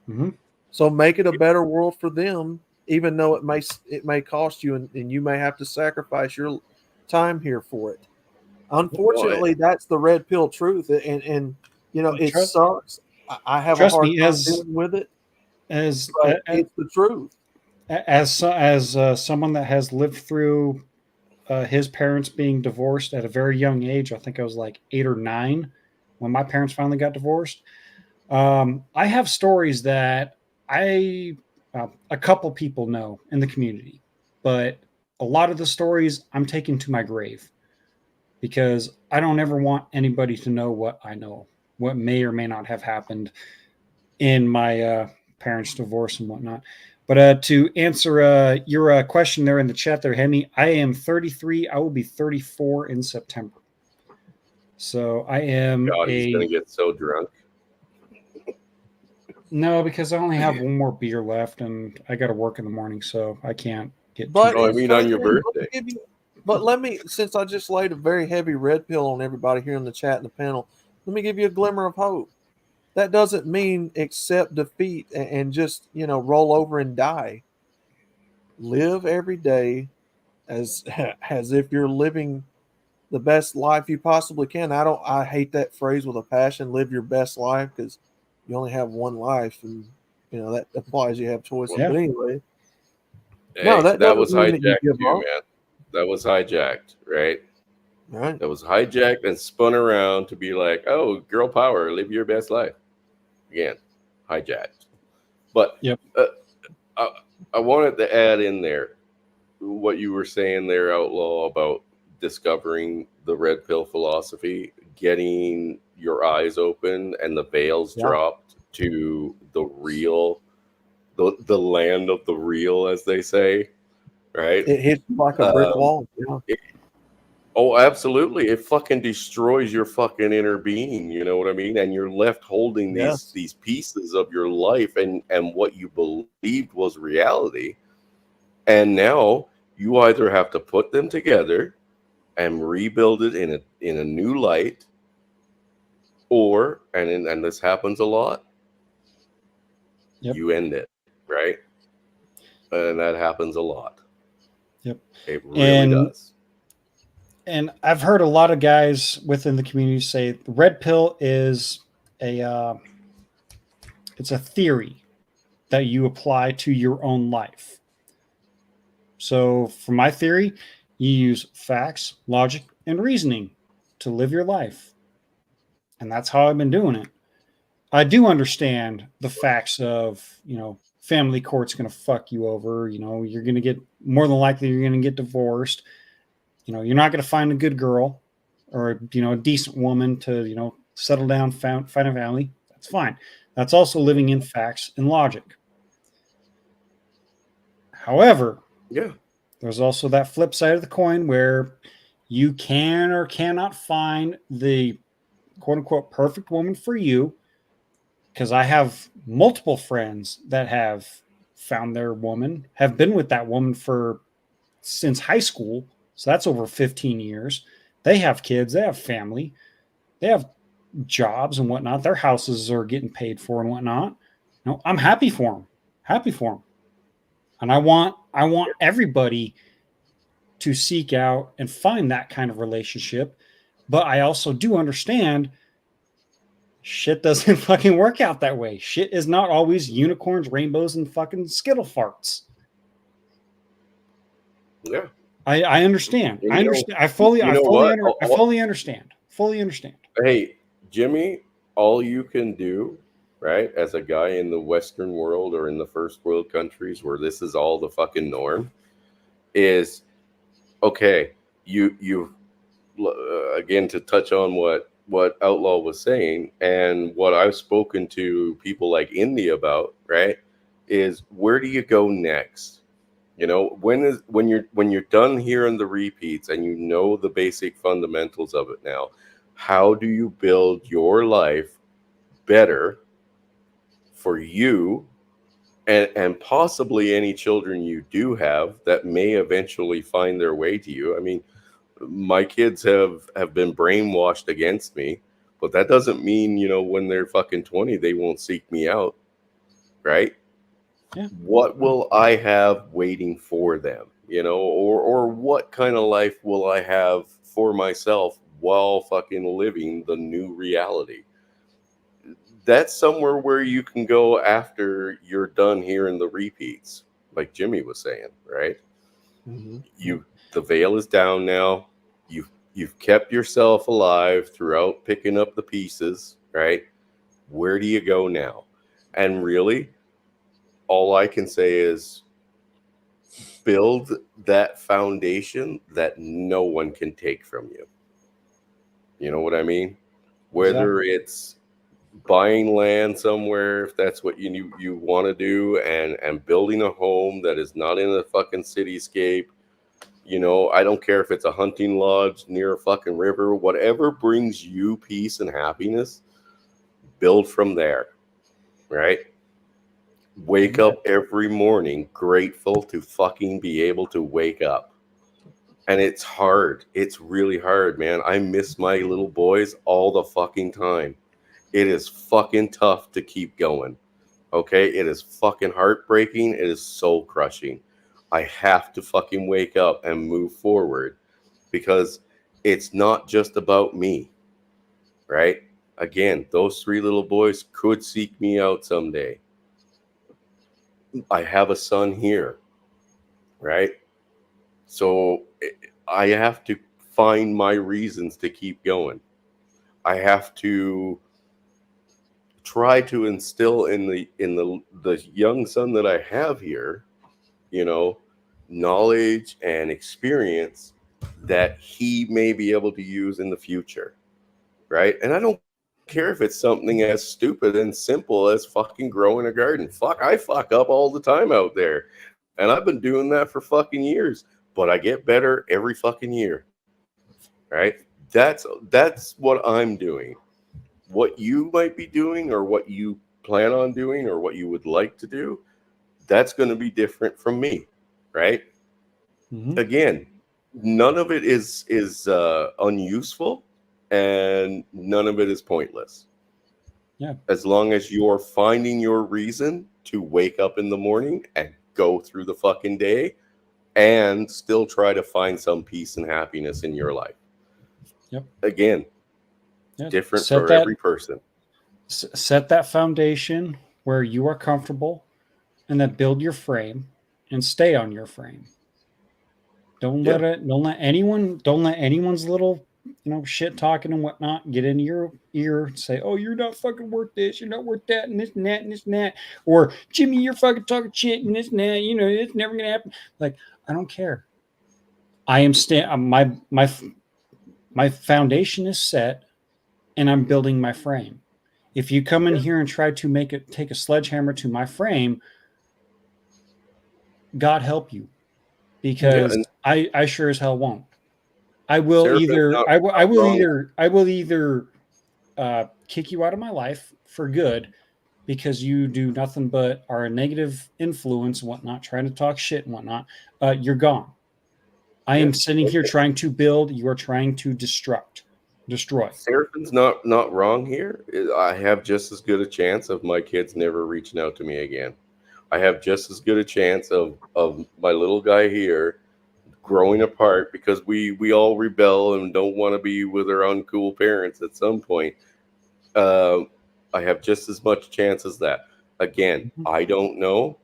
Mm-hmm. So make it a better world for them, even though it may cost you and you may have to sacrifice your time here for it. Unfortunately, that's the red pill truth. And you know, it sucks. I have a hard time dealing with it. It's the truth. As someone that has lived through his parents being divorced at a very young age, I think I was like 8 or 9 when my parents finally got divorced. I have stories that a couple people know in the community, but a lot of the stories I'm taking to my grave because I don't ever want anybody to know what I know, what may or may not have happened in my parents' divorce and whatnot. But to answer your question there in the chat there, Hemi, I am 33. I will be 34 in September. So I am God, he's going to get so drunk. No, because I only have one more beer left, and I got to work in the morning, so I can't get. But I mean, on your birthday. But let me, since I just laid a very heavy red pill on everybody here in the chat and the panel, let me give you a glimmer of hope. That doesn't mean accept defeat and just, roll over and die. Live every day as if you're living the best life you possibly can. I hate that phrase with a passion, live your best life, because you only have one life, and that applies, you have choices. Yeah. But anyway. Hey, No, that was hijacked too, man. That was hijacked, right? Right. That was hijacked and spun around to be like, oh, girl power, live your best life. Again, hijacked. But yep. I wanted to add in there what you were saying there, Outlaw, about discovering the red pill philosophy, getting your eyes open and the veils dropped to the real, the land of the real, as they say, right? It hits like a brick wall. Yeah. Oh, absolutely. It fucking destroys your fucking inner being, you know what I mean? And you're left holding these pieces of your life and what you believed was reality. And now you either have to put them together and rebuild it in a new light, or and this happens a lot, you end it, right? And that happens a lot. Yep. It really does. And I've heard a lot of guys within the community say the red pill is it's a theory that you apply to your own life. So for my theory, you use facts, logic, and reasoning to live your life. And that's how I've been doing it. I do understand the facts of, family court's going to fuck you over. You're going to get, more than likely, you're going to get divorced. You're not going to find a good girl or, a decent woman to, settle down, find a family. That's fine. That's also living in facts and logic. However, there's also that flip side of the coin where you can or cannot find the quote unquote perfect woman for you. Because I have multiple friends that have found their woman, have been with that woman since high school. So that's over 15 years. They have kids, they have family, they have jobs and whatnot. Their houses are getting paid for and whatnot. I'm happy for them. Happy for them. And I want everybody to seek out and find that kind of relationship. But I also do understand shit doesn't fucking work out that way. Shit is not always unicorns, rainbows, and fucking Skittle farts. Yeah. I understand. I understand. I fully understand. Fully understand. Hey, Jimmy, all you can do, right, as a guy in the Western world or in the first world countries where this is all the fucking norm, is okay. You again, to touch on what Outlaw was saying and what I've spoken to people like Indy about, right, is where do you go next? When you're done hearing the repeats and you know the basic fundamentals of it now, how do you build your life better for you and possibly any children you do have that may eventually find their way to you? I mean, my kids have been brainwashed against me, but that doesn't mean, when they're fucking 20, they won't seek me out, right? Yeah. What will I have waiting for them, or what kind of life will I have for myself while fucking living the new reality? that's somewhere where you can go after you're done hearing the repeats, like Jimmy was saying, right? The veil is down now. You've kept yourself alive throughout picking up the pieces, right? Where do you go now? And really, all I can say is build that foundation that no one can take from you. You know what I mean? Whether it's buying land somewhere, if that's what you want to do, and building a home that is not in a fucking cityscape. You know, I don't care if it's a hunting lodge near a fucking river, whatever brings you peace and happiness, build from there, right? Wake up every morning grateful to fucking be able to wake up. And it's hard. It's really hard, man. I miss my little boys all the fucking time. It is fucking tough to keep going. Okay? It is fucking heartbreaking. It is soul crushing. I have to fucking wake up and move forward because it's not just about me, right? Again, those 3 little boys could seek me out someday. I have a son here, right? So I have to find my reasons to keep going. I have to try to instill in the young son that I have here, you know, knowledge and experience that he may be able to use in the future, right? And I don't care if it's something as stupid and simple as fucking growing a garden. Fuck, I fuck up all the time out there, and I've been doing that for fucking years, but I get better every fucking year, right? That's what I'm doing. What you might be doing, or what you plan on doing, or what you would like to do, that's going to be different from me, right? Again, none of it is unuseful, and none of it is pointless. Yeah. As long as you're finding your reason to wake up in the morning and go through the fucking day, and still try to find some peace and happiness in your life. Yep. Again, different for every person. Set that foundation where you are comfortable, and then build your frame and stay on your frame. Don't let anyone's little, shit talking and whatnot get into your ear and say, oh, you're not fucking worth this, you're not worth that, and this and that and this and that, or Jimmy, you're fucking talking shit and this and that, it's never gonna happen. Like, I don't care. I am my foundation is set, and I'm building my frame. If you come in here and try to take a sledgehammer to my frame, God help you, because I sure as hell won't. I will either kick you out of my life for good because you do nothing but are a negative influence and whatnot, trying to talk shit and whatnot. You're gone. I am sitting here trying to build. You are trying to destroy. Seraphin's not wrong here. I have just as good a chance of my kids never reaching out to me again. I have just as good a chance of my little guy here growing apart because we all rebel and don't want to be with our uncool parents at some point. I have just as much chance as that. Again, I don't know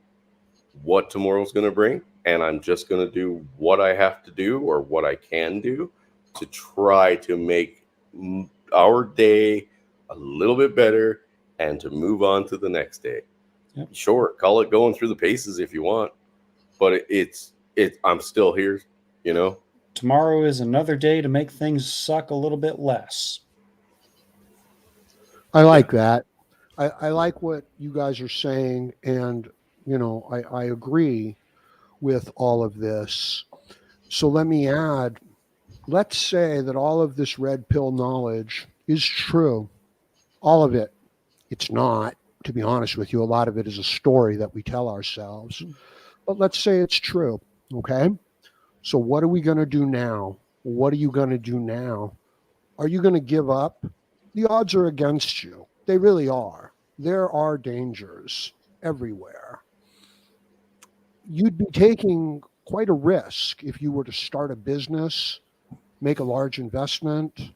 what tomorrow's going to bring, and I'm just going to do what I have to do or what I can do to try to make our day a little bit better and to move on to the next day. Yep. Sure, call it going through the paces if you want, but I'm still here, Tomorrow is another day to make things suck a little bit less. I like that. I like what you guys are saying, and I agree with all of this. So let me add, let's say that all of this red pill knowledge is true. All of it. It's not, to be honest with you. A lot of it is a story that we tell ourselves. But let's say it's true, okay? So what are we going to do now? What are you going to do now? Are you going to give up? The odds are against you. They really are. There are dangers everywhere. You'd be taking quite a risk if you were to start a business, make a large investment,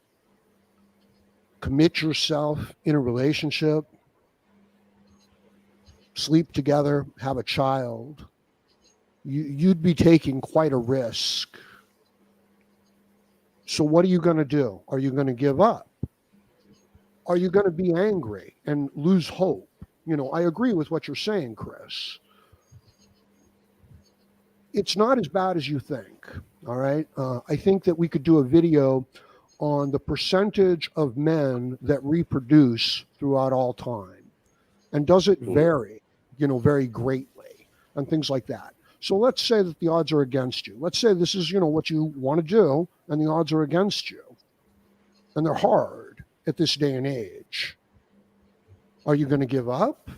commit yourself in a relationship, sleep together, have a child, you'd be taking quite a risk. So what are you going to do? Are you going to give up? Are you going to be angry and lose hope? I agree with what you're saying, Chris. It's not as bad as you think. All right. I think that we could do a video on the percentage of men that reproduce throughout all time. And does it vary, very greatly and things like that. So let's say that the odds are against you. Let's say this is, what you want to do and the odds are against you. And they're hard at this day and age. Are you going to give up?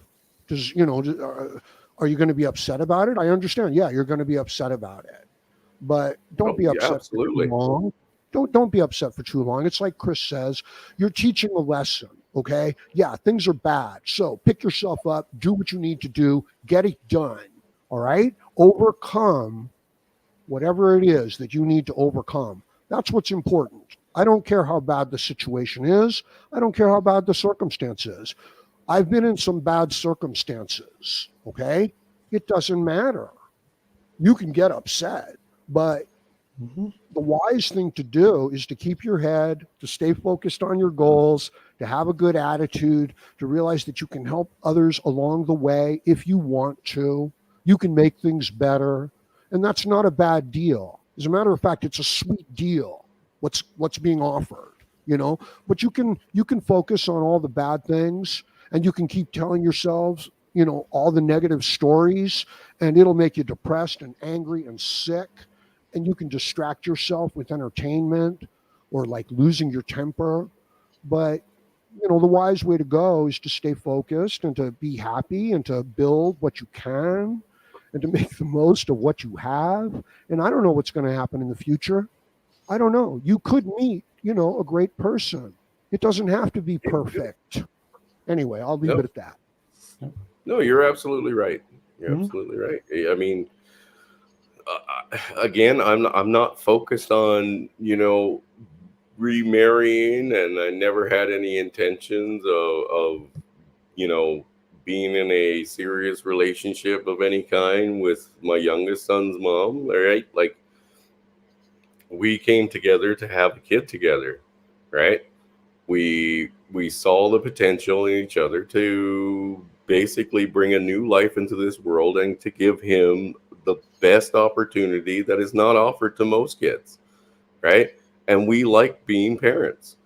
Are you going to be upset about it? I understand. Yeah, you're going to be upset about it. But don't be upset for too long. Don't be upset for too long. It's like Chris says, you're teaching a lesson, okay? Yeah, things are bad. So pick yourself up, do what you need to do, get it done, all right? Overcome whatever it is that you need to overcome. That's what's important. I don't care how bad the situation is. I don't care how bad the circumstance is. I've been in some bad circumstances, okay? It doesn't matter. You can get upset, but the wise thing to do is to keep your head, to stay focused on your goals, to have a good attitude, to realize that you can help others along the way if you want to. You can make things better, and that's not a bad deal. As a matter of fact, it's a sweet deal, what's being offered, But you can focus on all the bad things, and you can keep telling yourselves, all the negative stories, and it'll make you depressed and angry and sick. And you can distract yourself with entertainment or like losing your temper. But, the wise way to go is to stay focused and to be happy and to build what you can and to make the most of what you have. And I don't know what's going to happen in the future. I don't know. You could meet, a great person. It doesn't have to be perfect. Anyway, I'll leave it at that. No, you're absolutely right. You're absolutely right. I mean, again, I'm not focused on, remarrying, and I never had any intentions of being in a serious relationship of any kind with my youngest son's mom. All right. Like, we came together to have a kid together, right? We saw the potential in each other to basically bring a new life into this world and to give him the best opportunity that is not offered to most kids, right? And we like being parents.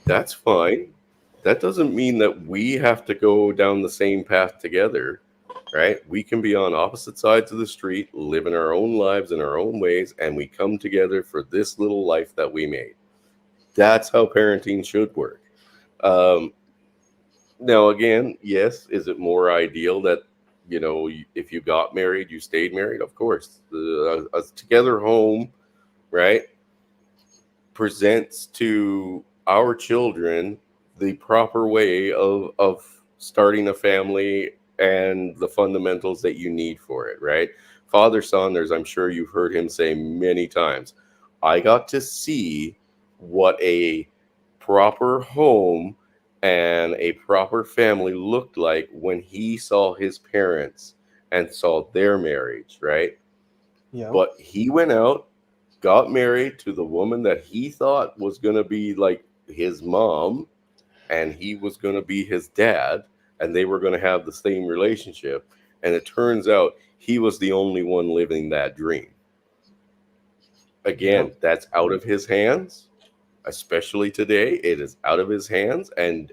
That's fine. That doesn't mean that we have to go down the same path together, right? We can be on opposite sides of the street, living our own lives in our own ways, and we come together for this little life that we made. That's how parenting should work. Now, again, yes, is it more ideal that, if you got married, you stayed married? Of course. A together home, right, presents to our children the proper way of starting a family and the fundamentals that you need for it, right? Father Saunders, I'm sure you've heard him say many times, I got to see what a proper home and a proper family looked like when he saw his parents and saw their marriage, right? Yeah. But he went out, got married to the woman that he thought was going to be like his mom, and he was going to be his dad, and they were going to have the same relationship. And it turns out he was the only one living that dream. Again, that's out of his hands. Especially today, it is out of his hands, and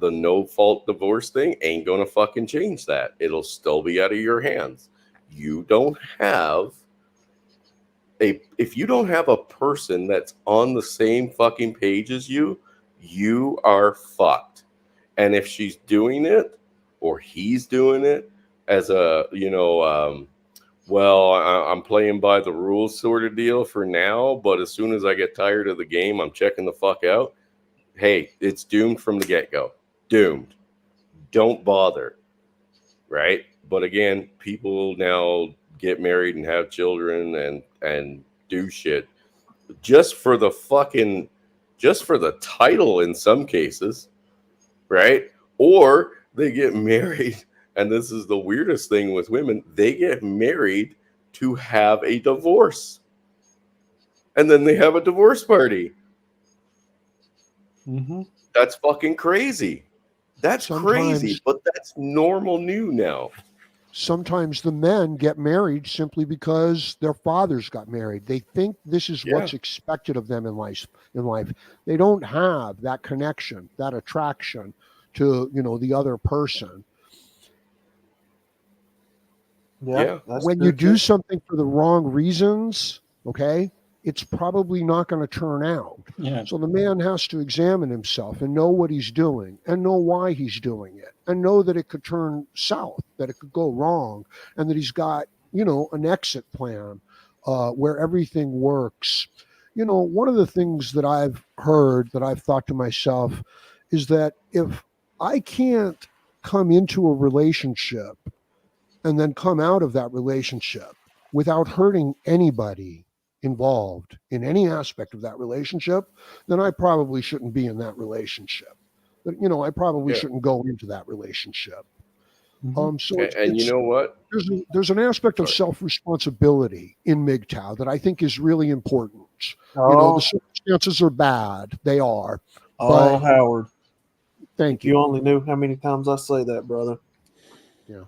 the no-fault divorce thing ain't gonna fucking change that. It'll still be out of your hands. You don't have if you don't have a person that's on the same fucking page as you, you are fucked. And if she's doing it or he's doing it as a, well, I'm playing by the rules sort of deal for now, but as soon as I get tired of the game, I'm checking the fuck out. Hey, it's doomed from the get-go. Doomed. Don't bother. Right? But again, people now get married and have children and do shit just for the title in some cases, right? Or they get married and this is the weirdest thing with women, they get married to have a divorce. And then they have a divorce party. Mm-hmm. That's fucking crazy. That's crazy, but that's normal new now. Sometimes the men get married simply because their fathers got married. They think this is what's expected of them in life. They don't have that connection, that attraction to, the other person. Yeah. When you do something for the wrong reasons, okay, it's probably not going to turn out. Yeah. So the man has to examine himself and know what he's doing and know why he's doing it and know that it could turn south, that it could go wrong, and that he's got, an exit plan where everything works. One of the things that I've heard, that I've thought to myself, is that if I can't come into a relationship and then come out of that relationship without hurting anybody involved in any aspect of that relationship, then I probably shouldn't be in that relationship. But, I probably shouldn't go into that relationship. So and you know what? There's an aspect of self-responsibility in MGTOW that I think is really important. The circumstances are bad. They are. Oh, Howard. Thank you. You only knew how many times I say that, brother. Yeah.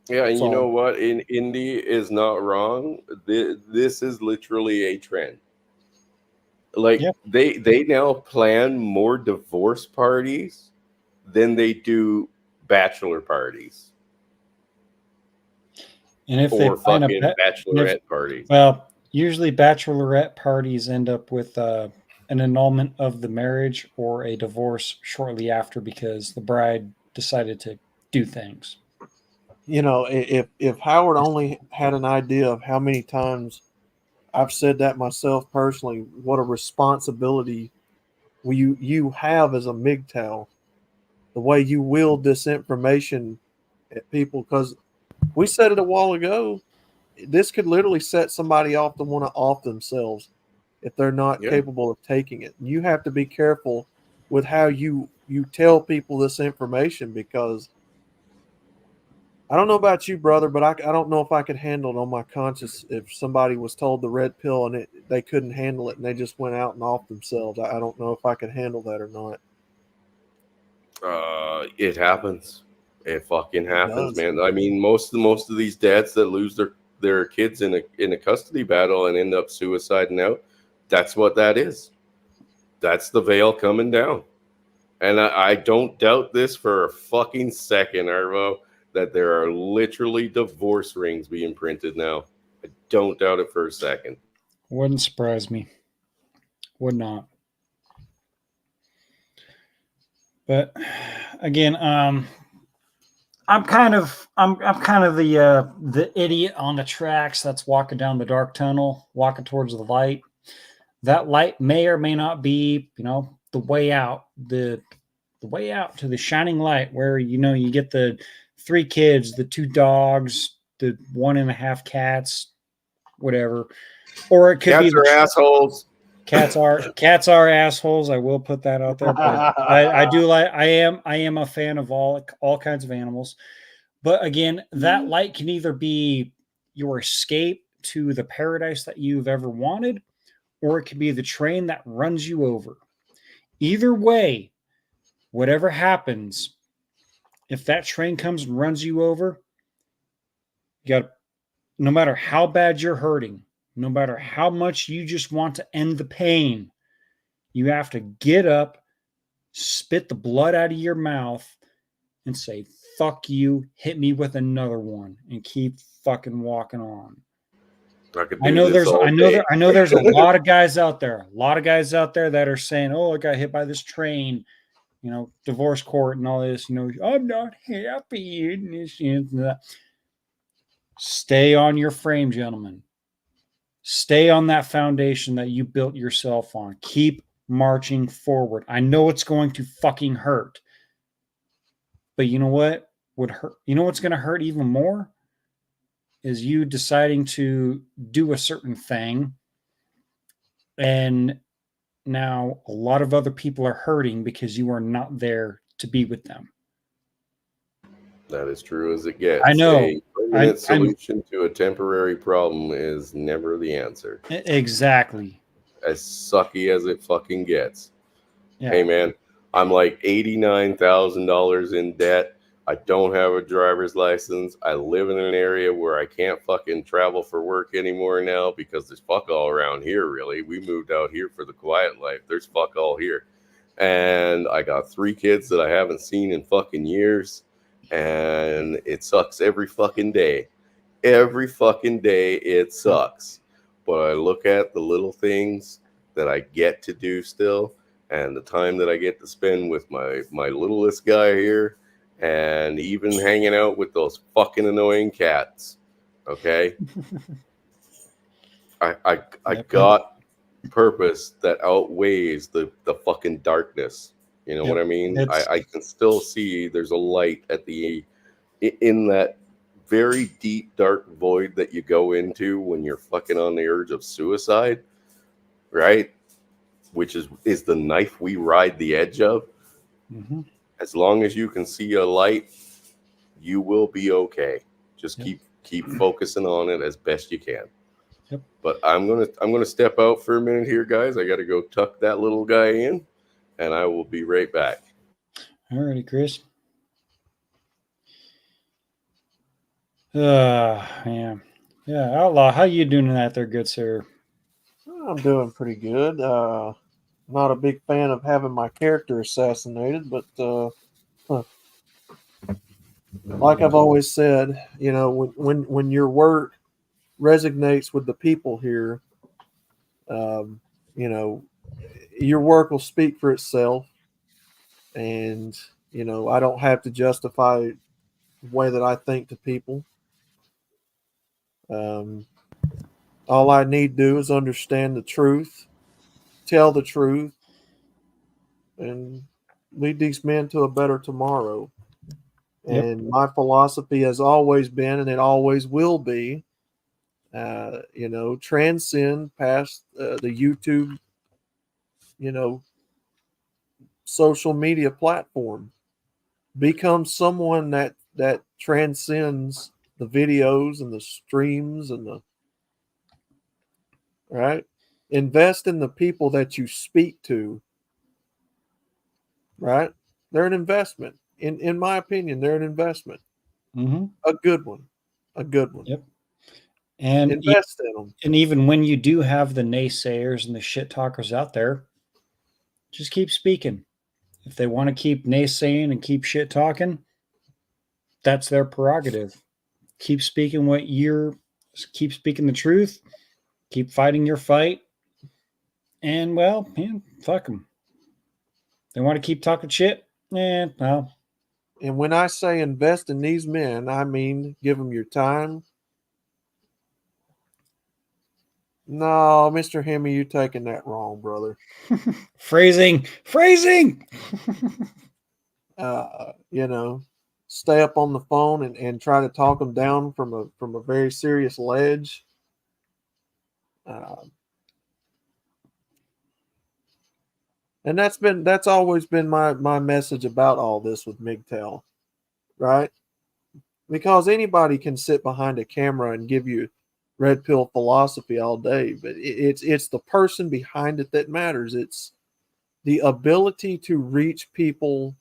Yeah, and you know what? Indy is not wrong. This is literally a trend. Like they now plan more divorce parties than they do bachelor parties. And if they plan bachelorette parties. Well, usually bachelorette parties end up with an annulment of the marriage or a divorce shortly after because the bride decided to do things. If Howard only had an idea of how many times I've said that myself personally, what a responsibility you have as a MGTOW, the way you wield this information at people, because we said it a while ago, this could literally set somebody off to want to off themselves if they're not capable of taking it. You have to be careful with how you tell people this information, because I don't know about you, brother, but I don't know if I could handle it on my conscience if somebody was told the red pill and they couldn't handle it and they just went out and off themselves. I don't know if I could handle that or not. It happens. It fucking happens, man. I mean, most of these dads that lose their kids in a custody battle and end up suiciding out, that's what that is. That's the veil coming down. And I don't doubt this for a fucking second, Arvo, that there are literally divorce rings being printed now. I don't doubt it for a second. Wouldn't surprise me. Would not. But again, I'm kind of the idiot on the tracks that's walking down the dark tunnel, walking towards the light. That light may or may not be, the way out, the way out to the shining light where you get the 3 kids, the 2 dogs, the 1.5 cats, whatever. Or it could cats be are assholes. Cats are assholes. I will put that out there. But I am a fan of all kinds of animals. But again, that light can either be your escape to the paradise that you've ever wanted, or it can be the train that runs you over. Either way, whatever happens, if that train comes and runs you over, no matter how bad you're hurting, no matter how much you just want to end the pain, you have to get up, spit the blood out of your mouth, and say, fuck you, hit me with another one, and keep fucking walking on. I know there's a lot of guys out there, that are saying, oh, I got hit by this train, divorce court and all this, I'm not happy in this and that. Stay on your frame, gentlemen. Stay on that foundation that you built yourself on. Keep marching forward. I know it's going to fucking hurt. But you know what would hurt? You know what's going to hurt even more? Is you deciding to do a certain thing. And now a lot of other people are hurting because you are not there to be with them. That is true as it gets. I know. A permanent solution to a temporary problem is never the answer. Exactly. As sucky as it fucking gets. Yeah. Hey, man, I'm like $89,000 in debt. I don't have a driver's license. I live in an area where I can't fucking travel for work anymore now because there's fuck all around here, really. We moved out here for the quiet life. There's fuck all here. And I got 3 kids that I haven't seen in fucking years. And it sucks every fucking day. Every fucking day it sucks. But I look at the little things that I get to do still, and the time that I get to spend with my littlest guy here, and even hanging out with those fucking annoying cats. Okay? I got purpose that outweighs the fucking darkness. You know what I mean? I can still see there's a light at in that very deep dark void that you go into when you're fucking on the urge of suicide, right? Which is the knife we ride the edge of. Mm-hmm. As long as you can see a light, you will be okay. Just keep focusing on it as best you can. Yep. But I'm gonna step out for a minute here, guys. I got to go tuck that little guy in, and I will be right back. Alrighty, Chris. Yeah. Outlaw, how you doing out there, good sir? I'm doing pretty good. Not a big fan of having my character assassinated, but like I've always said, you know, when your work resonates with the people here, you know, your work will speak for itself, and you know, I don't have to justify the way that I think to people. All I need to do is understand the truth, tell the truth, and lead these men to a better tomorrow. And my philosophy has always been, and it always will be, you know, transcend past the YouTube, you know, social media platform. Become someone that transcends the videos and the streams and the right. Invest in the people that you speak to. Right, they're an investment. In my opinion, they're an investment. Mm-hmm. A good one. A good one. Yep. And invest in them. And even when you do have the naysayers and the shit talkers out there, just keep speaking. If they want to keep naysaying and keep shit talking, that's their prerogative. Keep speaking keep speaking the truth, keep fighting your fight, and well, man, fuck them. They want to keep talking shit, well. And when I say invest in these men, I mean give them your time. No, Mr. Hemi, you're taking that wrong, brother. Phrasing. You know, stay up on the phone and try to talk them down from a very serious ledge. And that's always been my message about all this with MGTOW, right? Because anybody can sit behind a camera and give you red pill philosophy all day, but it's the person behind it that matters. It's the ability to reach people,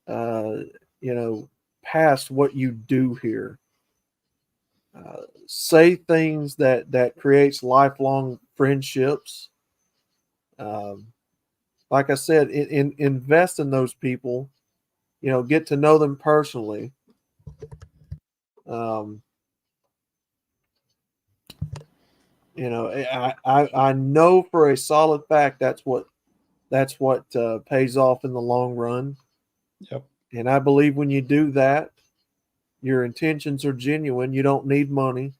you know, past what you do here. Say things that creates lifelong friendships. Like I said, invest in those people. You know, get to know them personally. You know, I know for a solid fact that's what pays off in the long run. Yep. And I believe when you do that, your intentions are genuine. You don't need money.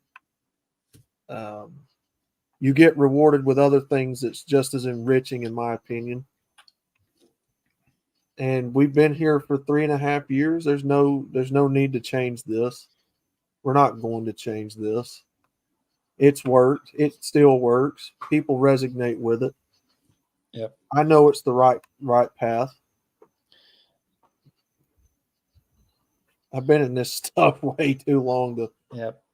You get rewarded with other things that's just as enriching, in my opinion. And we've been here for 3.5 years. There's no need to change this. We're not going to change this. It's worked. It still works. People resonate with it. Yep. I know it's the right path. I've been in this stuff way too long to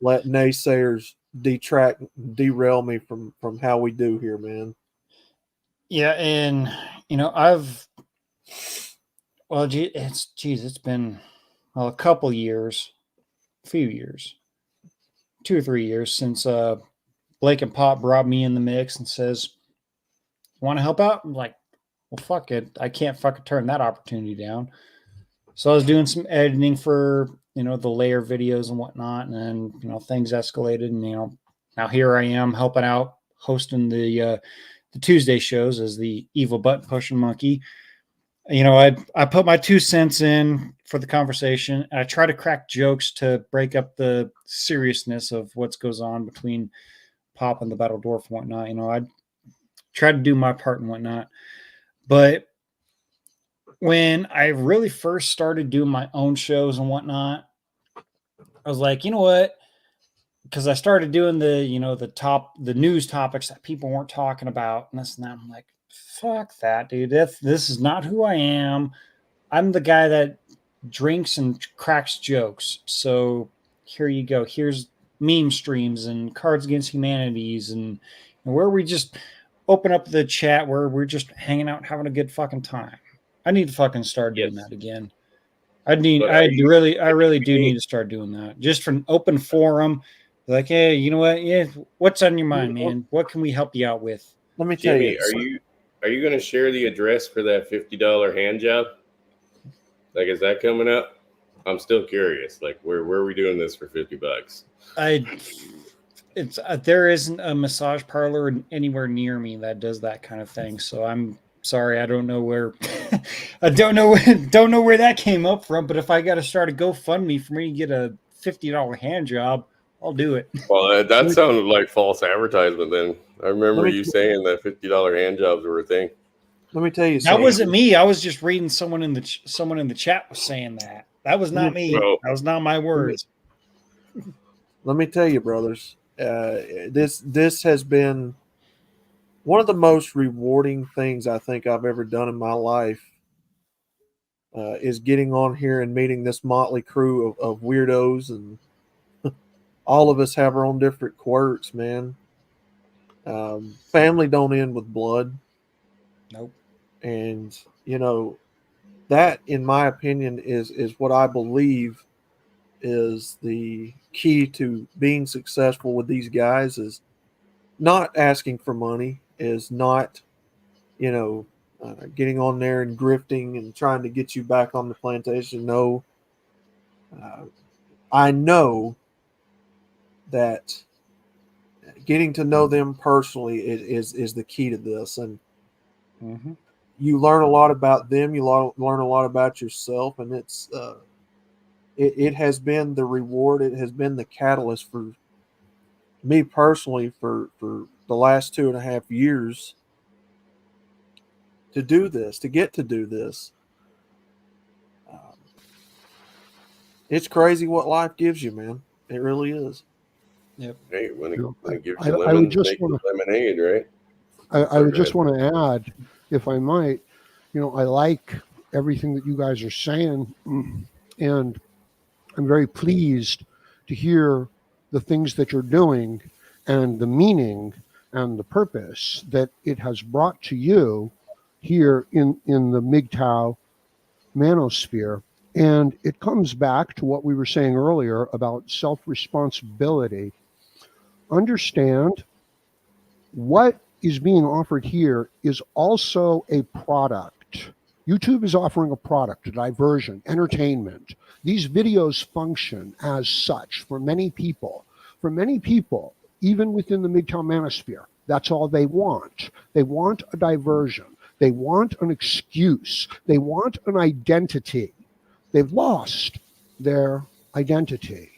let naysayers derail me from how we do here, man. Yeah, and it's been a couple years, a few years, 2 or 3 years since Blake and Pop brought me in the mix and says, "Want to help out?" I'm like, "Well, fuck it, I can't fucking turn that opportunity down." So I was doing some editing for the layer videos and whatnot, and then things escalated, and now here I am helping out, hosting the Tuesday shows as the evil button pushing monkey. I put my 2 cents in for the conversation. I try to crack jokes to break up the seriousness of what goes on between Pop and the Battle Dwarf and whatnot. I try to do my part and whatnot. But when I really first started doing my own shows and whatnot, I was like, you know what? Because I started doing the news topics that people weren't talking about and this and that. I'm like, fuck that, dude. This is not who I am. I'm the guy that drinks and cracks jokes. So here you go. Here's meme streams and Cards Against Humanities and where we just open up the chat where we're just hanging out having a good fucking time. I need to fucking start doing that again. I really do need to start doing that. Just for an open forum. Like, hey, you know what? Yeah, what's on your mind, man? What can we help you out with? Let me tell you. Are you going to share the address for that $50 hand job? Like, is that coming up? I'm still curious. Like, where are we doing this for $50? There isn't a massage parlor anywhere near me that does that kind of thing. So I'm sorry, I don't know where. I don't know where that came up from. But if I got to start a GoFundMe for me to get a $50 hand job, I'll do it. Well, that sounded like false advertisement. Then I remember you saying that $50 hand jobs were a thing. Let me tell you something. That wasn't me. I was just reading someone in the chat was saying that. That was not me. That was not my words. Let me tell you, brothers. This has been one of the most rewarding things I think I've ever done in my life. Is getting on here and meeting this motley crew of weirdos, and all of us have our own different quirks, man. Family don't end with blood. Nope. And that, in my opinion, is what I believe is the key to being successful with these guys, is not asking for money, is not getting on there and grifting and trying to get you back on the plantation. No, I know that getting to know them personally is the key to this, and you learn a lot about them. You learn a lot about yourself, and it has been the reward. It has been the catalyst for me personally for the last 2.5 years to do this, to get to do this. It's crazy what life gives you, man. It really is. Yep. Hey, when it gives you lemons, make lemonade, right? I would just want to add, if I might, I like everything that you guys are saying, and I'm very pleased to hear the things that you're doing and the meaning and the purpose that it has brought to you here in the MGTOW manosphere. And it comes back to what we were saying earlier about self-responsibility. Understand what is being offered here is also a product. YouTube is offering a product, a diversion, entertainment. These videos function as such for many people. For many people, even within the MGTOW manosphere, that's all they want. They want a diversion. They want an excuse. They want an identity. They've lost their identity.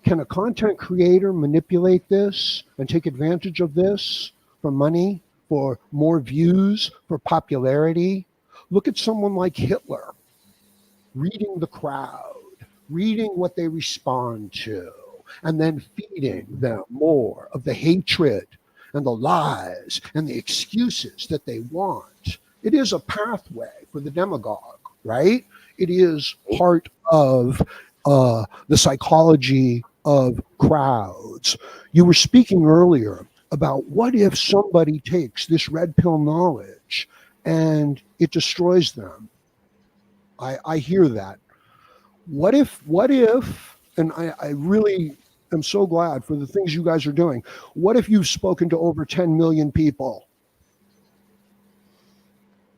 Can a content creator manipulate this and take advantage of this for money, for more views, for popularity? Look at someone like Hitler, reading the crowd, reading what they respond to, and then feeding them more of the hatred and the lies and the excuses that they want. It is a pathway for the demagogue, right? It is part of the psychology of crowds. You were speaking earlier about what if somebody takes this red pill knowledge and it destroys them. I hear that. What if, and I really am so glad for the things you guys are doing. What if you've spoken to over 10 million people?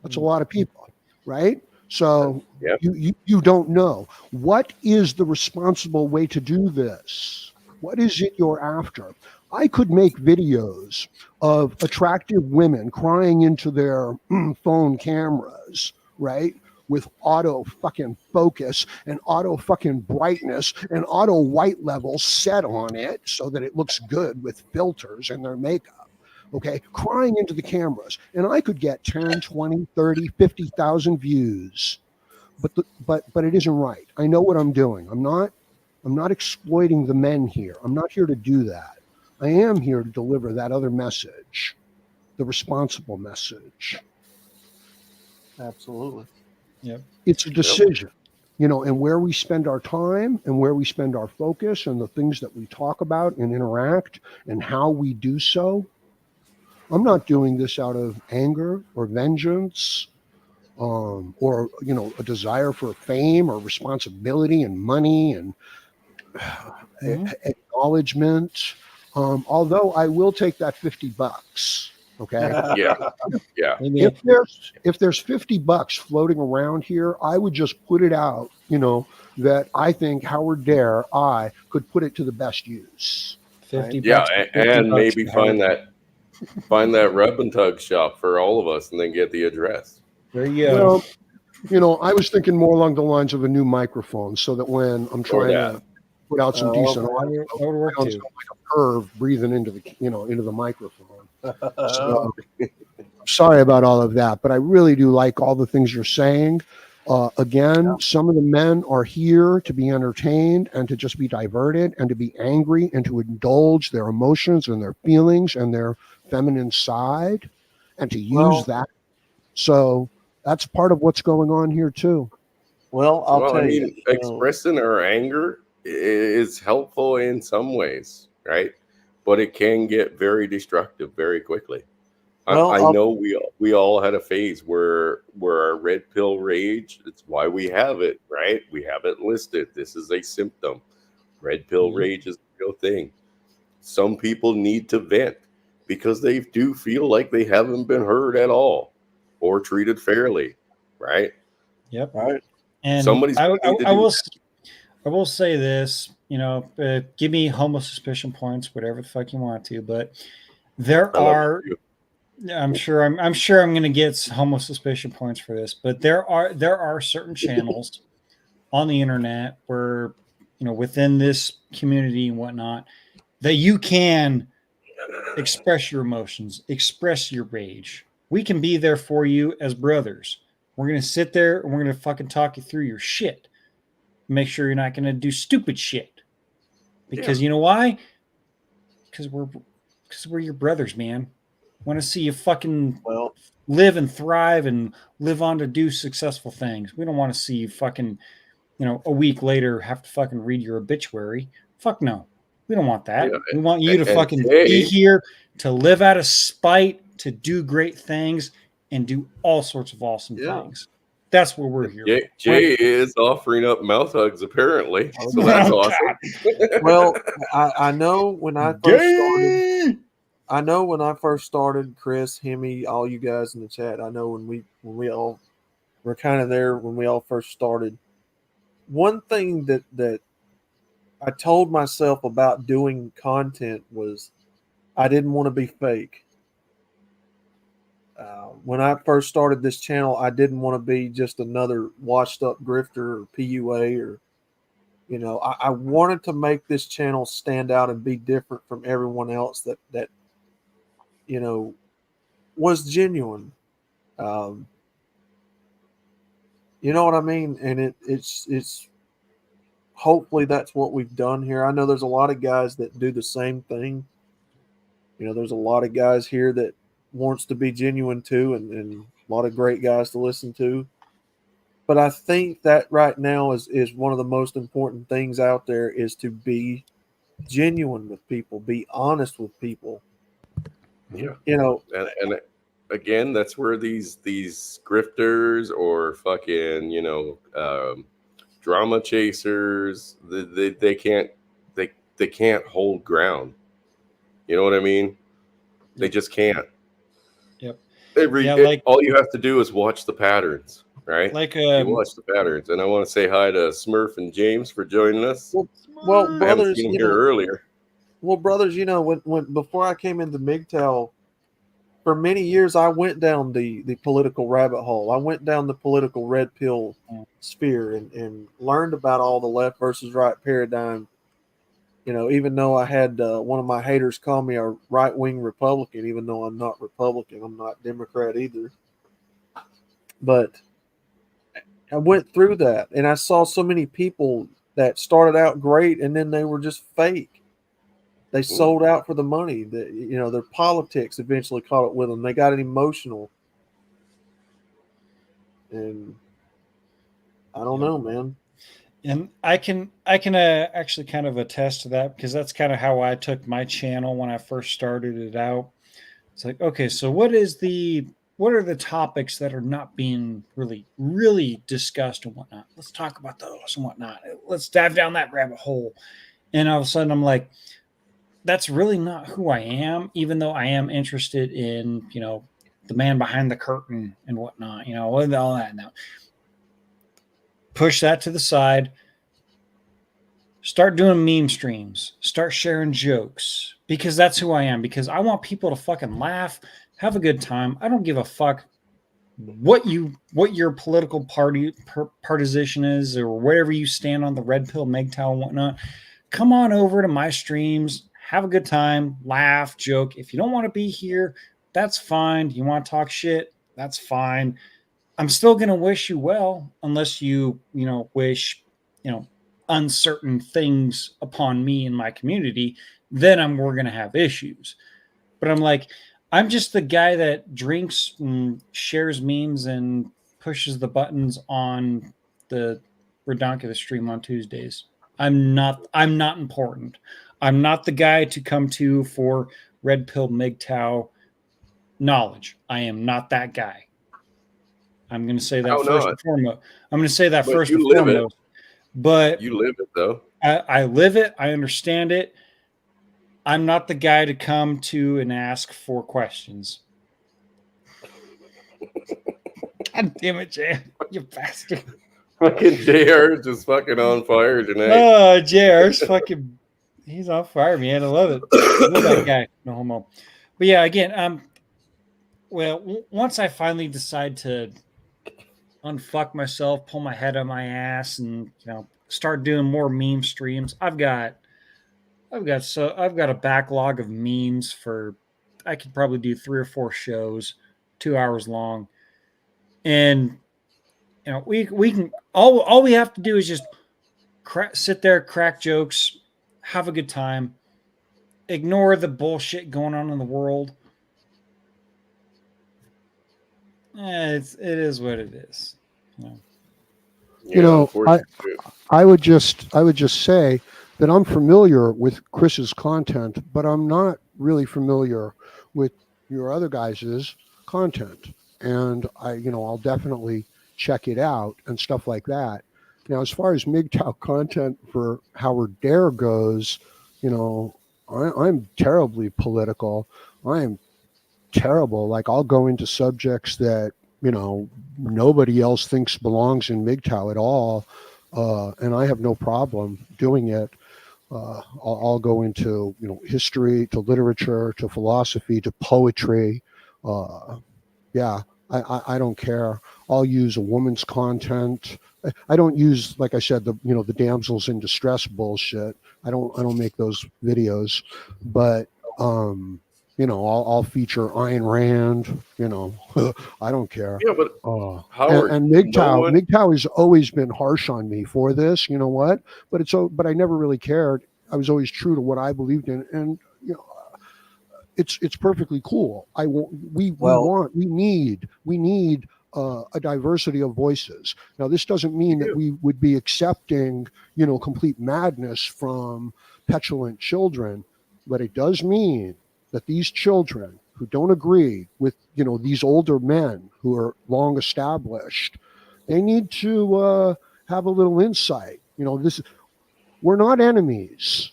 That's a lot of people, right? So Yep. you don't know. What is the responsible way to do this? What is it you're after? I could make videos of attractive women crying into their phone cameras, right? With auto fucking focus and auto fucking brightness and auto white levels set on it so that it looks good with filters and their makeup. Okay, crying into the cameras. And I could get 10, 20, 30, 50,000 views. But it isn't right. I know what I'm doing. I'm not exploiting the men here. I'm not here to do that. I am here to deliver that other message, the responsible message. Absolutely. Yep. It's a decision, and where we spend our time and where we spend our focus and the things that we talk about and interact and how we do so. I'm not doing this out of anger or vengeance, or a desire for fame or responsibility and money and acknowledgement. Although I will take that $50. Okay. Yeah. If there's $50 floating around here, I would just put it out. That I think Howard Dare could put it to the best use. $50. Yeah, and maybe Howard. find that rub and tug shop for all of us, and then get the address. There you go. Well, I was thinking more along the lines of a new microphone, so that when I'm trying to put out some decent audio, that would work I too. sound like a perv breathing into the microphone. So, I'm sorry about all of that, but I really do like all the things you're saying. Again, some of the men are here to be entertained and to just be diverted and to be angry and to indulge their emotions and their feelings and their feminine side and to use that. So that's part of what's going on here too. Well, I'll tell you, expressing our anger is helpful in some ways, right? But it can get very destructive very quickly. I know we all had a phase where our red pill rage. It's why we have it, right? We have it listed. This is a symptom. Red pill rage is a real thing. Some people need to vent because they do feel like they haven't been heard at all or treated fairly, right? Yep. Right. And Somebody's I will say this, give me homo suspicion points, whatever the fuck you want to, but there are. I'm sure I'm going to get homo suspicion points for this, but there are certain channels on the internet where within this community and whatnot that you can express your emotions, express your rage. We can be there for you as brothers. We're going to sit there and we're going to fucking talk you through your shit. Make sure you're not going to do stupid shit. Because you know why? Because we're your brothers, man. Want to see you fucking live and thrive and live on to do successful things. We don't want to see you fucking, a week later have to fucking read your obituary. Fuck no. We don't want that. We want you to fucking be here to live out of spite, to do great things, and do all sorts of awesome things. That's what we're here for. Jay is offering up mouth hugs, apparently. So that's awesome. Well, I know when I first started. I know when I first started, Chris, Hemi, all you guys in the chat. I know when we all were kind of there when we all first started. One thing that I told myself about doing content was I didn't want to be fake. When I first started this channel, I didn't want to be just another washed up grifter or PUA or, I wanted to make this channel stand out and be different from everyone else that was genuine. You know what I mean? And it's hopefully that's what we've done here. I know there's a lot of guys that do the same thing. There's a lot of guys here that wants to be genuine too, and a lot of great guys to listen to. But I think that right now is one of the most important things out there is to be genuine with people, be honest with people. Yeah. You know, And again, that's where these grifters or fucking, drama chasers, they can't they can't hold ground. You know what I mean? They just can't. Yep. Yeah, All you have to do is watch the patterns, right? like You watch the patterns, and I want to say hi to Smurf and James for joining us. well, I haven't brothers, seen them here earlier. Well, brothers, when before I came into MGTOW, for many years I went down the political rabbit hole. I went down the political red pill sphere and learned about all the left versus right paradigm. Even though I had one of my haters call me a right wing Republican, even though I'm not Republican, I'm not Democrat either. But I went through that, and I saw so many people that started out great, and then they were just fake. They sold out for the money. Their politics eventually caught up with them. They got emotional, and I don't know, man. And I can actually kind of attest to that, because that's kind of how I took my channel when I first started it out. It's like, okay, so what are the topics that are not being really discussed and whatnot? Let's talk about those and whatnot. Let's dive down that rabbit hole. And all of a sudden I'm like, that's really not who I am, even though I am interested in, the man behind the curtain and whatnot, and all that. Now, push that to the side. Start doing meme streams. Start sharing jokes, because that's who I am. Because I want people to fucking laugh, have a good time. I don't give a fuck what your political partisan is, or wherever you stand on the red pill, MGTOW, and whatnot. Come on over to my streams. Have a good time, laugh, joke. If you don't want to be here, that's fine. You want to talk shit, that's fine. I'm still going to wish you well, unless you wish, uncertain things upon me and my community. Then we're going to have issues. But I'm just the guy that drinks and shares memes and pushes the buttons on the Redonkulous stream on Tuesdays. I'm not important. I'm not the guy to come to for red pill MGTOW knowledge. I am not that guy. I'm going to say that first and foremost. I'm going to say that first and foremost. But you live it, though. I live it. I understand it. I'm not the guy to come to and ask for questions. God damn it, JR, you bastard. Fucking JR is just fucking on fire tonight. Oh, JR's fucking, he's on fire, man. I love it. I love that guy. No homo. But yeah, again, well, once I finally decide to unfuck myself, pull my head on my ass, and start doing more meme streams, I've got a backlog of memes for, I could probably do 3 or 4 shows, 2 hours long. And we can all we have to do is just sit there, crack jokes, have a good time, ignore the bullshit going on in the world. It is what it is. I would just say that I'm familiar with Chris's content, but I'm not really familiar with your other guys' content. And I'll definitely check it out and stuff like that. Now, as far as MGTOW content for Howard Dare goes, I'm terribly political. I am terrible. Like, I'll go into subjects that, nobody else thinks belongs in MGTOW at all. And I have no problem doing it. I'll go into, history, to literature, to philosophy, to poetry. Yeah, I don't care. I'll use a woman's content. I don't use, like I said, the damsels in distress bullshit. I don't make those videos, but I'll feature Ayn Rand. I don't care. Yeah, but Howard and MGTOW has always been harsh on me for this. You know what? But I never really cared. I was always true to what I believed in, and it's perfectly cool. We need a diversity of voices. Now, this doesn't mean that we would be accepting, complete madness from petulant children, but it does mean that these children who don't agree with, these older men who are long established, they need to have a little insight. We're not enemies,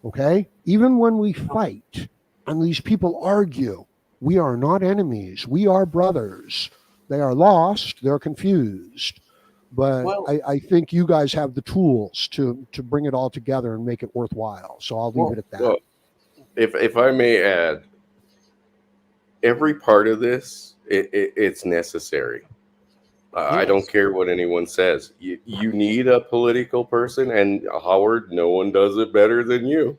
okay? Even when we fight and these people argue, we are not enemies. We are brothers. They are lost. They're confused. But I think you guys have the tools to bring it all together and make it worthwhile. So I'll leave it at that. Well, if I may add, every part of this, it's necessary. I don't care what anyone says. You need a political person, and Howard, no one does it better than you.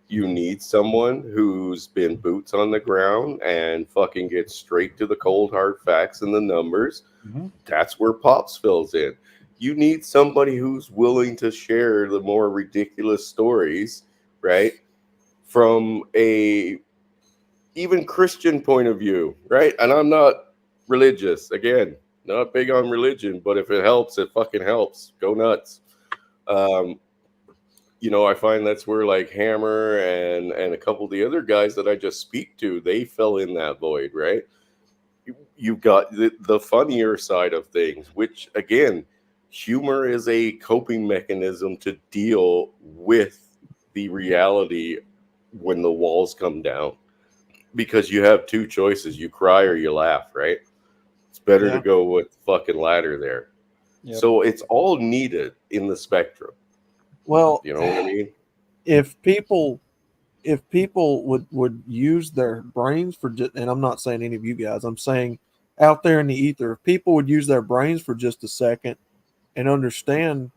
You need someone who's been boots on the ground and fucking gets straight to the cold hard facts and the numbers. Mm-hmm. That's where Pops fills in. You need somebody who's willing to share the more ridiculous stories, right? From a even Christian point of view, right? And I'm not religious, again, not big on religion, but if it helps, it fucking helps. Go nuts. I find that's where like Hammer and a couple of the other guys that I just speak to, they fell in that void, right? You've got the funnier side of things, which again, humor is a coping mechanism to deal with the reality when the walls come down. Because you have two choices, you cry or you laugh, right? It's better to go with fucking ladder there. Yep. So it's all needed in the spectrum. Well, you know what I mean? If people would use their brains for just, and I'm not saying any of you guys, I'm saying out there in the ether, if people would use their brains for just a second and understand,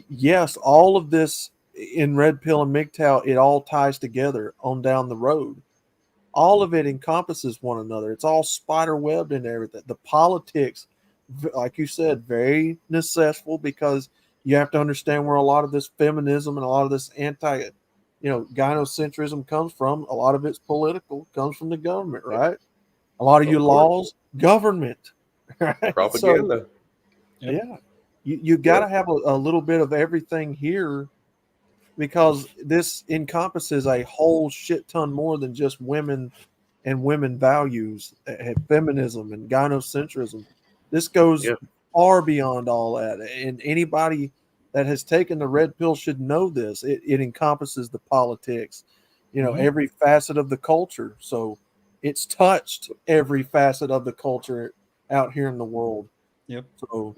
yes, all of this in Red Pill and MGTOW, it all ties together on down the road. All of it encompasses one another. It's all spider webbed and everything. The politics, like you said, very necessitable, because you have to understand where a lot of this feminism and a lot of this gynocentrism comes from. A lot of it's political, comes from the government, right? A lot of your laws, government, right? Propaganda. So, yeah, you got to have a little bit of everything here, because this encompasses a whole shit ton more than just women and women values, feminism and gynocentrism. This goes far beyond all that. And anybody that has taken the red pill should know this. It encompasses the politics, every facet of the culture. So it's touched every facet of the culture out here in the world. Yep. So,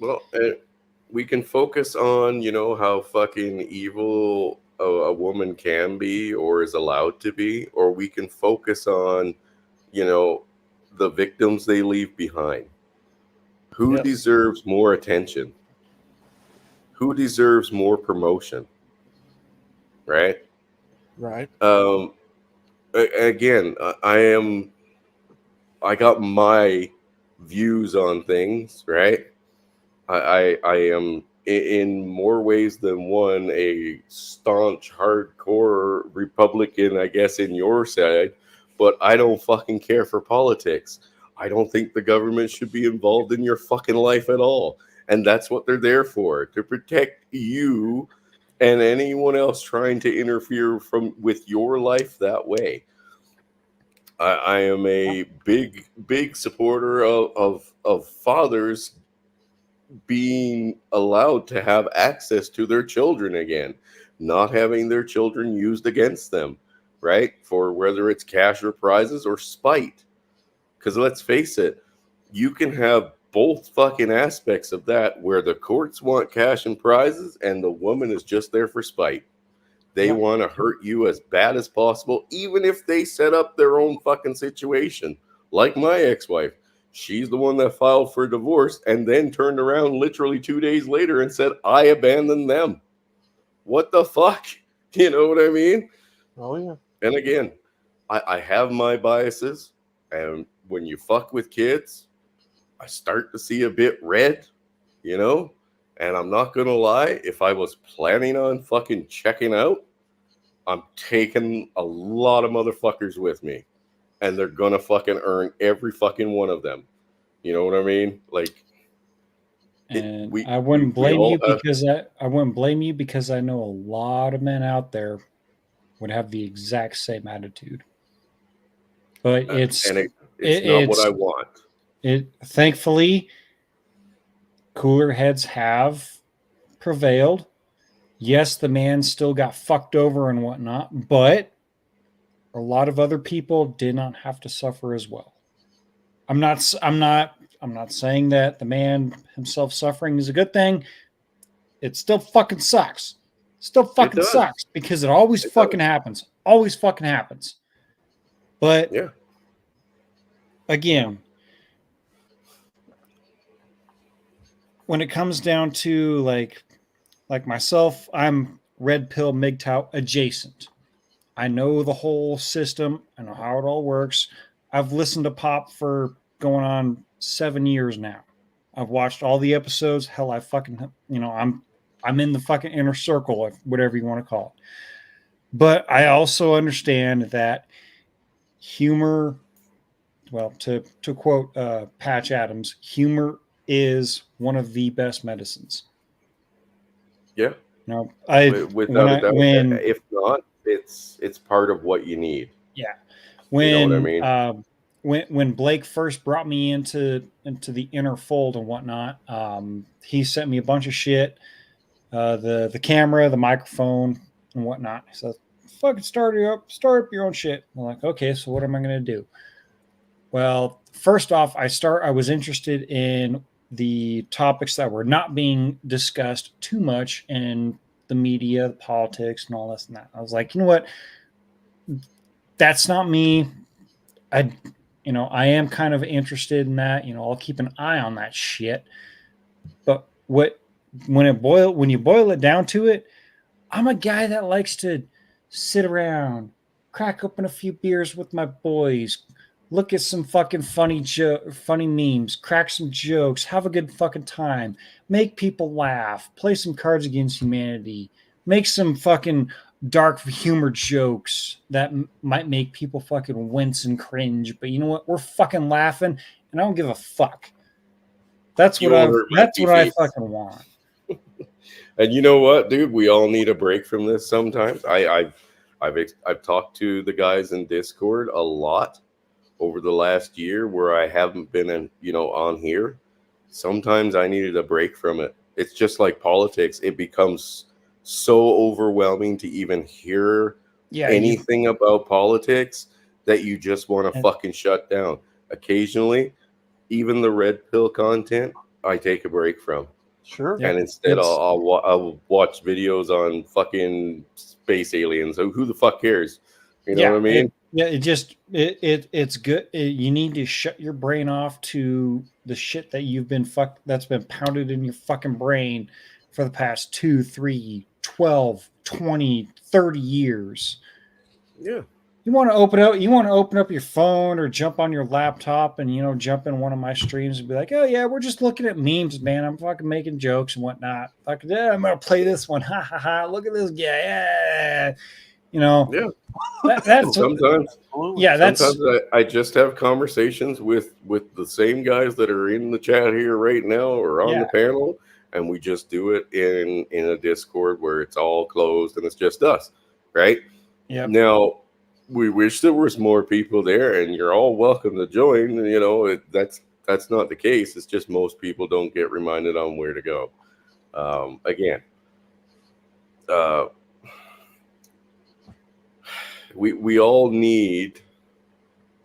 we can focus on, how fucking evil a woman can be or is allowed to be, or we can focus on, the victims they leave behind. Who deserves more attention? Who deserves more promotion? Right? Right. Again, I got my views on things, right? I am in more ways than one a staunch, hardcore Republican, I guess, in your side, but I don't fucking care for politics. I don't think the government should be involved in your fucking life at all. And that's what they're there for, to protect you and anyone else trying to interfere with your life that way. I am a big supporter of fathers being allowed to have access to their children again, not having their children used against them, right? For whether it's cash or prizes or spite. Because let's face it, you can have both fucking aspects of that, where the courts want cash and prizes and the woman is just there for spite. They want to hurt you as bad as possible, even if they set up their own fucking situation. Like my ex-wife. She's the one that filed for divorce and then turned around literally 2 days later and said, I abandoned them. What the fuck? You know what I mean? Oh, yeah. And again, I have my biases. And when you fuck with kids, I start to see a bit red, And I'm not going to lie, if I was planning on fucking checking out, I'm taking a lot of motherfuckers with me. And they're going to fucking earn every fucking one of them. You know what I mean? Like, And I wouldn't blame you because I know a lot of men out there would have the exact same attitude. But it's not what I want. Thankfully, cooler heads have prevailed. Yes, the man still got fucked over and whatnot, but a lot of other people did not have to suffer as well. I'm not saying that the man himself suffering is a good thing. It still fucking sucks. Still fucking sucks because it always fucking happens. Always fucking happens. But yeah, again, when it comes down to like myself, I'm red pill MGTOW adjacent. I know the whole system. I know how it all works. I've listened to pop for going on 7 years now. I've watched all the episodes. Hell, I fucking, I'm in the fucking inner circle, whatever you want to call it. But I also understand that humor, well, to quote Patch Adams, humor is one of the best medicines. Yeah. Without a doubt. If not, it's part of what you need. Yeah. You know what I mean? When Blake first brought me into the inner fold and whatnot, he sent me a bunch of shit, the camera, the microphone, and whatnot. He said, "Fucking start up your own shit." I'm like, okay, so what am I gonna do? Well, first off, I was interested in the topics that were not being discussed too much in the media, the politics, and all this and that. I was like, you know what? That's not me. I am kind of interested in that. I'll keep an eye on that shit. But when you boil it down to it, I'm a guy that likes to sit around, crack open a few beers with my boys, look at some fucking funny memes, crack some jokes, have a good fucking time, make people laugh, play some Cards Against Humanity, make some fucking dark humor jokes that might make people fucking wince and cringe. But you know what? We're fucking laughing, and I don't give a fuck. That's what I fucking want. And you know what, dude? We all need a break from this sometimes. I've talked to the guys in Discord a lot over the last year where I haven't been on here. Sometimes I needed a break from it. It's just like politics. It becomes so overwhelming to even hear anything about politics that you just want to fucking shut down. Occasionally, even the red pill content, I take a break from. Sure. And instead, I'll watch videos on fucking space aliens. So who the fuck cares? You know what I mean? It's good. You need to shut your brain off to the shit that that's been pounded in your fucking brain for the past 2, 3, 12, 20, 30 years. Yeah. You want to open up your phone or jump on your laptop and jump in one of my streams and be like, oh yeah, we're just looking at memes, man. I'm fucking making jokes and whatnot. Fucking yeah, I'm gonna play this one. Ha ha ha! Look at this guy. Yeah. Yeah. That's sometimes. Yeah, sometimes I just have conversations with the same guys that are in the chat here right now or on the panel, and we just do it in a Discord where it's all closed and it's just us, right? Yeah. Now, we wish there was more people there, and you're all welcome to join. That's not the case. It's just most people don't get reminded on where to go. We all need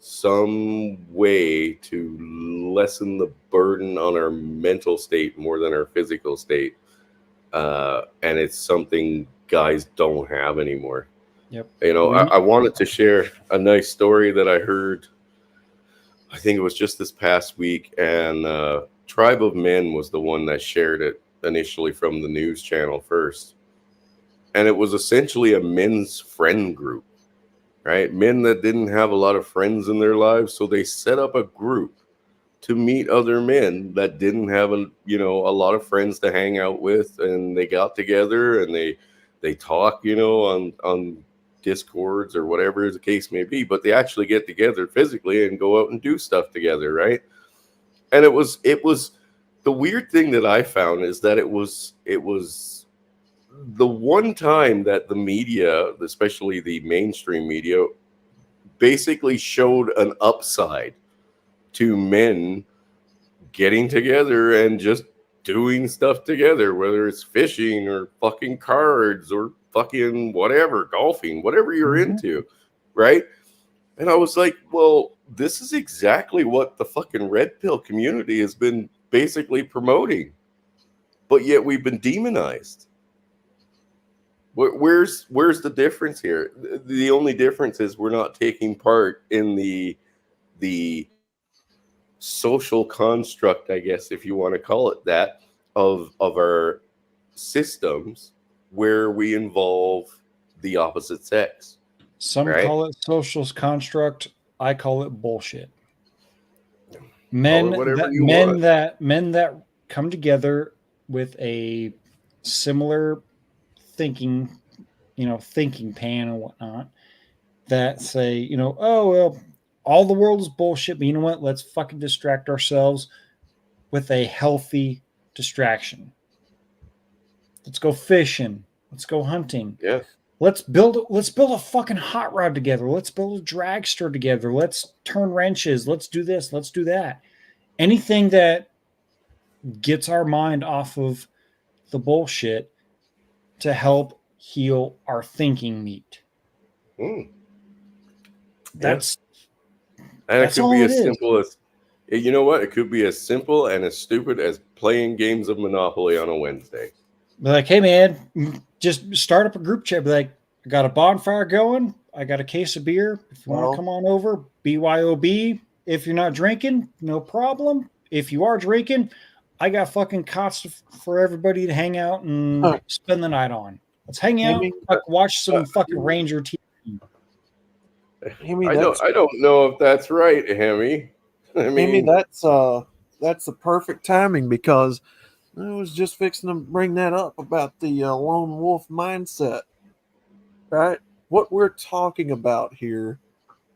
some way to lessen the burden on our mental state more than our physical state. And it's something guys don't have anymore. Yep. I wanted to share a nice story that I heard. I think it was just this past week, and Tribe of Men was the one that shared it initially from the news channel first. And it was essentially a men's friend group, right? Men that didn't have a lot of friends in their lives, so they set up a group to meet other men that didn't have a lot of friends to hang out with, and they got together and they talk, on Discords or whatever the case may be, but they actually get together physically and go out and do stuff together, right? And it was the weird thing that I found is that it was the one time that the media, especially the mainstream media, basically showed an upside to men getting together and just doing stuff together, whether it's fishing or fucking cards or fucking whatever, golfing, whatever you're into, right? And I was like, well, this is exactly what the fucking red pill community has been basically promoting, but yet we've been demonized. Where's the difference here? The only difference is we're not taking part in the social construct, I guess, if you want to call it that, of our systems where we involve the opposite sex. Some right? call it social construct. I call it bullshit. Call Men it whatever that you men want. that men that come together with a similar thinking, thinking pan and whatnot, that say, oh well, all the world is bullshit, but you know what? Let's fucking distract ourselves with a healthy distraction. Let's go fishing. Let's go hunting. Yeah. Let's build a fucking hot rod together. Let's build a dragster together. Let's turn wrenches. Let's do this. Let's do that. Anything that gets our mind off of the bullshit to help heal our thinking meat. Mm. That's And that's it could all be it as is. simple as, you know what? It could be as simple and as stupid as playing games of Monopoly on a Wednesday. Be like, hey man, just start up a group chat. Be like, I got a bonfire going. I got a case of beer. If you want to come on over, BYOB. If you're not drinking, no problem. If you are drinking, I got fucking cots for everybody to hang out and spend the night on. Let's hang out, watch some fucking Ranger TV. Hemi, I don't know if that's right, Hemi. I mean, Hemi, that's the perfect timing, because I was just fixing to bring that up about the lone wolf mindset, right? What we're talking about here,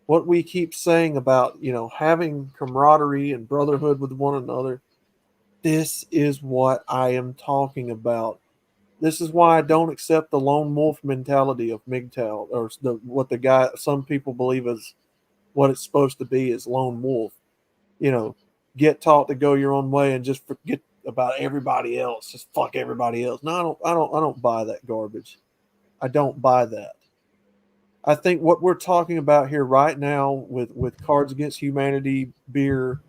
what we keep saying about, having camaraderie and brotherhood with one another, this is what I am talking about. This is why I don't accept the lone wolf mentality of MGTOW, or what some people believe is what it's supposed to be, is lone wolf. Get taught to go your own way and just forget about everybody else. Just fuck everybody else. No, I don't buy that garbage. I don't buy that. I think what we're talking about here right now with Cards Against Humanity, beer,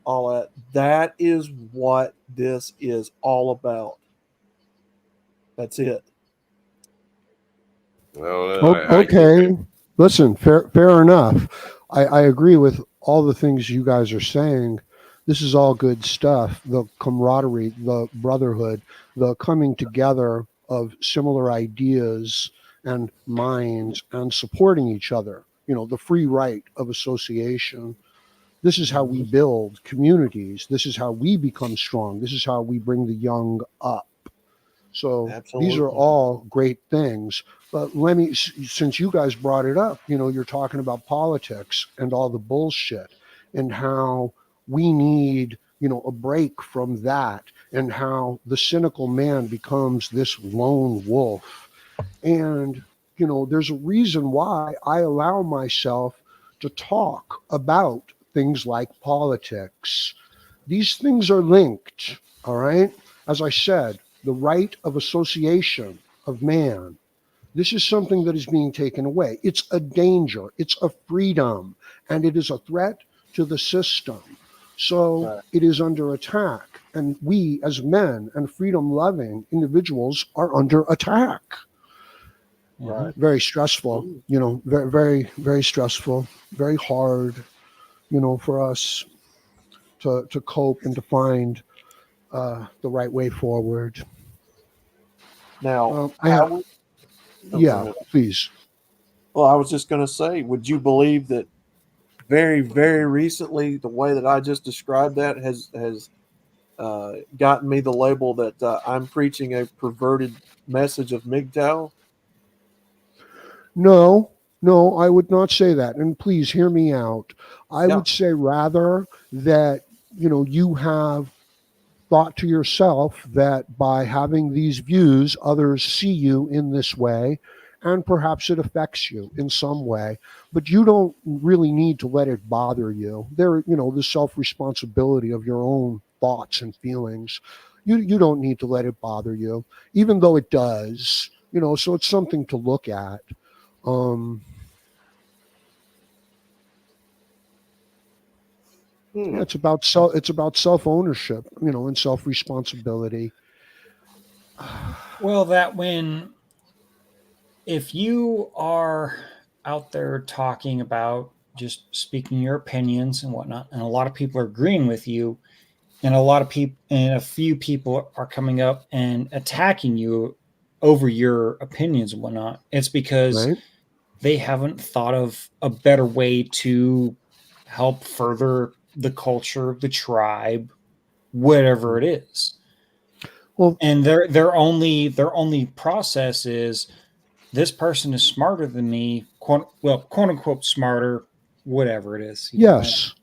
all that is what this is all about. That's it. Okay. Listen, fair enough. I agree with all the things you guys are saying. This is all good stuff. The camaraderie, the brotherhood, the coming together of similar ideas and minds and supporting each other. The free right of association. This is how we build communities. This is how we become strong. This is how we bring the young up. So Absolutely. These are all great things. But since you guys brought it up, you're talking about politics and all the bullshit and how we need, a break from that, and how the cynical man becomes this lone wolf. And, there's a reason why I allow myself to talk about things like politics. These things are linked, all right? As I said, the right of association of man. This is something that is being taken away. It's a danger. It's a freedom. And it is a threat to the system. So It is under attack. And we as men and freedom-loving individuals are under attack. Right. Very stressful, very, very, very stressful, very hard, for us to cope and to find the right way forward. Now, please. Well, I was just going to say, would you believe that very, very recently, the way that I just described that has gotten me the label that I'm preaching a perverted message of MGTOW? No, I would not say that. And please hear me out. I would say rather that you have thought to yourself that by having these views, others see you in this way, and perhaps it affects you in some way, but you don't really need to let it bother you. The self-responsibility of your own thoughts and feelings. You don't need to let it bother you, even though it does, so it's something to look at. Yeah, it's about self-ownership, and self-responsibility. Well, if you are out there talking about just speaking your opinions and whatnot, and a lot of people are agreeing with you, and a few people are coming up and attacking you over your opinions and whatnot, it's because Right? they haven't thought of a better way to help further the culture, the tribe, whatever it is. Well, And their only process is, this person is smarter than me, quote unquote smarter, whatever it is. yes.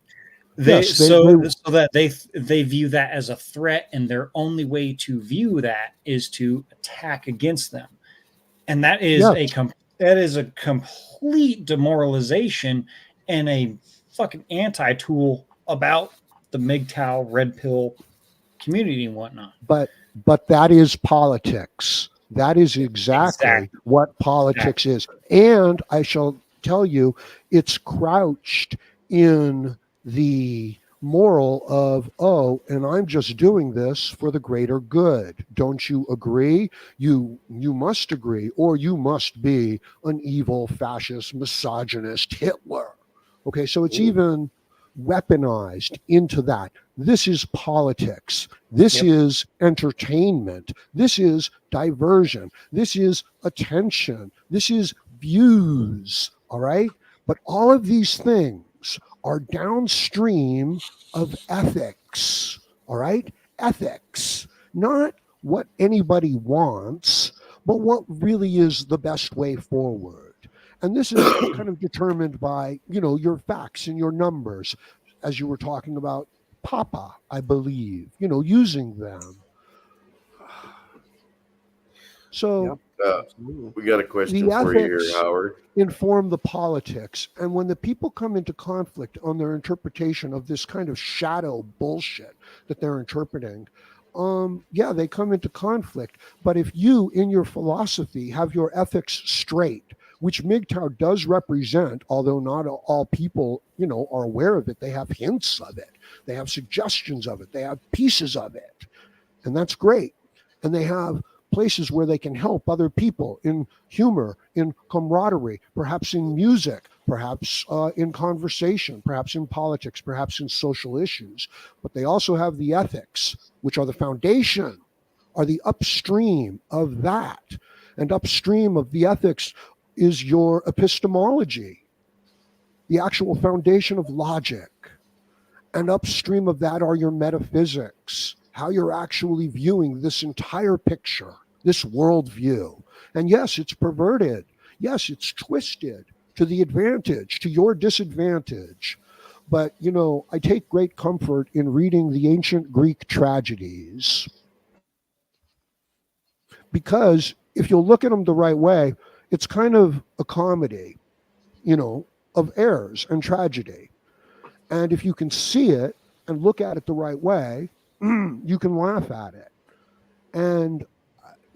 They Yes, so that they view that as a threat, and their only way to view that is to attack against them, and that is yes. a complete demoralization and a fucking anti-tool about the MGTOW red pill community and whatnot. But that is politics. That is exactly what politics is. And I shall tell you, it's crouched in the moral of, and I'm just doing this for the greater good. Don't you agree? You must agree, or you must be an evil, fascist, misogynist Hitler. Okay, so it's even weaponized into that. This is politics. This is entertainment. This is diversion. This is attention. This is views. All right. But all of these things are downstream of ethics. All right. Ethics, not what anybody wants, but what really is the best way forward. And this is kind of determined by, your facts and your numbers, as you were talking about Papa, I believe, using them. So we got a question for you here, Howard. Inform the politics. And when the people come into conflict on their interpretation of this kind of shadow bullshit that they're interpreting, they come into conflict. But if you, in your philosophy, have your ethics straight, which MGTOW does represent, although not all people, are aware of it. They have hints of it. They have suggestions of it. They have pieces of it. And that's great. And they have places where they can help other people in humor, in camaraderie, perhaps in music, perhaps in conversation, perhaps in politics, perhaps in social issues. But they also have the ethics, which are the foundation, are the upstream of that. And upstream of the ethics is your epistemology, the actual foundation of logic. And upstream of that are your metaphysics, how you're actually viewing this entire picture, this worldview. And yes, it's perverted. Yes, it's twisted to the advantage, to your disadvantage. But, I take great comfort in reading the ancient Greek tragedies, because if you'll look at them the right way, it's kind of a comedy, of errors and tragedy. And if you can see it and look at it the right way, you can laugh at it. And,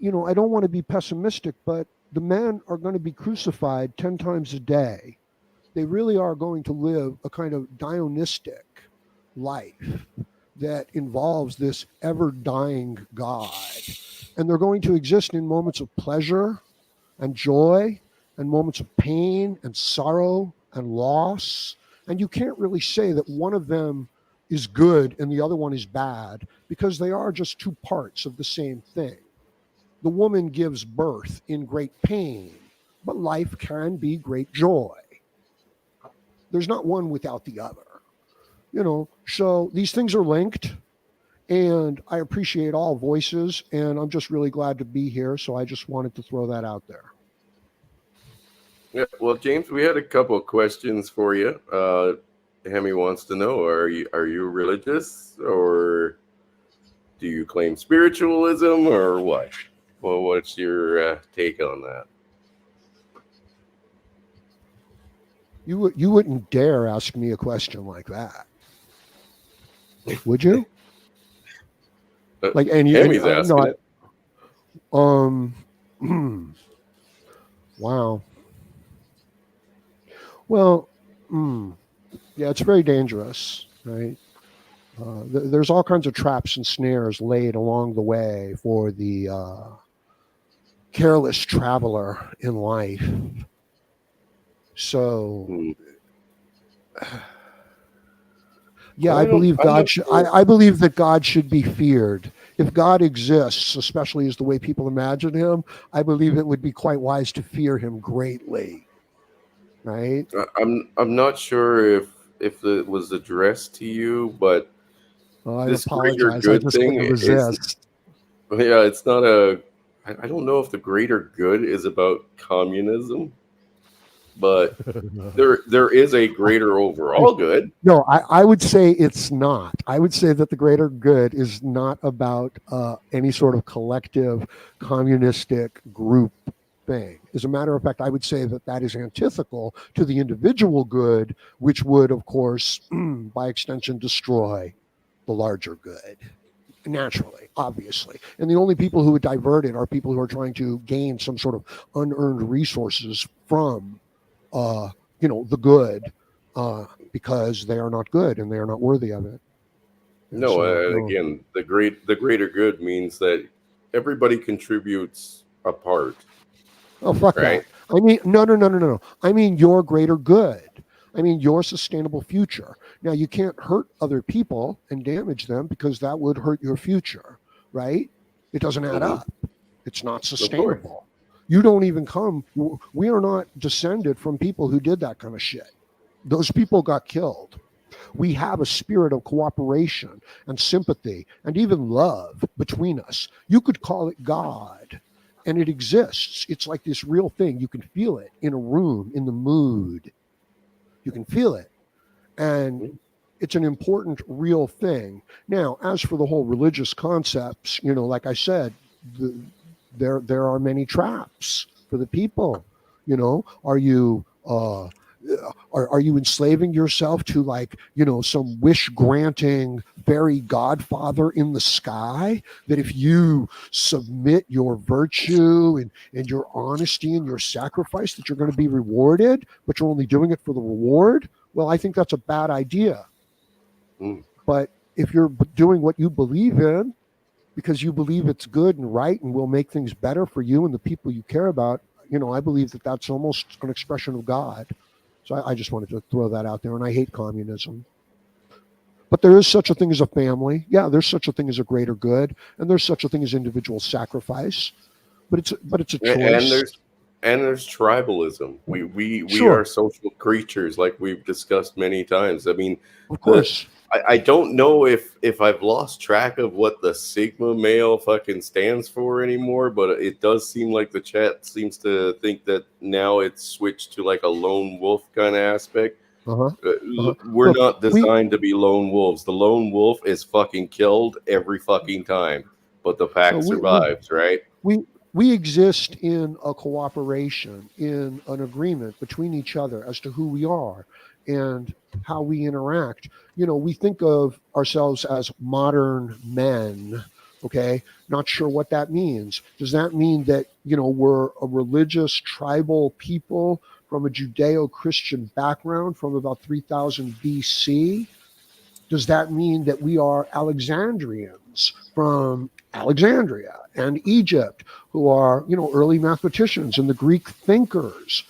I don't want to be pessimistic, but the men are going to be crucified 10 times a day. They really are going to live a kind of Dionystic life that involves this ever-dying God. And they're going to exist in moments of pleasure and joy and moments of pain and sorrow and loss. And you can't really say that one of them is good and the other one is bad, because they are just two parts of the same thing. The woman gives birth in great pain, but life can be great joy. There's not one without the other. So these things are linked. And I appreciate all voices, and I'm just really glad to be here. So I just wanted to throw that out there. Yeah, well, James, we had a couple of questions for you. Hemi wants to know: are you religious, or do you claim spiritualism, or what? Well, what's your take on that? You wouldn't dare ask me a question like that, would you? Like, and Hemi's I'm asking not. it. Wow. Well, yeah, it's very dangerous, right? There's all kinds of traps and snares laid along the way for the careless traveler in life. So, yeah, I believe I believe that God should be feared. If God exists, especially as the way people imagine him, I believe it would be quite wise to fear him greatly. Right? I'm not sure if it was addressed to you, but I this greater apologize. I good just thing couldn't is, resist. yeah, it's not a. I don't know if the greater good is about communism, but there is a greater overall good. No, I would say it's not. I would say that the greater good is not about any sort of collective communistic group thing. As a matter of fact, I would say that that is antithetical to the individual good, which would, of course, by extension, destroy the larger good. Naturally, obviously. And the only people who would divert it are people who are trying to gain some sort of unearned resources from the good, because they are not good and they are not worthy of it. And No, so, again, the greater good means that everybody contributes a part, oh, fuck right? that. I mean, no. I mean your greater good. I mean your sustainable future. Now, you can't hurt other people and damage them because that would hurt your future, right? It doesn't add up. It's not Of course. sustainable. You don't even come. We are not descended from people who did that kind of shit. Those people got killed. We have a spirit of cooperation and sympathy and even love between us. You could call it God, and it exists. It's like this real thing. You can feel it in a room, in the mood. You can feel it. And it's an important, real thing. Now, as for the whole religious concepts, like I said, there are many traps for the people. Are you are you enslaving yourself to, like, some wish granting fairy godfather in the sky, that if you submit your virtue and your honesty and your sacrifice, that you're going to be rewarded, but you're only doing it for the reward? Well, I think that's a bad idea. But if you're doing what you believe in because you believe it's good and right and will make things better for you and the people you care about, I believe that that's almost an expression of God. So I just wanted to throw that out there. And I hate communism. But there is such a thing as a family. Yeah, there's such a thing as a greater good, and there's such a thing as individual sacrifice. But it's a choice. And there's tribalism. We Sure. are social creatures, like we've discussed many times. I mean, of course. I don't know if I've lost track of what the Sigma male fucking stands for anymore, but it does seem like the chat seems to think that now it's switched to like a lone wolf kind of aspect. We're not designed to be lone wolves. The lone wolf is fucking killed every fucking time, but the pack survives, right? We exist in a cooperation, in an agreement between each other as to who we are and how we interact. We think of ourselves as modern men. Okay, not sure what that means. Does that mean that we're a religious tribal people from a Judeo-Christian background from about 3000 BC? Does that mean that we are Alexandrians from Alexandria and Egypt, who are early mathematicians and the Greek thinkers,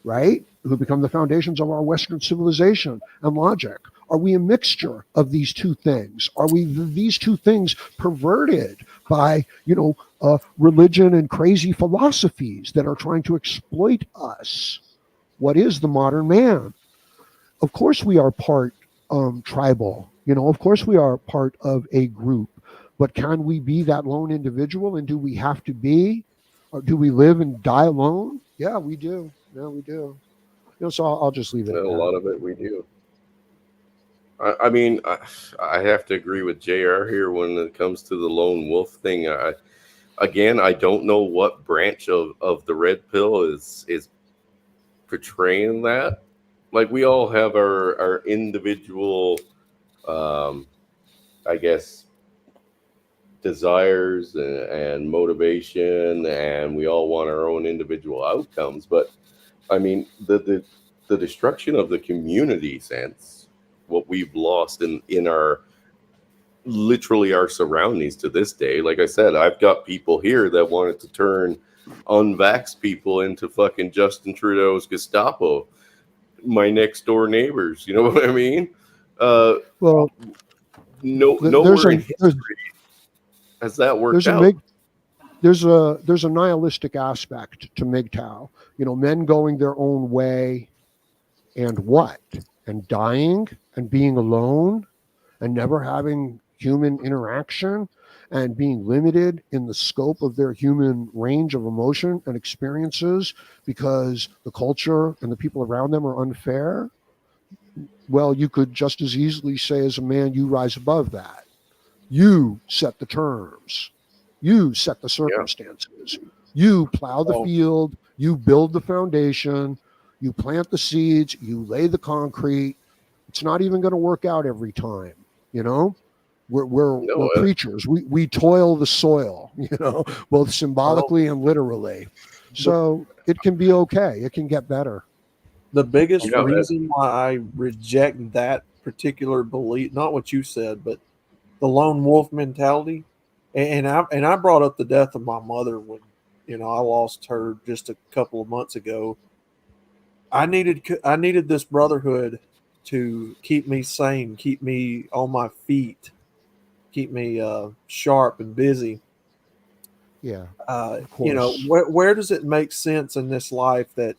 right, who become the foundations of our Western civilization and logic? Are we a mixture of these two things? Are we these two things perverted by religion and crazy philosophies that are trying to exploit us? What is the modern man? Of course we are part tribal. Of course we are part of a group. But can we be that lone individual? And do we have to be? Or do we live and die alone? Yeah, we do. Yeah, we do. So I'll just leave it at that. A lot of it we do. I mean, I have to agree with JR here when it comes to the lone wolf thing. Again, I don't know what branch of the red pill is portraying that. Like, we all have our individual, I guess, desires and motivation, and we all want our own individual outcomes. But I mean, the destruction of the community sense, what we've lost in our literally our surroundings to this day. Like I said, I've got people here that wanted to turn unvaxxed people into fucking Justin Trudeau's Gestapo, my next door neighbors. You know what I mean? Well, nowhere in history has that worked out. There's a nihilistic aspect to MGTOW. You know, men going their own way, and what? And dying and being alone and never having human interaction and being limited in the scope of their human range of emotion and experiences because the culture and the people around them are unfair. Well, you could just as easily say as a man, you rise above that. You set the terms. You set the circumstances. Yeah. You plow the field. You build the foundation. You plant the seeds. You lay the concrete. It's not even going to work out every time. You know, we're creatures. We toil the soil. You know, both symbolically and literally. So it can be okay. It can get better. The biggest reason why I reject that particular belief, not what you said, but the lone wolf mentality, and I brought up the death of my mother when, you know, I lost her just a couple of months ago. I needed this brotherhood to keep me sane, keep me on my feet, keep me sharp and busy. Yeah. You know, where does it make sense in this life that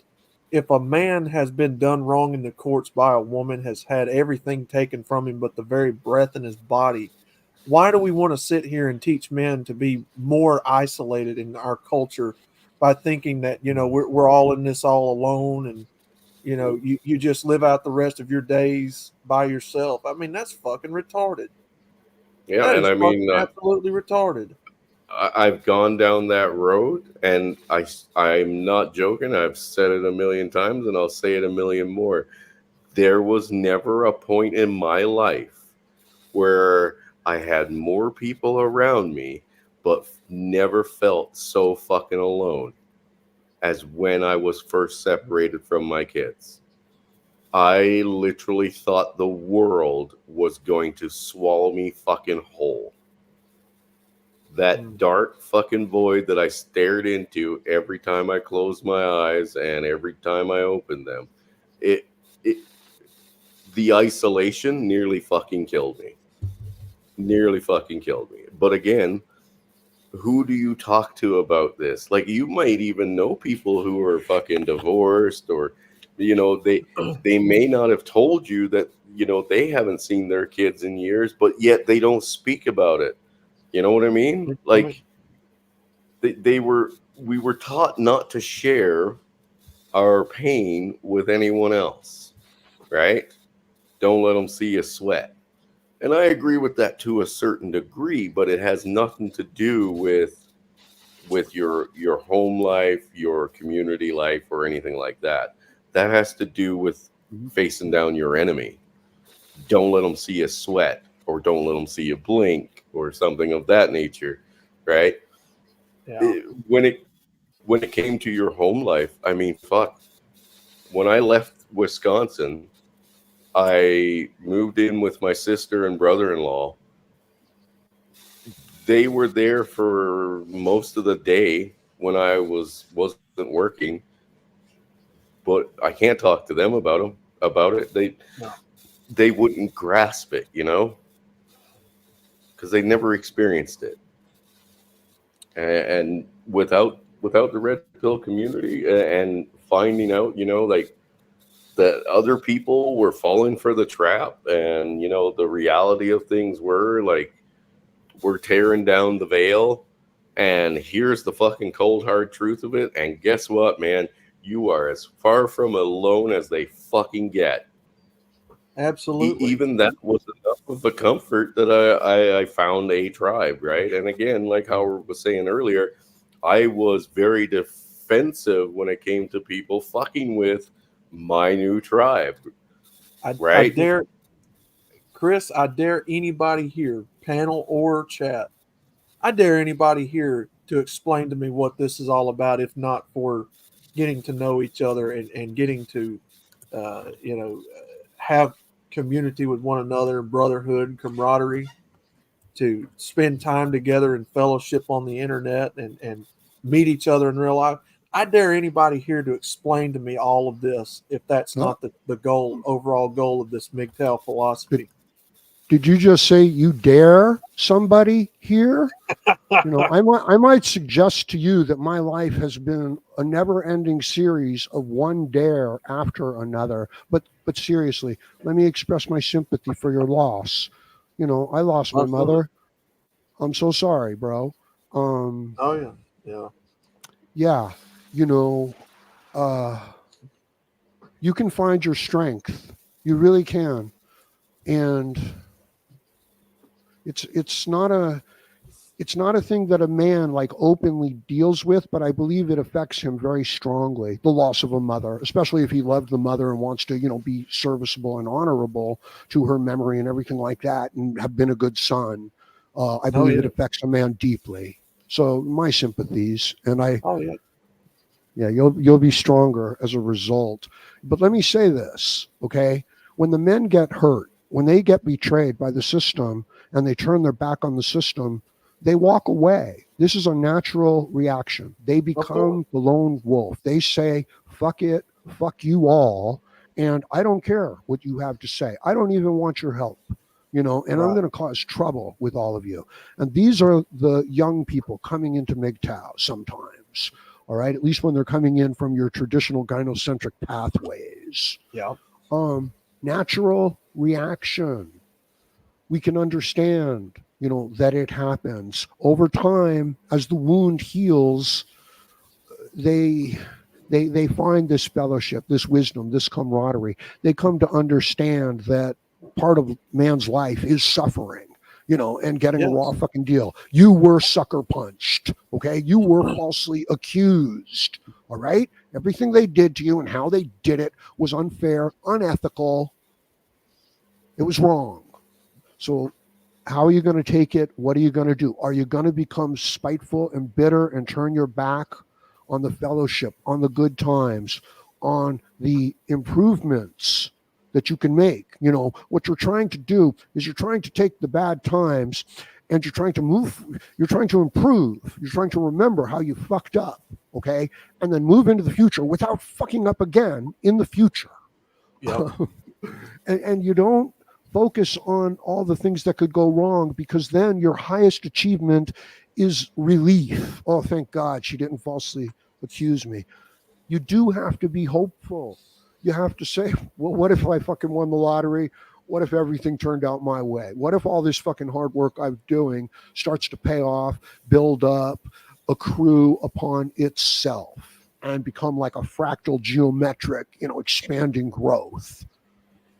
if a man has been done wrong in the courts by a woman, has had everything taken from him but the very breath in his body, why do we want to sit here and teach men to be more isolated in our culture by thinking that, you know, we're all in this all alone, and, you know, you just live out the rest of your days by yourself? I mean, that's fucking retarded. Yeah, and I mean, absolutely retarded. I've gone down that road, and I'm not joking. I've said it a million times, and I'll say it a million more. There was never a point in my life where I had more people around me, but never felt so fucking alone as when I was first separated from my kids. I literally thought the world was going to swallow me fucking whole. That dark fucking void that I stared into every time I closed my eyes and every time I opened them, the isolation nearly fucking killed me. But again, who do you talk to about this? Like, you might even know people who are fucking divorced, or, you know, they may not have told you that, you know, they haven't seen their kids in years, but yet they don't speak about it. You know what I mean? Like, we were taught not to share our pain with anyone else, right? Don't let them see you sweat. And I agree with that to a certain degree, but it has nothing to do with your home life, your community life, or anything like that. That has to do with facing down your enemy. Don't let them see you sweat, or don't let them see you blink, or something of that nature, right? Yeah. When it came to your home life, I mean, fuck. When I left Wisconsin, I moved in with my sister and brother-in-law. They were there for most of the day when I wasn't working, but I can't talk to them about it. They wouldn't grasp it, you know, because they never experienced it. And without the red pill community and finding out, you know, like, that other people were falling for the trap, and, you know, the reality of things were like, we're tearing down the veil, and here's the fucking cold hard truth of it. And guess what, man? You are as far from alone as they fucking get. Absolutely. Even that was enough of a comfort that I found a tribe, right? And again, like Howard was saying earlier, I was very defensive when it came to people fucking with my new tribe, I right? dare, Chris, I dare anybody here, panel or chat, I dare anybody here to explain to me what this is all about, if not for getting to know each other and getting to, have community with one another, brotherhood, and camaraderie, to spend time together and fellowship on the internet and meet each other in real life. I dare anybody here to explain to me all of this if that's No. not the goal, overall goal of this MGTOW philosophy. Did you just say you dare somebody here? I might suggest to you that my life has been a never-ending series of one dare after another. But seriously, let me express my sympathy for your loss. I lost my mother. I'm so sorry, bro. Oh yeah. Yeah, you can find your strength. You really can. And it's not a thing that a man like openly deals with, but I believe it affects him very strongly. The loss of a mother, especially if he loved the mother and wants to, be serviceable and honorable to her memory and everything like that, and have been a good son. I believe it affects a man deeply. So my sympathies, and you'll be stronger as a result. But let me say this, okay? When the men get hurt, when they get betrayed by the system and they turn their back on the system, they walk away. This is a natural reaction. They become the lone wolf. They say, fuck it, fuck you all, and I don't care what you have to say. I don't even want your help, and I'm going to cause trouble with all of you. And these are the young people coming into MGTOW sometimes. All right, at least when they're coming in from your traditional gynocentric pathways. Yeah. Natural reaction. We can understand, that it happens over time as the wound heals. They find this fellowship, this wisdom, this camaraderie. They come to understand that part of man's life is suffering. And getting a raw fucking deal. You were sucker punched, okay? You were falsely accused, all right? Everything they did to you and how they did it was unfair, unethical. It was wrong. So how are you going to take it? What are you going to do? Are you going to become spiteful and bitter and turn your back on the fellowship, on the good times, on the improvements that you can make? What you're trying to do is you're trying to take the bad times and you're trying to improve. You're trying to remember how you fucked up, okay? And then move into the future without fucking up again in the future. Yeah. and you don't focus on all the things that could go wrong, because then your highest achievement is relief. Oh, thank God she didn't falsely accuse me. You do have to be hopeful. You have to say, well, what if I fucking won the lottery? What if everything turned out my way? What if all this fucking hard work I'm doing starts to pay off, build up, accrue upon itself, and become like a fractal geometric, expanding growth?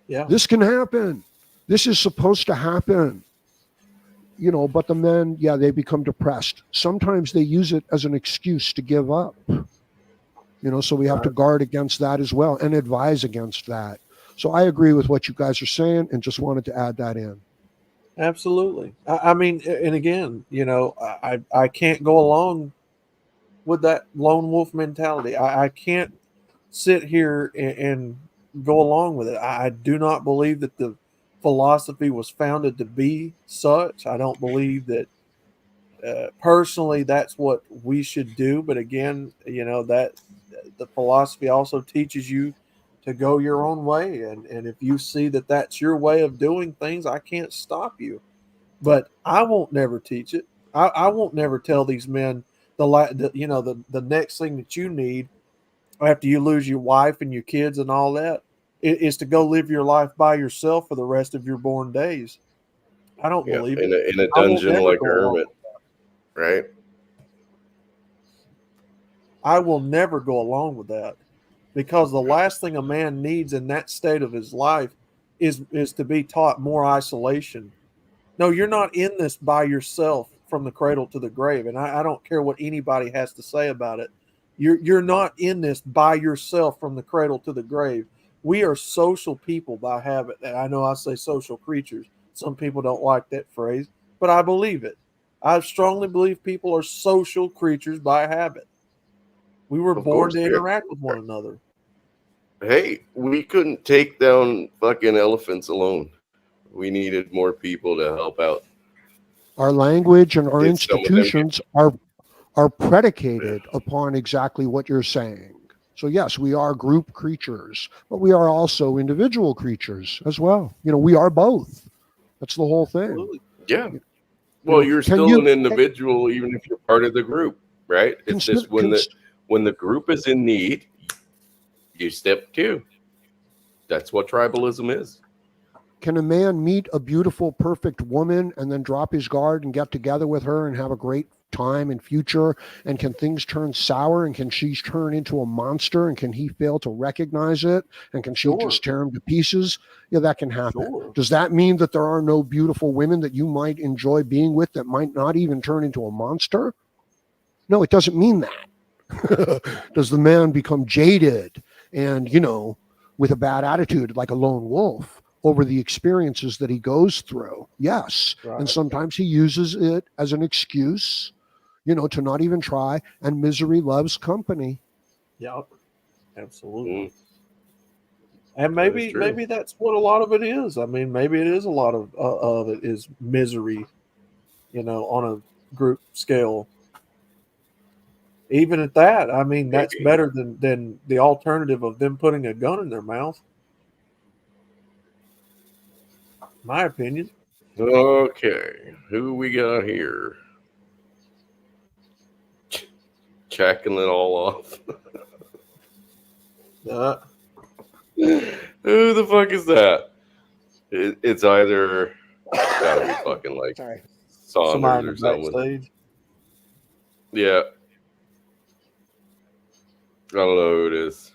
Yeah. This can happen. This is supposed to happen. But the men, they become depressed. Sometimes they use it as an excuse to give up. So we have to guard against that as well and advise against that. So I agree with what you guys are saying and just wanted to add that in. Absolutely. I mean, and again, I can't go along with that lone wolf mentality. I can't sit here and go along with it. I do not believe that the philosophy was founded to be such. I don't believe that personally that's what we should do. But again, that the philosophy also teaches you to go your own way. And if you see that that's your way of doing things, I can't stop you. But I won't never teach it. I won't never tell these men the next thing that you need after you lose your wife and your kids and all that is to go live your life by yourself for the rest of your born days. I don't believe it. In a dungeon like a hermit, right? I will never go along with that, because the last thing a man needs in that state of his life is to be taught more isolation. No, you're not in this by yourself from the cradle to the grave. And I don't care what anybody has to say about it. You're not in this by yourself from the cradle to the grave. We are social people by habit. And I know I say social creatures. Some people don't like that phrase, but I believe it. I strongly believe people are social creatures by habit. We were born to interact with one another. Hey, we couldn't take down fucking elephants alone. We needed more people to help out. Our language and our institutions are predicated upon exactly what you're saying. So yes, we are group creatures, but we are also individual creatures as well. We are both. That's the whole thing. Absolutely. Yeah. Well, you're still an individual, even if you're part of the group, right? It's just when the group is in need, you step to. That's what tribalism is. Can a man meet a beautiful, perfect woman and then drop his guard and get together with her and have a great time and future? And can things turn sour? And can she turn into a monster? And can he fail to recognize it? And can she just tear him to pieces? Yeah, that can happen. Sure. Does that mean that there are no beautiful women that you might enjoy being with that might not even turn into a monster? No, it doesn't mean that. Does the man become jaded and, with a bad attitude like a lone wolf over the experiences that he goes through? Yes. Right. And sometimes he uses it as an excuse, to not even try. And misery loves company. Yep. Absolutely. And maybe that's what a lot of it is. I mean, maybe it is a lot of it is misery, on a group scale. Even at that, I mean, that's better than the alternative of them putting a gun in their mouth. My opinion. Okay, who we got here? Checking it all off. Who the fuck is that? It's either gotta be fucking like Saunders or someone. Backstage. Yeah. I don't know who it is.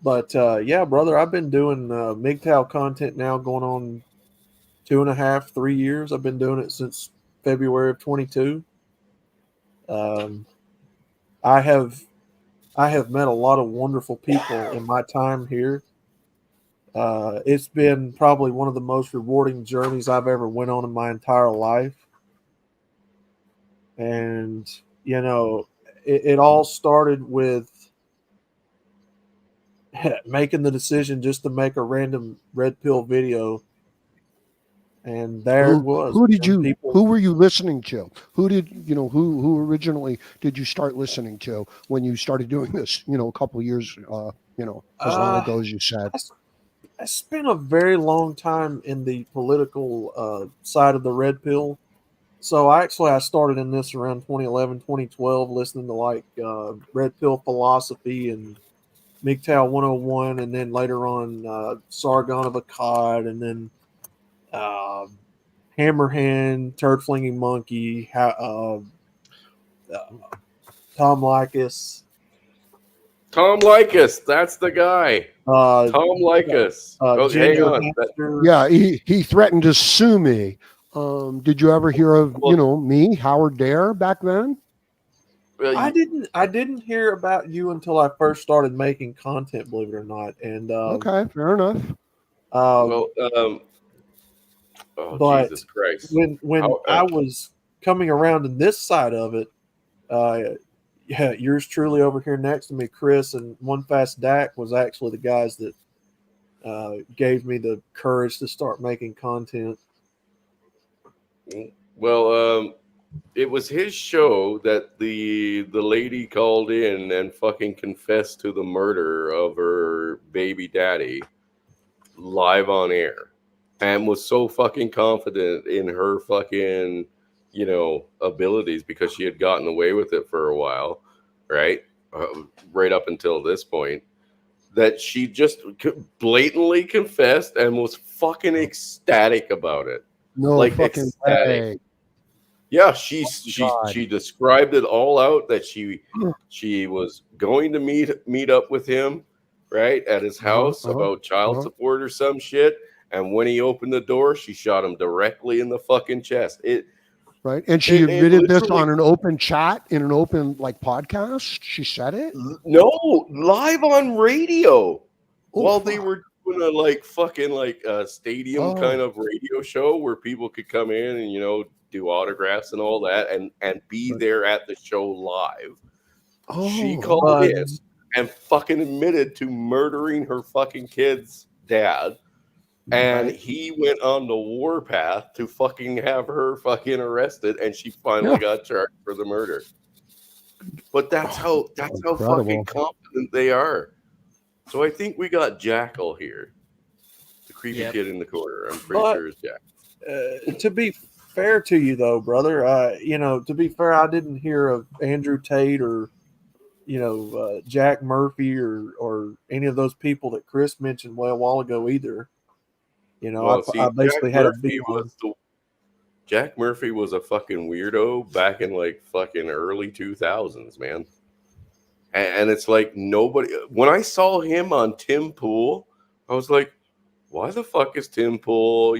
But yeah, brother, I've been doing MGTOW content now going on 2.5, 3 years. I've been doing it since February of 22. I have met a lot of wonderful people in my time here. It's been probably one of the most rewarding journeys I've ever went on in my entire life. And, it all started with making the decision just to make a random red pill video. And there it was. Who were you listening to? Who originally did you start listening to when you started doing this, a couple of years, as long ago as you said? I spent a very long time in the political side of the red pill. So I started in this around 2011, 2012, listening to like red pill philosophy and MGTOW 101, and then later on Sargon of Akkad, and then Hammerhand, Turd Flinging Monkey, Tom Likas. Tom Likas, that's the guy. Tom Likas. Hang on. Yeah, he threatened to sue me. Did you ever hear of me, Howard Dare, back then? I didn't hear about you until I first started making content, believe it or not. And okay, fair enough. But Jesus Christ. When I was coming around in this side of it, yours truly over here next to me, Chris, and One Fast Dak was actually the guys that gave me the courage to start making content. Well, it was his show that the lady called in and fucking confessed to the murder of her baby daddy live on air, and was so fucking confident in her fucking abilities because she had gotten away with it for a while, right? Right up until this point, that she just blatantly confessed and was fucking ecstatic about it. No, like fucking ecstatic. Way. Yeah, she described it all out, that she was going to meet up with him right, at his house about child support or some shit. And when he opened the door, she shot him directly in the fucking chest. Right. And she admitted this on an open chat in an open podcast. She said it? No, live on radio while they were doing a stadium kind of radio show where people could come in and, do autographs and all that and be there at the show live. She called in and fucking admitted to murdering her fucking kid's dad. And he went on the warpath to fucking have her fucking arrested, and she finally got charged for the murder. But that's how fucking confident they are. So I think we got Jackal here, the creepy kid in the corner. I'm pretty sure it's Jackal. To be fair to you, though, brother, to be fair, I didn't hear of Andrew Tate or Jack Murphy or any of those people that Chris mentioned a while ago either. I basically had a big one. Jack Murphy was a fucking weirdo back in fucking early 2000s, man. And it's like nobody. When I saw him on Tim Pool, I was like, why the fuck is Tim Pool,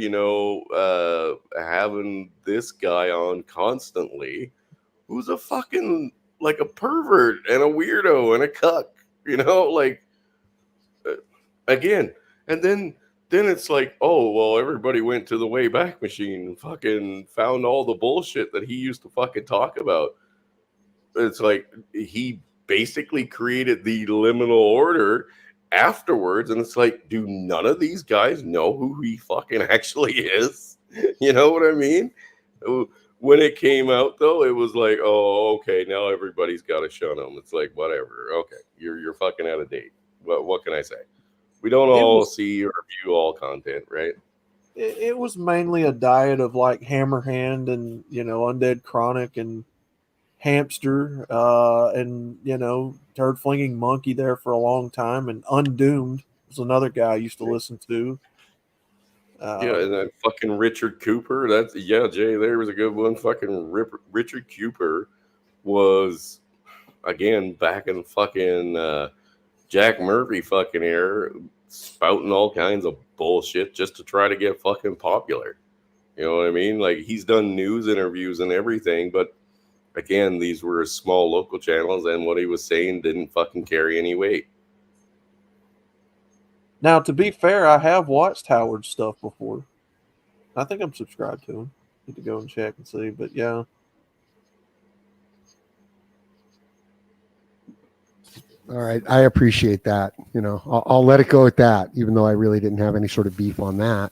having this guy on constantly who's a fucking a pervert and a weirdo and a cuck, again. And then it's like, oh, well, everybody went to the Wayback Machine and fucking found all the bullshit that he used to fucking talk about. It's like he basically created the liminal order afterwards. And it's like, do none of these guys know who he fucking actually is? You know what I mean? When it came out, though, it was like, oh, okay, now everybody's got to shun him. It's like, whatever. Okay, you're fucking out of date. What can I say? We don't all see or view all content, right? It was mainly a diet of Hammerhand and, Undead Chronic and Hamster and, Turd Flinging Monkey there for a long time. And Undoomed was another guy I used to listen to. And then fucking Richard Cooper. Jay, there was a good one. Fucking Richard Cooper was, again, back in fucking Jack Murphy fucking era, spouting all kinds of bullshit just to try to get fucking popular. You know what I mean? He's done news interviews and everything, but again, these were small local channels, and what he was saying didn't fucking carry any weight. Now, to be fair, I have watched Howard's stuff before. I think I'm subscribed to him. Need to go and check and see, but yeah. All right. I appreciate that. I'll let it go at that, even though I really didn't have any sort of beef on that.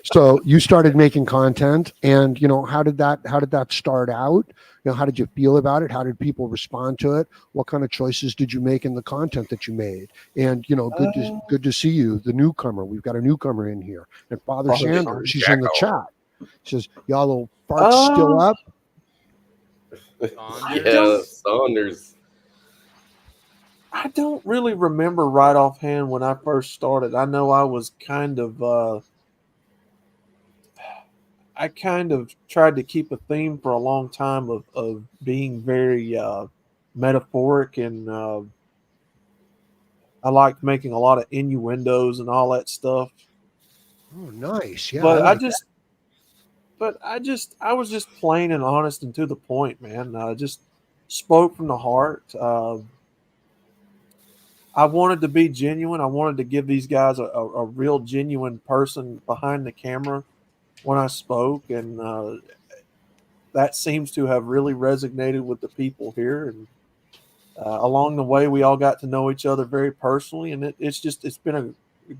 So you started making content, and, how did that start out? How did you feel about it? How did people respond to it? What kind of choices did you make in the content that you made? And, good to see you, the newcomer. We've got a newcomer in here. And Father Sanders, she's in the chat. She says, y'all little farts still up? Saunders. I don't really remember right offhand when I first started. I know I was I kind of tried to keep a theme for a long time of being very metaphoric, and I liked making a lot of innuendos and all that stuff. Oh, nice. Yeah. But I was just plain and honest and to the point, man. I just spoke from the heart. I wanted to be genuine. I wanted to give these guys a real genuine person behind the camera when I spoke, and that seems to have really resonated with the people here. And along the way, we all got to know each other very personally, and it's been a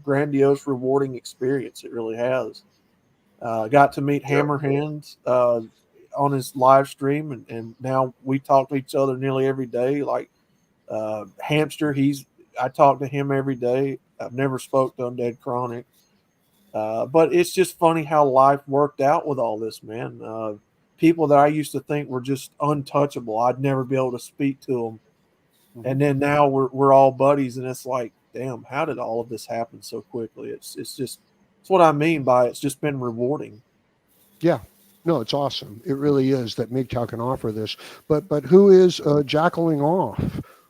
grandiose, rewarding experience. It really has. Got to meet Hammerhand on his live stream, and now we talk to each other nearly every day. Hamster, I talk to him every day. I've never spoke to Undead Chronic. But it's just funny how life worked out with all this, man. People that I used to think were just untouchable, I'd never be able to speak to them. Mm-hmm. And then now we're all buddies, and it's like, damn, how did all of this happen so quickly? It's what I mean by it's just been rewarding. Yeah. No, it's awesome. It really is that MGTOW can offer this. But who is jackaling off?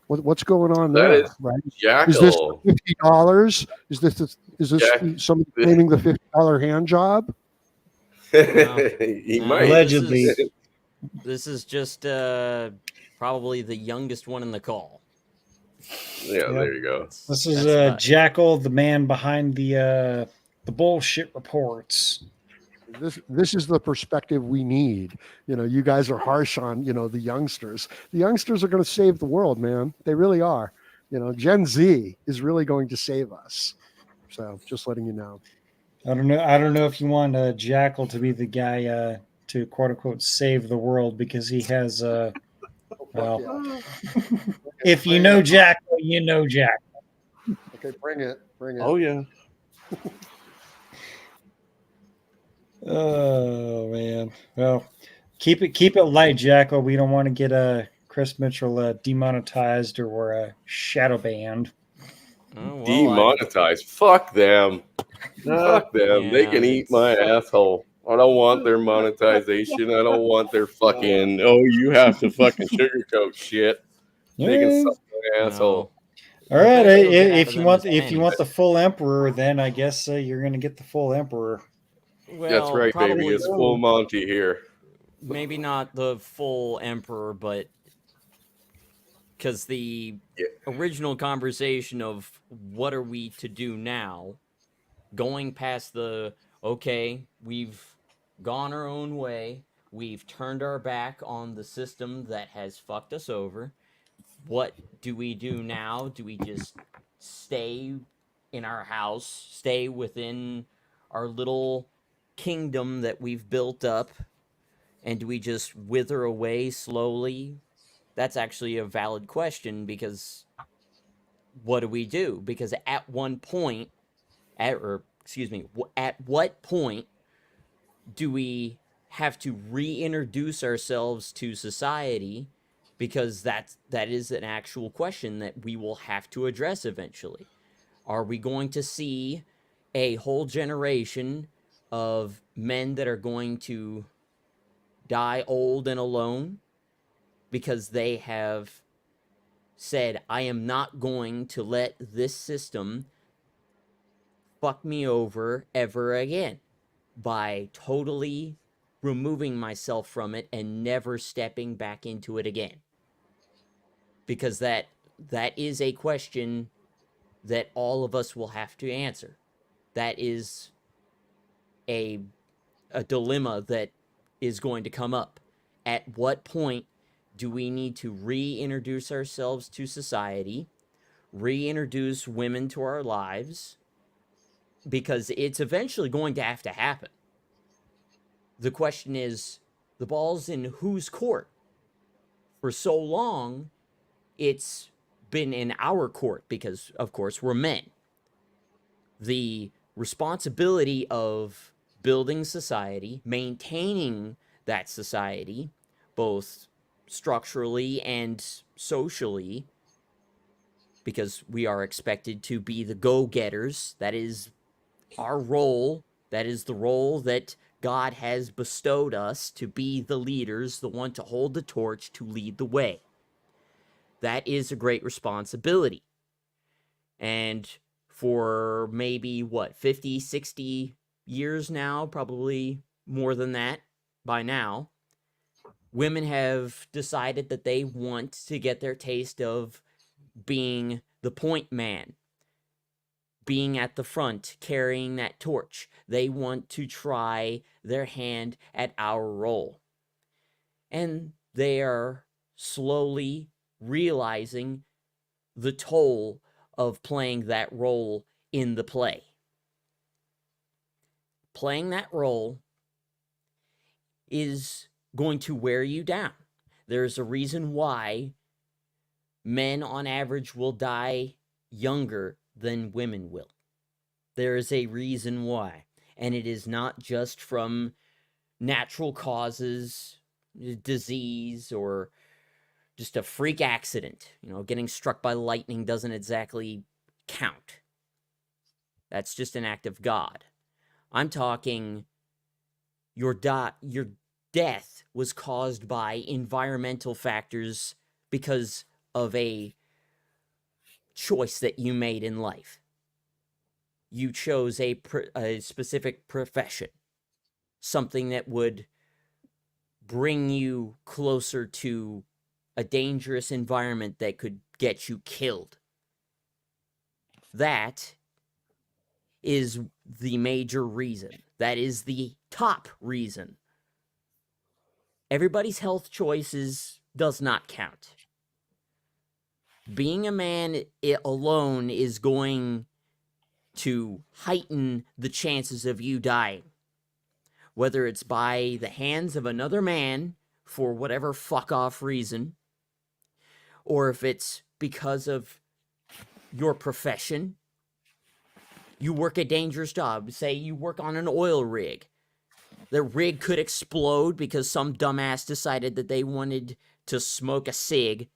What's going on That there? is Right? Jackal. Is this $50? Is this somebody claiming the $50 hand job? He might. Allegedly. This is just probably the youngest one in the call. Yeah, there you go. This is Jackal, the man behind the bullshit reports. This is the perspective we need. You guys are harsh on, the youngsters. The youngsters are going to save the world, man. They really are. Gen Z is really going to save us. So just letting you know. I don't know if you want Jackal to be the guy to quote unquote save the world, because he has if you know Jackal, you know Jackal. Okay, bring it. Oh yeah. Oh man. Well, keep it light, Jackal. We don't want to get Chris Mitchell demonetized or shadow banned. Oh, well, Demonetized. Fuck them. Fuck them. They can eat my asshole. I don't want their monetization. I don't want their fucking, you have to fucking sugarcoat shit. They can suck my asshole. All right. If you want the full emperor, then I guess you're gonna get the full emperor. Well, that's right, baby. It's full Monty here. Maybe not the full emperor, but because the original conversation of what are we to do now, going past we've gone our own way, we've turned our back on the system that has fucked us over. What do we do now? Do we just stay in our house, stay within our little kingdom that we've built up, and do we just wither away slowly? That's actually a valid question, because what do we do? Because at what point do we have to reintroduce ourselves to society? Because that is an actual question that we will have to address eventually. Are we going to see a whole generation of men that are going to die old and alone because they have said, I am not going to let this system fuck me over ever again, by totally removing myself from it and never stepping back into it again? Because that is a question that all of us will have to answer. That is a dilemma that is going to come up. At what point do we need to reintroduce ourselves to society, reintroduce women to our lives? Because it's eventually going to have to happen. The question is, the ball's in whose court? For so long, it's been in our court because, of course, we're men. The responsibility of building society, maintaining that society, both structurally and socially, because we are expected to be the go-getters. That is our role. That is the role that God has bestowed us, to be the leaders, the one to hold the torch, to lead the way. That is a great responsibility. And for maybe, 50, 60 years now, probably more than that by now, women have decided that they want to get their taste of being the point man, being at the front, carrying that torch. They want to try their hand at our role. And they are slowly realizing the toll of playing that role in the play. Playing that role is going to wear you down. There's a reason why men on average will die younger than women will. There is a reason why. And it is not just from natural causes, disease, or just a freak accident. Getting struck by lightning doesn't exactly count. That's just an act of God. I'm talking your death was caused by environmental factors because of a choice that you made in life. You chose a specific profession, something that would bring you closer to a dangerous environment that could get you killed. That is the major reason. That is the top reason. Everybody's health choices does not count. Being a man alone is going to heighten the chances of you dying. Whether it's by the hands of another man for whatever fuck-off reason, or if it's because of your profession. You work a dangerous job. Say you work on an oil rig. The rig could explode because some dumbass decided that they wanted to smoke a cig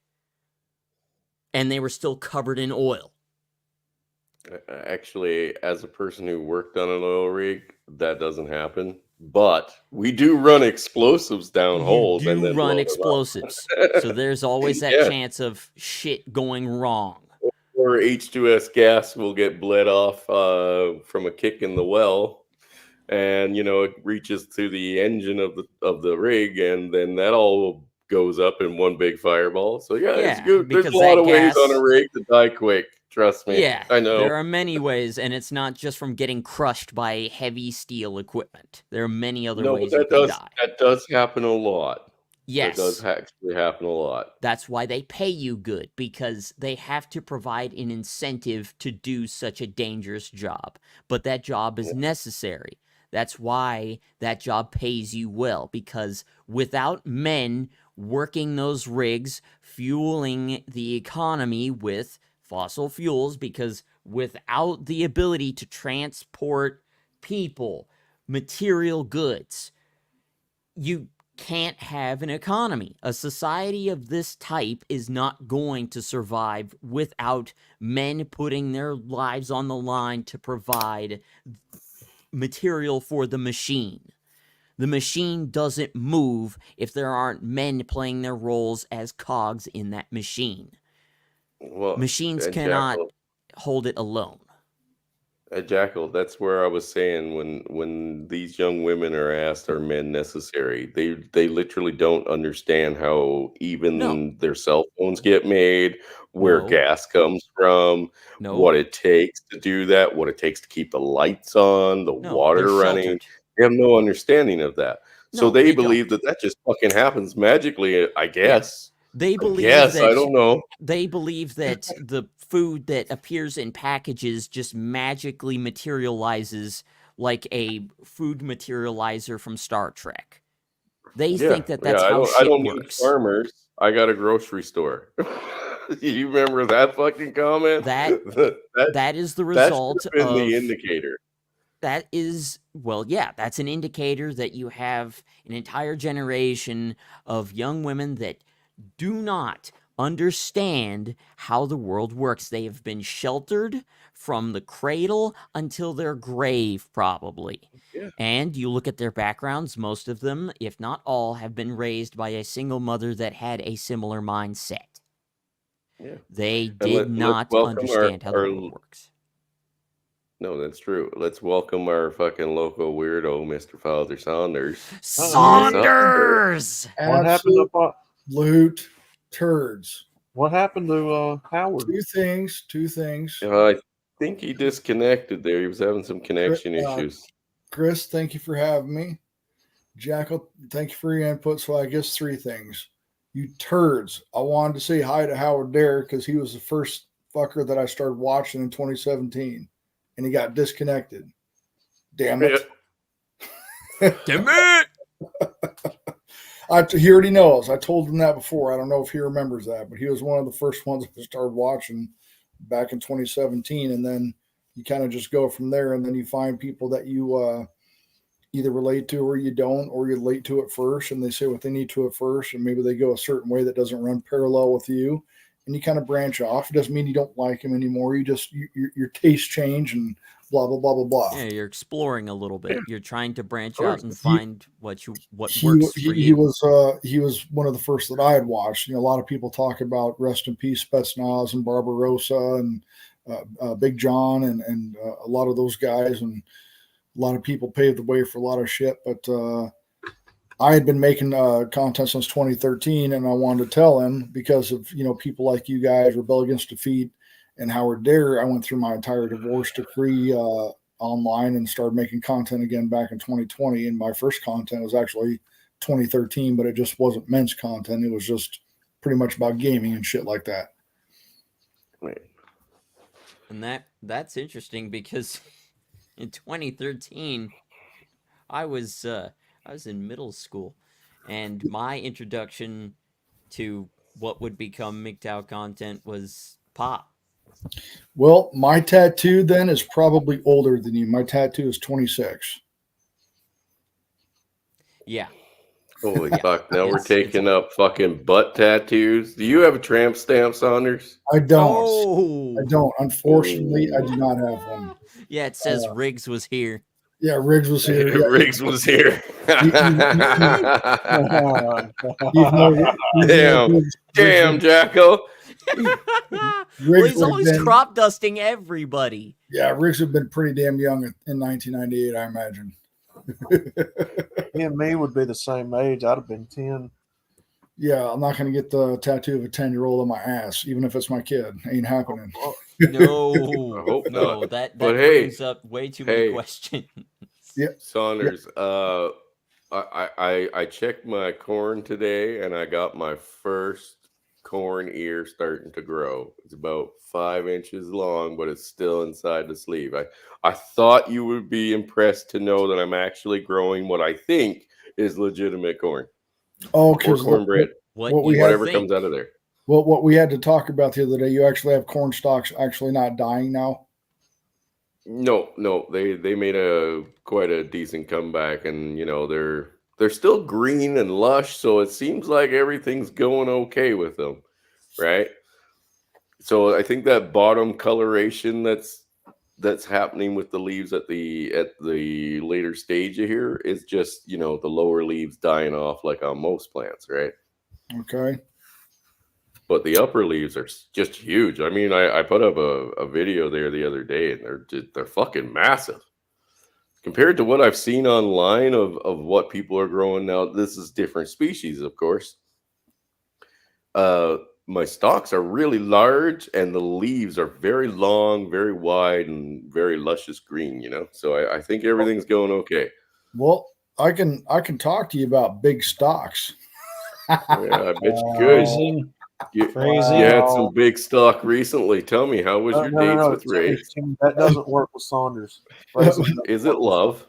and they were still covered in oil. Actually, as a person who worked on an oil rig, that doesn't happen. But we do run explosives down holes. You and do then run blow explosives. them up. So there's always that Yeah. chance of shit going wrong. Or H2S gas will get bled off from a kick in the well. And, it reaches to the engine of the rig. And then that all goes up in one big fireball. So, yeah, it's good. There's a lot of ways on a rig to die quick. Trust me. Yeah, I know. there are many ways, and it's not just from getting crushed by heavy steel equipment. There are many other ways you can die. That does happen a lot. Yes. That does actually happen a lot. That's why they pay you good, because they have to provide an incentive to do such a dangerous job. But that job is necessary. That's why that job pays you well, because without men working those rigs, fueling the economy with fossil fuels, because without the ability to transport people, material goods, you can't have an economy. A society of this type is not going to survive without men putting their lives on the line to provide material for the machine. The machine doesn't move if there aren't men playing their roles as cogs in that machine. Well, machines cannot hold it alone. Jackal, that's where I was saying when these young women are asked, are men necessary? They literally don't understand how even their cell phones get made, where gas comes from, what it takes to do that, what it takes to keep the lights on, the water running. They have no understanding of that. So they believe that just fucking happens magically, I guess. They believe that I don't know. They believe that the food that appears in packages just magically materializes like a food materializer from Star Trek. They think that that's how shit I don't works. Need farmers. I got a grocery store. You remember that fucking comment? That is the result of the indicator. That is, that's an indicator that you have an entire generation of young women that do not understand how the world works. They have been sheltered from the cradle until their grave, probably. Yeah. And you look at their backgrounds, most of them, if not all, have been raised by a single mother that had a similar mindset. Yeah. They did not understand how the world works. No, that's true. Let's welcome our fucking local weirdo, Mr. Father Saunders. Saunders! What happened to Loot turds? What happened to Howard? Two things. I think he disconnected there. He was having some connection issues. Chris, thank you for having me. Jackal, thank you for your input. So I guess three things. You turds. I wanted to say hi to Howard Dare because he was the first fucker that I started watching in 2017. And he got disconnected. Damn it. Damn it. He already knows. I told him that before. I don't know if he remembers that, but he was one of the first ones I started watching back in 2017. And then you kind of just go from there. And then you find people that you either relate to or you don't, or you relate to it first. And they say what they need to at first. And maybe they go a certain way that doesn't run parallel with you. And you kind of branch off. It doesn't mean you don't like him anymore. You just, your tastes change and blah blah blah blah blah. Yeah, you're exploring a little bit. You're trying to branch course. out and find what He works for he you. was one of the first that I had watched. You know, a lot of people talk about Rest in Peace Spetsnaz and Barbarossa and Big John and a lot of those guys, and a lot of people paved the way for a lot of shit. But I had been making content since 2013, and I wanted to tell him because of, you know, people like you guys, Rebel Against Defeat and Howard Dare. I went through my entire divorce decree online and started making content again back in 2020. And my first content was actually 2013, but it just wasn't men's content. It was just pretty much about gaming and shit like that. Right. And that's interesting because in 2013, I was in middle school, and my introduction to what would become MGTOW content was pop. Well, my tattoo then is probably older than you. My tattoo is 26. Yeah. Holy Yeah. fuck! Now we're It's- taking up fucking butt tattoos. Do you have a tramp stamp, Saunders? I don't. Oh. I don't. Unfortunately, I do not have one. Yeah, it says Riggs was here. Yeah, Riggs was here. Yeah, Riggs was here. Damn, Jacko. Well, Riggs he's always been- crop dusting everybody. Yeah, Riggs have been pretty damn young in 1998, I imagine. He and me would be the same age. I'd have been 10. Yeah, I'm not going to get the tattoo of a 10-year-old on my ass, even if it's my kid. Ain't happening. No, I hope no, not. that But hey, brings up way too many questions. Saunders, I checked my corn today, and I got my first corn ear starting to grow. It's about 5 inches long, but it's still inside the sleeve. I thought you would be impressed to know that I'm actually growing what I think is legitimate corn. Oh, Or because cornbread. Whatever comes out of there. Well, what we had to talk about the other day, you actually have corn stalks actually not dying now. No, they made quite a decent comeback, and you know they're still green and lush, so it seems like everything's going okay with them, right? So I think that bottom coloration that's happening with the leaves at the later stage of here is just, you know, the lower leaves dying off like on most plants, right? Okay. But the upper leaves are just huge. I mean, I put up a video there the other day, and they're fucking massive compared to what I've seen online of what people are growing now. This is different species, of course. My stalks are really large, and the leaves are very long, very wide, and very luscious green. You know, so I think everything's going okay. Well, I can talk to you about big stalks. Yeah, I bet you could. You had some big stock recently. Tell me, how was your dates with Ray? That doesn't work with Saunders. Is it love?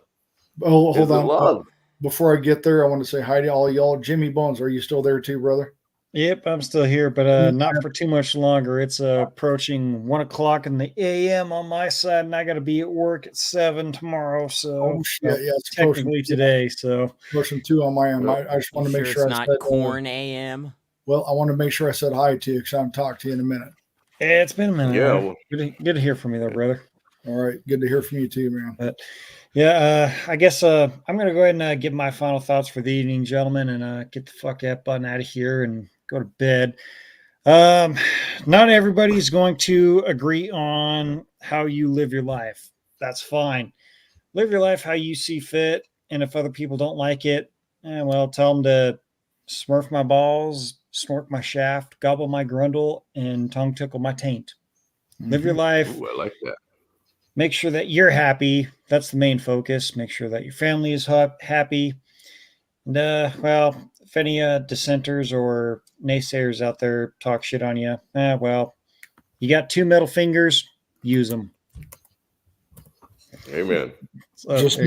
Oh, hold on. Love? Before I get there, I want to say hi to all y'all. Jimmy Bones, are you still there too, brother? Yep, I'm still here, but not for too much longer. It's approaching 1:00 in the a.m. on my side, and I got to be at work at 7 tomorrow. So, shit, yeah, it's technically today. So, pushing 2 on my end. I just want to make sure it's not corn AM. Well, I want to make sure I said hi to you because I'm talking to you in a minute. Yeah, it's been a minute. Yeah, Well, good to hear from you, though, brother. All right, good to hear from you too, man. But yeah, I guess I'm gonna go ahead and give my final thoughts for the evening, gentlemen, and get the fuck out of here and go to bed. Not everybody's going to agree on how you live your life. That's fine. Live your life how you see fit, and if other people don't like it, well, tell them to smurf my balls, snork my shaft, gobble my grundle, and tongue tickle my taint. Live your life. Ooh, I like that. Make sure that you're happy. That's the main focus. Make sure that your family is happy. And, well, if any dissenters or naysayers out there talk shit on you, well, you got 2 middle fingers, use them. Amen. So, just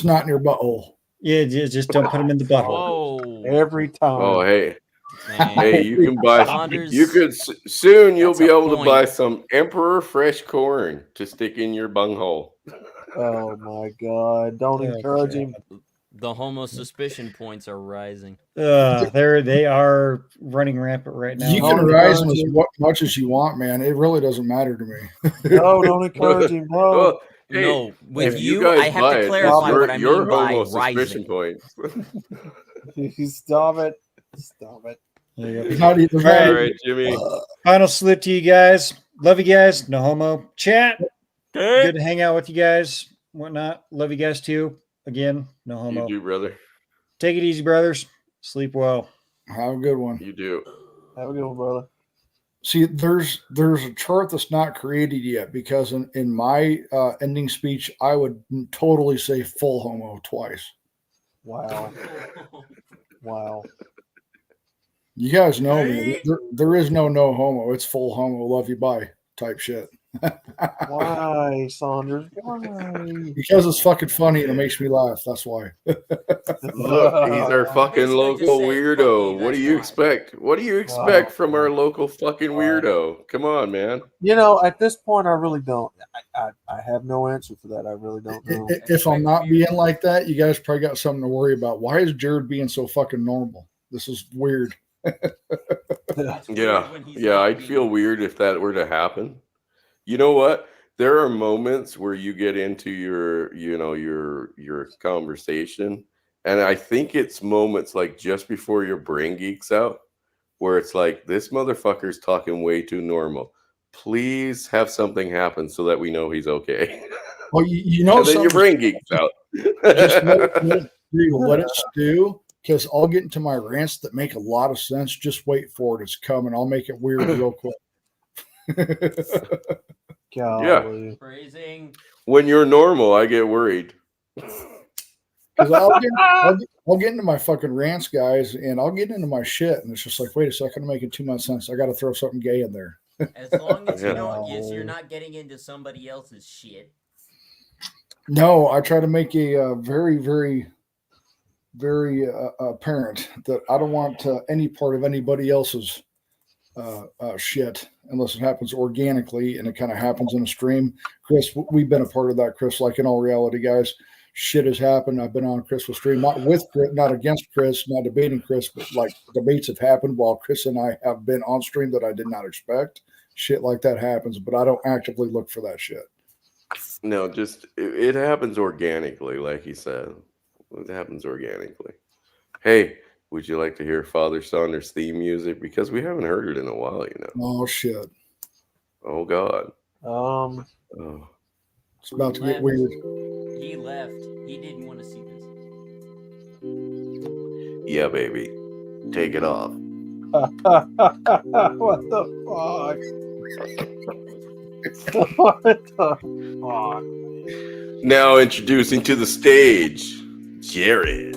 not in your butthole. Yeah, just don't put them in the butthole. Whoa. Every time. Oh, hey. Man. Hey, you can buy. Saunders, Soon you'll that's be a able to point. buy some Emperor fresh corn to stick in your bunghole. Oh my God! Don't encourage him. The homo suspicion points are rising. They are running rampant right now. You can rise them as much as you want, man. It really doesn't matter to me. No, don't encourage him. No. Well, No, with if you, guys I have buy to it, clarify it's what I your mean by homo suspicion rising. points. Stop it. Stop it. There you go. There's not, there's All not right. All right, Jimmy. Final salute to you guys. Love you guys. No homo. Chat. Okay. Good to hang out with you guys. Whatnot. Love you guys too. Again, no You homo. do, brother. Take it easy, brothers. Sleep well. have a good one. You do. Have a good one, brother. See, there's a chart that's not created yet because in my ending speech, I would totally say full homo twice. Wow. Wow. You guys know me. There is no homo. It's full homo. Love you, bye type shit. Why, Saunders? Why? Because it's fucking funny and it makes me laugh. That's why. Look, he's our fucking Basically local just say, weirdo. "Fuck you, What do that's you fine." expect? What do you expect from our local fucking weirdo? Come on, man. You know, at this point, I really don't. I have no answer for that. I really don't know. If I'm not being like that, you guys probably got something to worry about. Why is Jared being so fucking normal? This is weird. Yeah, I'd feel weird if that were to happen. You know what? There are moments where you get into your conversation, and I think it's moments like just before your brain geeks out, where it's like, this motherfucker's talking way too normal. Please have something happen so that we know he's okay. Well, you know, and then your brain geeks out. Just let it stew, because I'll get into my rants that make a lot of sense. Just wait for it; it's coming. I'll make it weird real quick. Golly. Phrasing. When you're normal, I get worried. Because I'll get into my fucking rants, guys, and I'll get into my shit, and it's just like, wait a second, I'm making too much sense. I got to throw something gay in there. As long as Yeah. you're not getting into somebody else's shit. No, I try to make a very, very, very apparent that I don't want any part of anybody else's shit unless it happens organically, and it kind of happens in a stream. Chris, we've been a part of that, Chris. Like, in all reality, guys, shit has happened. I've been on Chris' stream, not with Chris, not against Chris, not debating Chris, but like debates have happened while Chris and I have been on stream that I did not expect. Shit like that happens, but I don't actively look for that shit. No, just it happens organically, like he said. It happens organically. Hey, would you like to hear Father Saunders' theme music? Because we haven't heard it in a while, you know. Oh shit! Oh God. Um, Oh. It's about to get Left. weird. He left. He didn't want to see this. Yeah, baby. Take it off. what the fuck? What the fuck? Now introducing to the stage, Jared.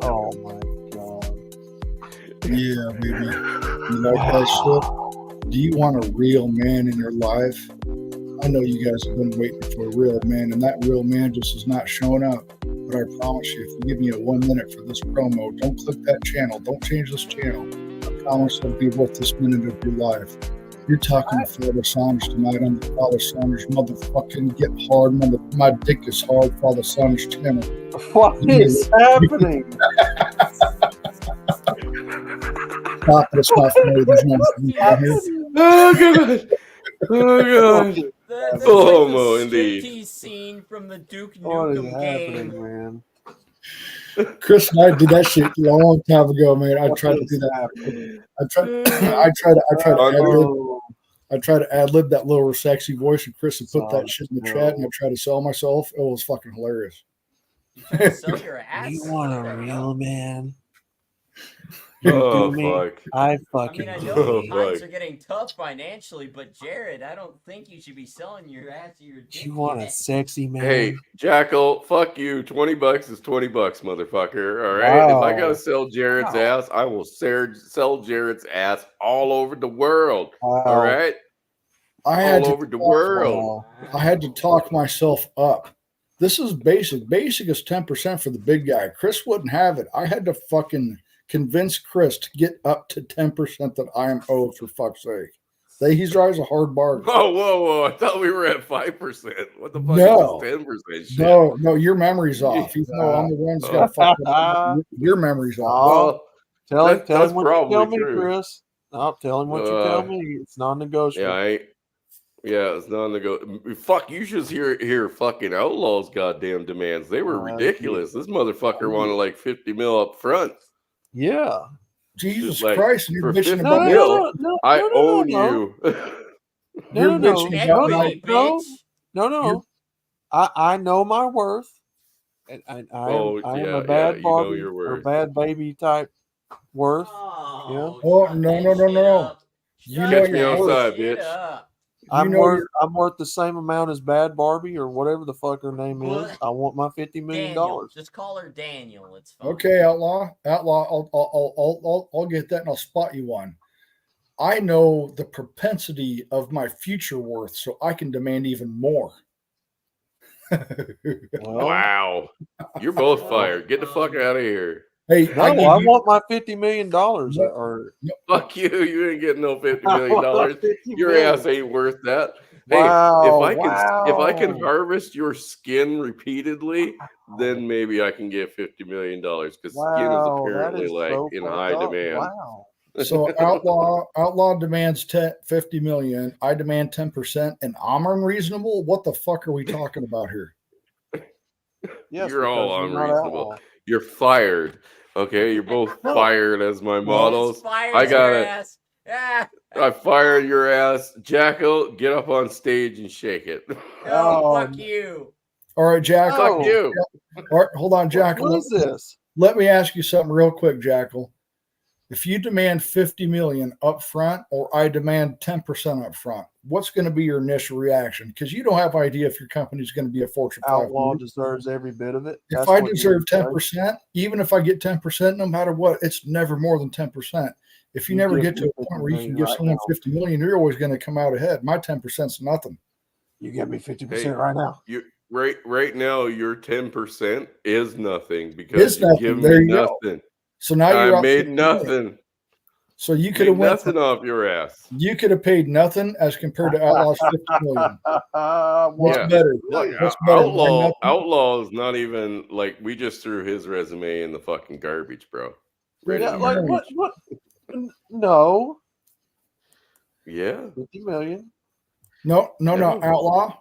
Oh my god. Yeah, baby. You like that shit? Do you want a real man in your life? I know you guys have been waiting for a real man, and that real man just is not showing up. But I promise you, if you give me a 1 minute for this promo, don't click that channel, don't change this channel. I promise it'll be worth this minute of your life. You're talking to Father Saunders tonight on the Father Saunders motherfucking get hard, my dick is hard, Father Saunders channel. What is happening? Stop it, it's not funny. There's no here. Oh God. Oh God. That's Homo, like the indeed. striptease scene from the Duke What is Nukem happening, game. man? Chris and I did that shit a long time ago, man. I tried to do that. I tried to ad lib that little sexy voice, and Chris would put that shit in the chat, and I tried to sell myself. It was fucking hilarious. Sell your ass. You want a real man? Oh do me. fuck. I I fucking mean, I do know Oh, times fuck. are getting tough financially, but Jared, I don't think you should be selling your ass to your dick. You want a sexy man? Hey, Jackal, fuck you. $20 is $20, motherfucker. All right. If I gotta sell Jared's ass, I will sell Jared's ass all over the world. Wow. All right. All over the world. I had to talk myself up. This is basic. Basic is 10% for the big guy. Chris wouldn't have it. I had to fucking convince Chris to get up to 10% that I am owed, for fuck's sake. He drives a hard bargain. Whoa. I thought we were at 5%. What the fuck No. is 10% shit? No, your memory's off. Even though I'm the one that's got fucked up, your memory's off. Well, Tell him what you probably tell me, true. Chris. No, tell him what you tell me. It's non-negotiable. Yeah, Yeah, it's not go. Fuck, you should hear fucking Outlaw's goddamn demands. They were ridiculous. This motherfucker wanted like 50 mil up front. Yeah. Jesus Like, Christ, and you're for bitching 50 about mil, no, I no, own no. you. You're bitching about Equity, bitch. No. I know my worth, and I am a bad you know Barbie your or worth. bad baby type worth. Oh, Oh, shut no, that no, no, shit no. up. You Shut know Catch me your that worth. outside, shit bitch. up. I'm worth the same amount as Bad Barbie or whatever the fuck her name is. What? I want my $50 million. Daniel, just call her Daniel. It's fine. Okay, Outlaw. I'll get that and I'll spot you one. I know the propensity of my future worth, so I can demand even more. Well, Wow. You're both fired. Get the fuck out of here. Hey, no, I want my $50 million. Or Fuck you. You ain't getting no $50 million. Your ass ain't worth that. Wow, Hey, if I can harvest your skin repeatedly, then maybe I can get $50 million because skin is apparently in high demand. Wow. So Outlaw demands 50 million. I demand 10%, and I'm unreasonable. What the fuck are we talking about here? Yes, You're all you're not unreasonable. Outlaw. You're fired. Okay, you're both fired as my models. I got it. Ass. I fired your ass. Jackal, get up on stage and shake it. Fuck you. All right, Jackal. Fuck you. All right, hold on, Jackal. What is this? Let me ask you something real quick, Jackal. If you demand 50 million up front or I demand 10% up front, what's going to be your initial reaction? Because you don't have idea if your company is going to be a Fortune 500. Outlaw deserves every bit of it. If I deserve 10%, even if I get 10%, no matter what, it's never more than 10%. If you never get to a point where you can give someone 50 million, you're always going to come out ahead. My 10% is nothing. You give me 50% right now. You right now your 10% is nothing because you give me nothing. Go. So now you're I made nothing. So you could have went nothing off your ass. You could have paid nothing as compared to Outlaw's 50 million. What's better? What's better? Outlaw is not even like we just threw his resume in the fucking garbage, bro. Yeah, like what? No. Yeah. 50 million. No. Outlaw.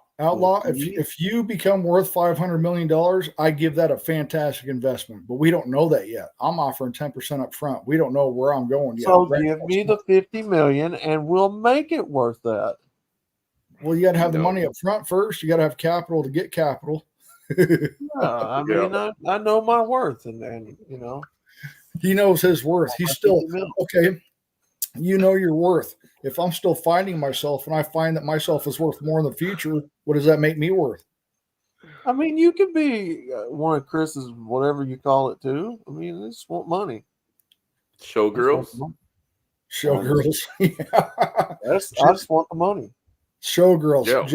If you become worth $500 million, I give that a fantastic investment. But we don't know that yet. I'm offering 10% up front. We don't know where I'm going yet. So give me the 50 million and we'll make it worth that. Well, you got to have the money up front first. You got to have capital to get capital. I mean, I know my worth, and you know, he knows his worth. He's still okay. You know your worth. If I'm still finding myself and I find that myself is worth more in the future, what does that make me worth? I mean, you could be one of Chris's, whatever you call it, too. I mean, they just want money. Showgirls? Showgirls. I just want the money. Showgirls. Yeah,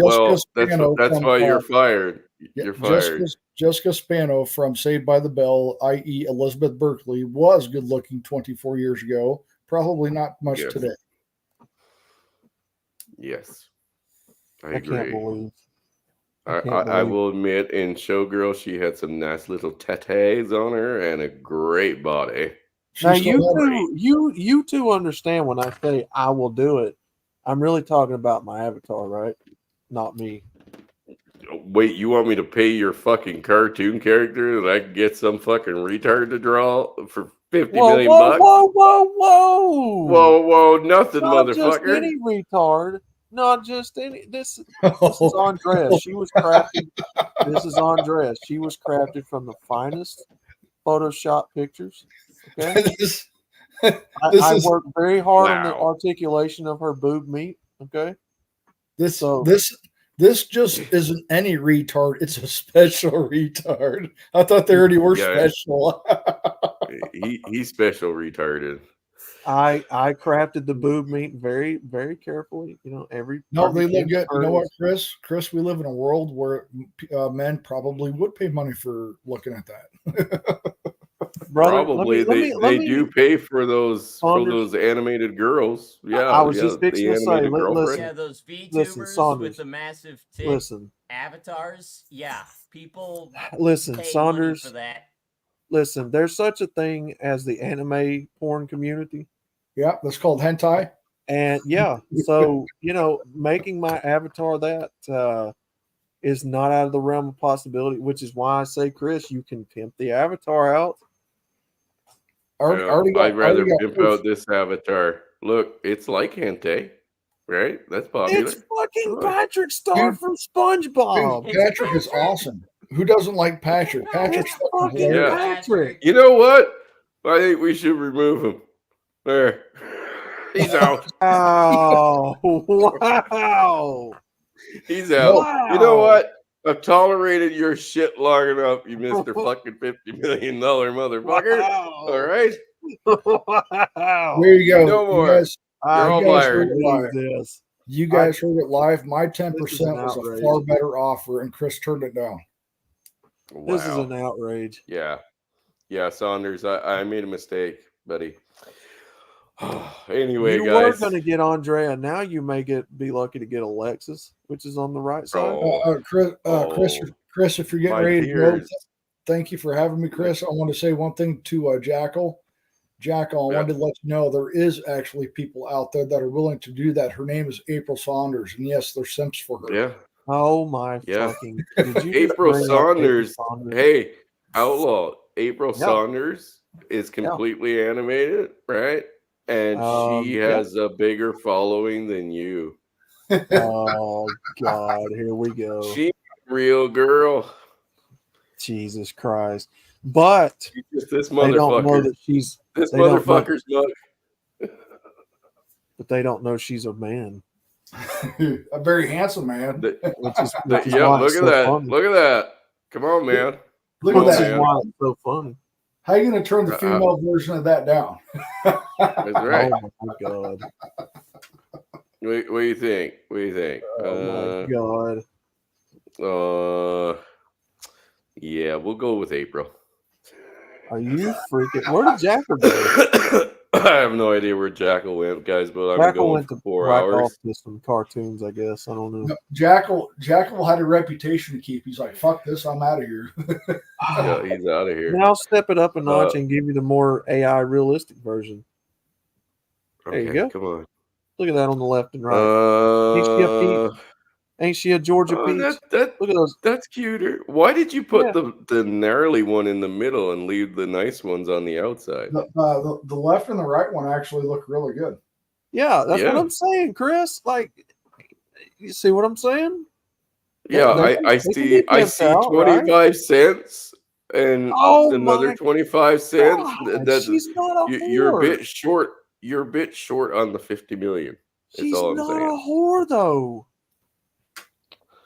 that's why you're fired. You're fired. Jessica Spano from Saved by the Bell, i.e. Elizabeth Berkley, was good looking 24 years ago. Probably not much today. Yes. I agree. Can't believe. I will admit, in Showgirl, she had some nice little tatas on her and a great body. Now you two understand when I say I will do it, I'm really talking about my avatar, right? Not me. Wait, you want me to pay your fucking cartoon character that I can get some fucking retard to draw for $50 million bucks? Whoa, nothing, not motherfucker. Just any retard. Not just any. This is Andrea. She was crafted. This is Andrea. She was crafted from the finest Photoshop pictures. Okay. I worked very hard on the articulation of her boob meat. Okay. This just isn't any retard. It's a special retard. I thought they already were special. He's special retarded. I crafted the boob meat very, very carefully. You know, they look good. You know what, Chris, we live in a world where men probably would pay money for looking at that. Brother, probably they do pay for those animated girls. Yeah, I was just fixing to say, listen, yeah, those VTubers with the massive avatars. Yeah, people. Listen, pay Saunders. money for that. Listen, there's such a thing as the anime porn community. Yeah, that's called hentai. And yeah, so making my avatar that is not out of the realm of possibility, which is why I say, Chris, you can pimp the avatar out. I'd rather pimp out this avatar. Look, it's like hentai, right? That's popular. It's fucking Patrick Star from SpongeBob. Dude, Patrick is awesome. Who doesn't like Patrick? Patrick's fucking hilarious. Patrick. You know what? I think we should remove him. There. He's out. Oh, wow. He's out. Wow. You know what? I've tolerated your shit long enough, you Mr. fucking $50 million motherfucker. Wow. All right? Wow. There you go. No more. You guys, You're all fired. You guys heard it live. My 10% This is an was a outrage. far better offer, and Chris turned it down. Wow. This is an outrage. Yeah. Yeah, Saunders, I made a mistake, buddy. Anyway, you guys. were going to get Andrea. Now you may be lucky to get Alexis, which is on the right side. Chris, if you're getting ready to go, thank you for having me, Chris. I want to say one thing to Jackal. Jackal, I wanted to let you know there is actually people out there that are willing to do that. Her name is April Saunders, and yes, they're simps for her. Yeah. Oh my fucking! Did you April Saunders. Hey, Outlaw. April Saunders is completely animated, right? And she has a bigger following than you. Oh God! Here we go. She's a real girl. Jesus Christ! But this motherfucker. They don't know that she's this motherfucker's mug. But they don't know she's a man. A very handsome man. Look at that. Funny. Look at that. Come on, man. Look at that. Why it's so funny. How are you going to turn the female version of that down? That's right. Oh my God. What do you think? What do you think? Oh my God. Yeah, we'll go with April. Are you freaking? Where did Jackal go? I have no idea where Jackal went, guys, but I'm going for 4 hours. To some cartoons, I guess. I don't know. No, Jackal had a reputation to keep. He's like, fuck this, I'm out of here. Yeah, he's out of here. Now step it up a notch and give you the more AI realistic version. There you go. Come on. Look at that on the left and right. Ain't she a Georgia peach? Look at those. That's cuter. Why did you put the gnarly one in the middle and leave the nice ones on the outside? The left and the right one actually look really good. Yeah, that's what I'm saying, Chris. Like, you see what I'm saying? Yeah, I see 25 cents and another 25 cents. She's not a whore. You're a bit short. You're a bit short on the 50 million. She's not a whore, though.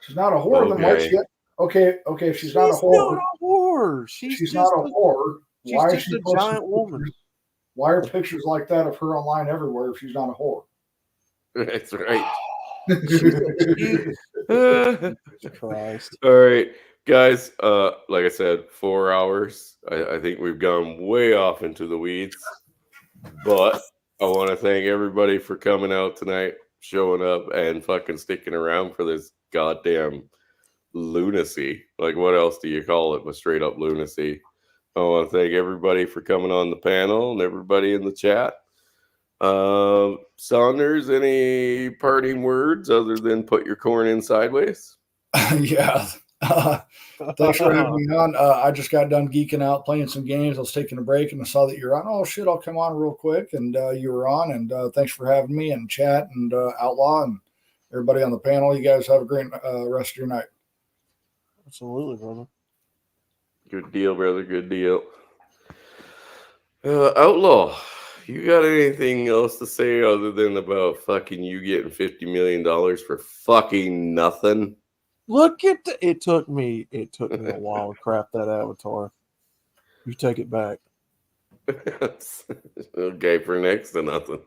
She's not a whore. Then why she? Okay. If she's not a whore. Not a whore. She's not a whore. Why is she a giant woman? Why are pictures like that of her online everywhere if she's not a whore? That's right. Christ. All right, guys. Like I said, 4 hours. I think we've gone way off into the weeds, but I want to thank everybody for coming out tonight, showing up, and fucking sticking around for this goddamn lunacy. Like, what else do you call it but straight up lunacy? I want to thank everybody for coming on the panel and everybody in the chat. Saunders, any parting words other than put your corn in sideways? Yeah. Thanks for having me on. I just got done geeking out, playing some games. I was taking a break and I saw that you're on. Oh shit, I'll come on real quick. And you were on, and thanks for having me, and chat and Outlaw and everybody on the panel. You guys have a great rest of your night. Absolutely, brother. Good deal, brother. Good deal. Outlaw, you got anything else to say other than about fucking you getting $50 million for fucking nothing? Look at it. Took me a while to craft that avatar. You take it back. Okay, for next to nothing.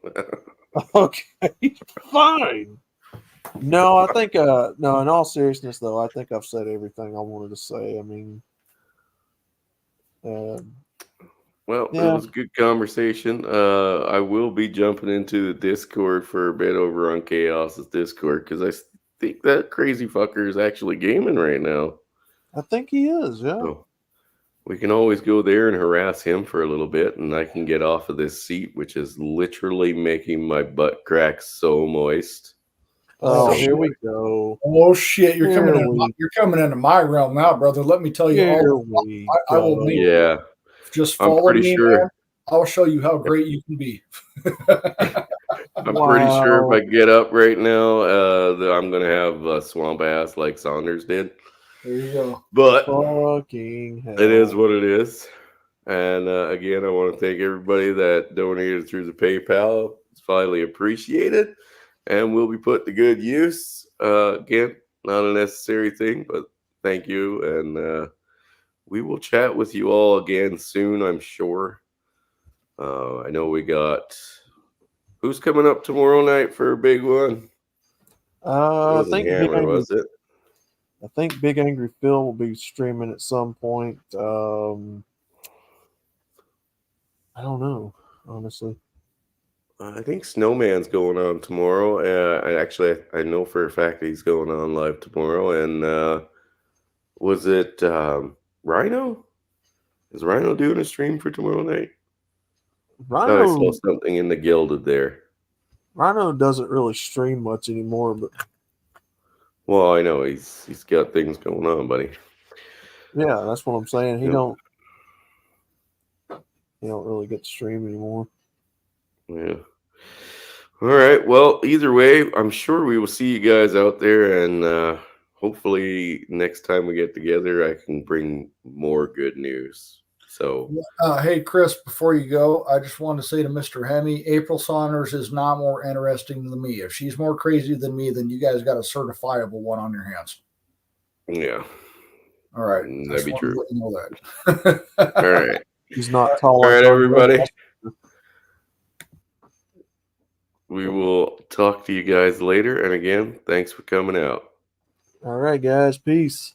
Okay, fine. No, I think no, in all seriousness though, I think I've said everything I wanted to say. I mean, well, it was a good conversation. I will be jumping into the Discord for a bit over on Chaos's Discord because I think that crazy fucker is actually gaming right now. I think he is, yeah. We can always go there and harass him for a little bit, and I can get off of this seat, which is literally making my butt crack so moist. Oh, Oh, here shit. we go. Oh shit! You're Here you're coming into my realm now, brother. Let me tell you Here all. we I will go. make Yeah, just I'm follow pretty me, sure. man. I'll show you how great you can be. I'm pretty sure if Wow. I get up right now, that I'm gonna have a swamp ass like Saunders did. There you go. But Fucking hell. it is what it is. And again, I want to thank everybody that donated through the PayPal. It's highly appreciated, and will be put to good use. Again, not a necessary thing, but thank you, and we will chat with you all again soon, I'm sure. I know we got who's coming up tomorrow night for a big one. It I wasn't think Hammer, was it? Big Angry Phil will be streaming at some point. I don't know, honestly. I think Snowman's going on tomorrow. I know for a fact that he's going on live tomorrow. And was it Rhino? Is Rhino doing a stream for tomorrow night? I saw Rhino something in the Gilded there. Rhino doesn't really stream much anymore, but Well, I know he's got things going on, buddy. yeah, that's what I'm saying. He Yep. don't really get to stream anymore. Yeah. All right. Well, either way, I'm sure we will see you guys out there, and hopefully next time we get together, I can bring more good news. So, Hey, Chris, before you go, I just wanted to say to Mr. Hemi, April Saunders is not more interesting than me. If she's more crazy than me, then you guys got a certifiable one on your hands. yeah. All right. That'd be true. Let you know that. All right. He's not tall. All right, enough. everybody. We will talk to you guys later. And again, thanks for coming out. All right, guys. Peace.